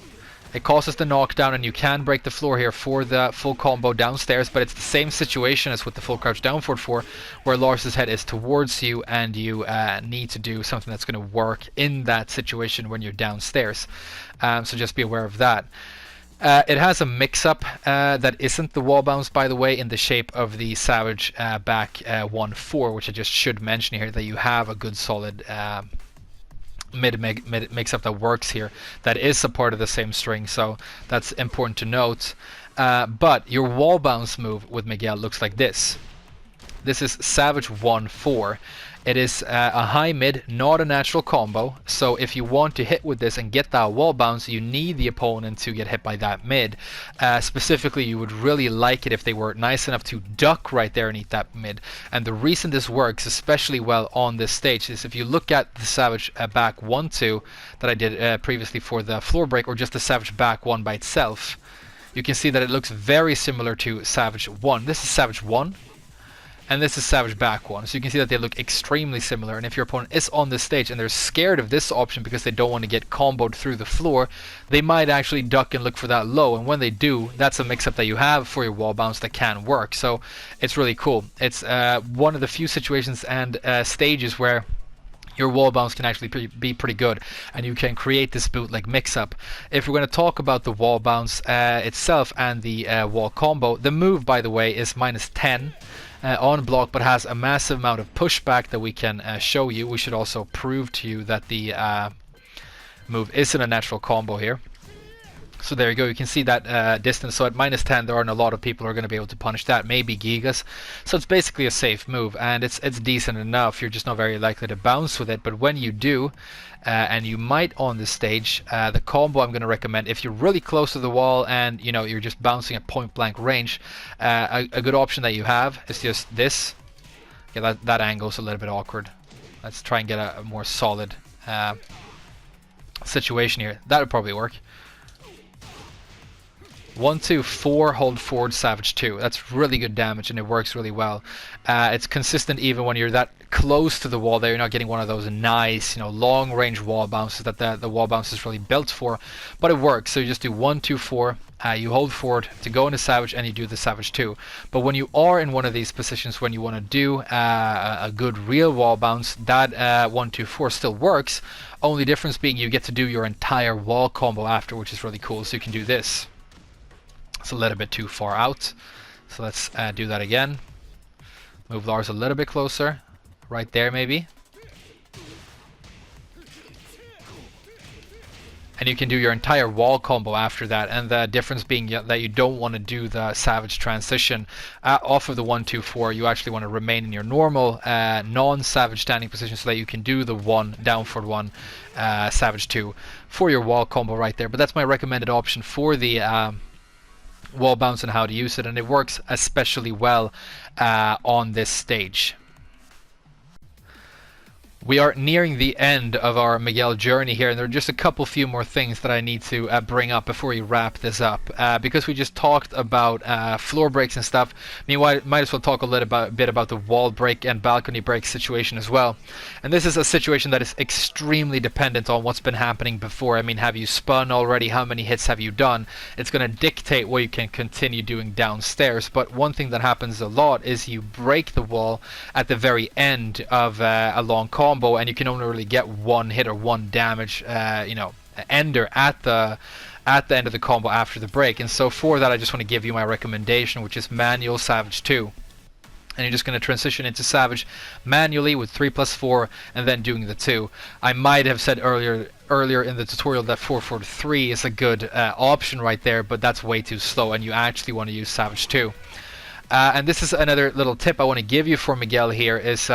Speaker 1: It causes the knockdown, and you can break the floor here for the full combo downstairs, but it's the same situation as with the full crouch down forward 4, where Lars's head is towards you, and you need to do something that's going to work in that situation when you're downstairs. So just be aware of that. It has a mix-up that isn't the wall bounce, by the way, in the shape of the Savage back 1-4, which I just should mention here, that you have a good solid mid mix-up that works here that is a part of the same string, so that's important to note. But your wall bounce move with Miguel looks like this. This is Savage 1-4, It is a high mid, not a natural combo, so if you want to hit with this and get that wall bounce, you need the opponent to get hit by that mid. Specifically, you would really like it if they were nice enough to duck right there and eat that mid. And the reason this works especially well on this stage is if you look at the Savage back 1-2 that I did previously for the floor break, or just the Savage back 1 by itself, you can see that it looks very similar to Savage 1. This is Savage 1. And this is Savage back 1. So you can see that they look extremely similar. And if your opponent is on this stage and they're scared of this option because they don't want to get comboed through the floor, they might actually duck and look for that low. And when they do, that's a mix-up that you have for your wall bounce that can work. So it's really cool. It's one of the few situations and stages where your wall bounce can actually be pretty good, and you can create this bootleg mix-up. If we're going to talk about the wall bounce itself and the wall combo, the move, by the way, is -10 on block, but has a massive amount of pushback that we can show you. We should also prove to you that the move isn't a natural combo here. So there you go, you can see that distance. So at -10 there aren't a lot of people who are going to be able to punish that, maybe Gigas. So it's basically a safe move, and it's decent enough. You're just not very likely to bounce with it, but when you do, and you might on this stage, the combo I'm going to recommend, if you're really close to the wall and you know you're just bouncing at point blank range, a good option that you have is just this. Yeah, that angle's a little bit awkward. Let's try and get a more solid situation here. That would probably work. 1, 2, 4, hold forward, Savage 2. That's really good damage, and it works really well. It's consistent even when you're that close to the wall there. You're not getting one of those nice, you know, long-range wall bounces that the wall bounce is really built for, but it works. So you just do 1, 2, 4. You hold forward to go into Savage, and you do the Savage 2. But when you are in one of these positions, when you want to do a good real wall bounce, that 1, 2, 4 still works. Only difference being you get to do your entire wall combo after, which is really cool. So you can do this. It's a little bit too far out, so let's do that again. Move Lars a little bit closer, right there maybe. And you can do your entire wall combo after that, and the difference being that you don't want to do the Savage transition off of the 1, 2, 4. You actually want to remain in your normal non-Savage standing position so that you can do the 1, down forward 1, Savage 2 for your wall combo right there. But that's my recommended option for the wall bounce and how to use it, and it works especially well on this stage. We are nearing the end of our Miguel journey here, and there are just a couple few more things that I need to bring up before we wrap this up. Because we just talked about floor breaks and stuff, I might as well talk a little bit about the wall break and balcony break situation as well. And this is a situation that is extremely dependent on what's been happening before. I mean, have you spun already? How many hits have you done? It's going to dictate what you can continue doing downstairs. But one thing that happens a lot is you break the wall at the very end of a long combo, and you can only really get one hit or one damage, ender at the end of the combo after the break. And so for that, I just want to give you my recommendation, which is manual Savage 2. And you're just going to transition into Savage manually with 3+4 and then doing the 2. I might have said earlier in the tutorial that 4-4-3 is a good option right there, but that's way too slow, and you actually want to use Savage 2. And this is another little tip I want to give you for Miguel here is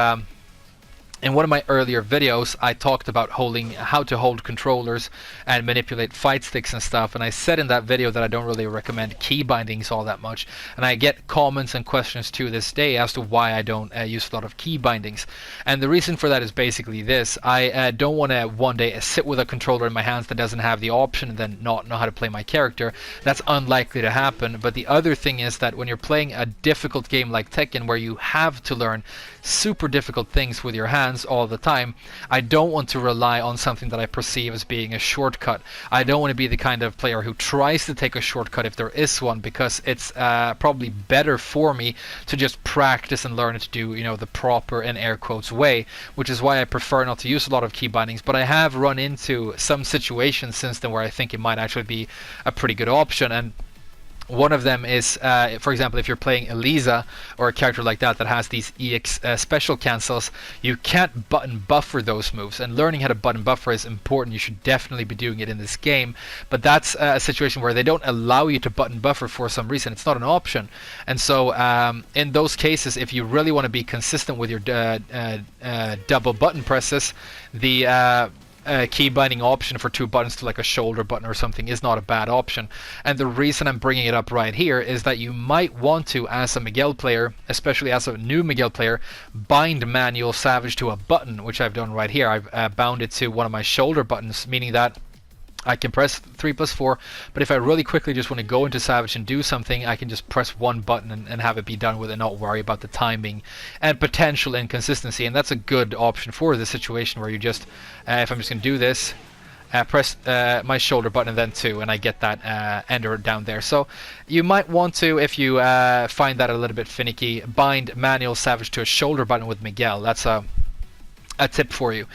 Speaker 1: in one of my earlier videos, I talked about how to hold controllers and manipulate fight sticks and stuff, and I said in that video that I don't really recommend key bindings all that much, and I get comments and questions to this day as to why I don't use a lot of key bindings. And the reason for that is basically this: I don't want to one day sit with a controller in my hands that doesn't have the option and then not know how to play my character. That's unlikely to happen. But the other thing is that when you're playing a difficult game like Tekken, where you have to learn super difficult things with your hands all the time, I don't want to rely on something that I perceive as being a shortcut. I don't want to be the kind of player who tries to take a shortcut if there is one, because it's probably better for me to just practice and learn to do, the proper, in air quotes, way, which is why I prefer not to use a lot of key bindings. But I have run into some situations since then where I think it might actually be a pretty good option. And One of them is, for example, if you're playing Elisa or a character like that that has these EX special cancels, you can't button buffer those moves. And learning how to button buffer is important. You should definitely be doing it in this game. But that's a situation where they don't allow you to button buffer for some reason. It's not an option. And so in those cases, if you really want to be consistent with your double button presses, the key binding option for 2 buttons to like a shoulder button or something is not a bad option. And the reason I'm bringing it up right here is that you might want to, as a Miguel player, especially as a new Miguel player, bind manual Savage to a button, which I've done right here. I've bound it to one of my shoulder buttons, meaning that I can press 3+4, but if I really quickly just want to go into Savage and do something, I can just press one button and have it be done with and not worry about the timing and potential inconsistency. And that's a good option for this situation where you just, if I'm just going to do this, press my shoulder button and then 2, and I get that ender down there. So you might want to, if you find that a little bit finicky, bind manual Savage to a shoulder button with Miguel. That's a tip for you.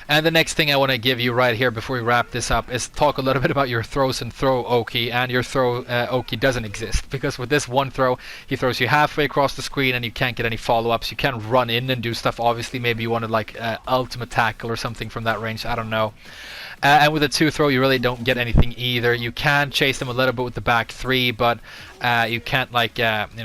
Speaker 1: And the next thing I want to give you right here before we wrap this up is talk a little bit about your throws and throw Oki. And your throw Oki doesn't exist, because with this one throw, he throws you halfway across the screen and you can't get any follow-ups. You can't run in and do stuff. Obviously, maybe you wanted like ultimate tackle or something from that range. I don't know. And with a 2 throw, you really don't get anything either. You can chase them a little bit with the back 3, but you can't like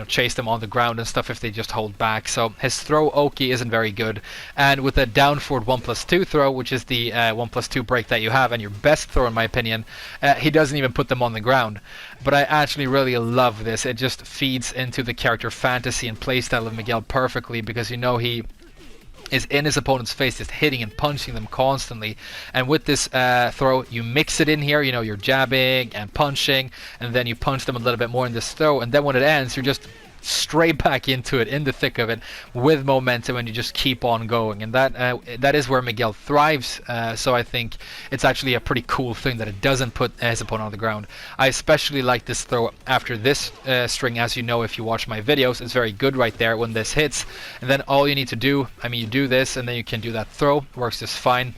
Speaker 1: chase them on the ground and stuff if they just hold back. So his throw Oki isn't very good. And with a down forward 1+2 throw, which is the 1+2 break that you have and your best throw in my opinion, he doesn't even put them on the ground. But I actually really love this. It just feeds into the character fantasy and playstyle of Miguel perfectly, because you know he is in his opponent's face, just hitting and punching them constantly. And with this throw, you mix it in here, you know, you're jabbing and punching, and then you punch them a little bit more in this throw, and then when it ends, you're just straight back into it, in the thick of it, with momentum, and you just keep on going. And that is where Miguel thrives. So I think it's actually a pretty cool thing that it doesn't put his opponent on the ground. I especially like this throw after this string, as you know if you watch my videos. It's very good right there when this hits, and then all you need to do, I mean, you do this and then you can do that throw, works just fine.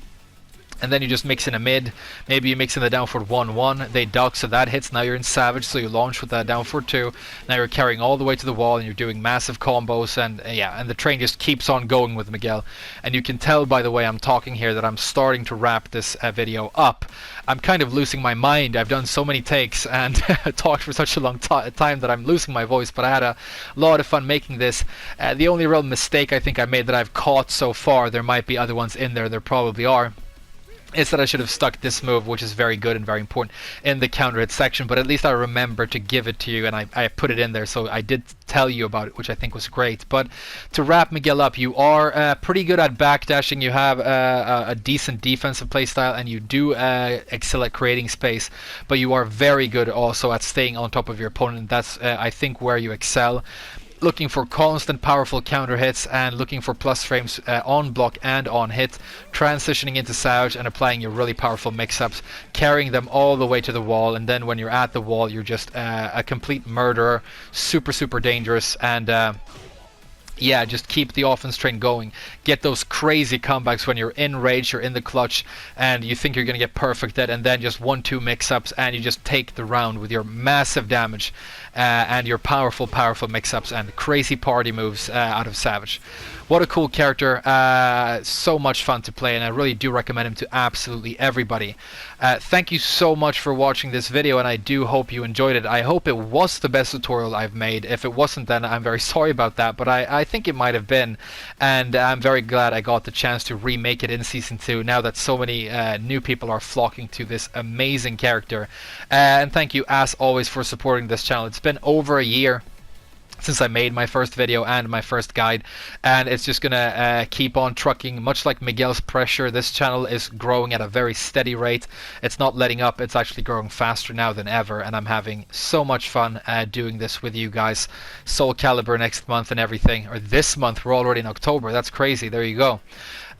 Speaker 1: And then you just mix in a mid, maybe you mix in the down forward 1-1, they duck, so that hits, now you're in Savage, so you launch with that down forward 2, now you're carrying all the way to the wall and you're doing massive combos, and yeah, and the train just keeps on going with Miguel. And you can tell by the way I'm talking here that I'm starting to wrap this video up. I'm kind of losing my mind. I've done so many takes and talked for such a long time that I'm losing my voice, but I had a lot of fun making this. The only real mistake I think I made that I've caught so far, there might be other ones in there, there probably are, is that I should have stuck this move, which is very good and very important, in the counter hit section, but at least I remember to give it to you, and I put it in there, so I did tell you about it, which I think was great. But to wrap Miguel up, you are pretty good at backdashing, you have a decent defensive playstyle, and you do excel at creating space, but you are very good also at staying on top of your opponent. That's, I think, where you excel. Looking for constant powerful counter hits and looking for plus frames on block and on hit, transitioning into Savage and applying your really powerful mix-ups, carrying them all the way to the wall, and then when you're at the wall you're just a complete murderer, super dangerous, and yeah, just keep the offense train going. Get those crazy comebacks when you're in rage, you're in the clutch, and you think you're going to get perfect dead, and then just 1-2 mix-ups, and you just take the round with your massive damage and your powerful mix-ups and crazy party moves out of Savage. What a cool character. So much fun to play, and I really do recommend him to absolutely everybody. Thank you so much for watching this video, and I do hope you enjoyed it. I hope it was the best tutorial I've made. If it wasn't, then I'm very sorry about that, but I think it might have been, and I'm very glad I got the chance to remake it in Season 2 now that so many new people are flocking to this amazing character. And thank you as always for supporting this channel. It's been over a year since I made my first video and my first guide, and it's just gonna keep on trucking. Much like Miguel's pressure, this channel is growing at a very steady rate. It's not letting up, it's actually growing faster now than ever, and I'm having so much fun doing this with you guys. Soul Calibur next month and everything, or this month, we're already in October, that's crazy. There you go.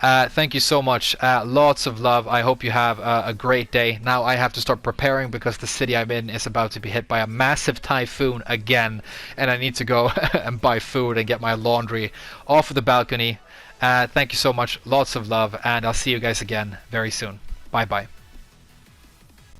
Speaker 1: Thank you so much. Lots of love. I hope you have a great day. Now I have to start preparing because the city I'm in is about to be hit by a massive typhoon again, and I need to go and buy food and get my laundry off of the balcony. Thank you so much. Lots of love, and I'll see you guys again very soon. Bye bye.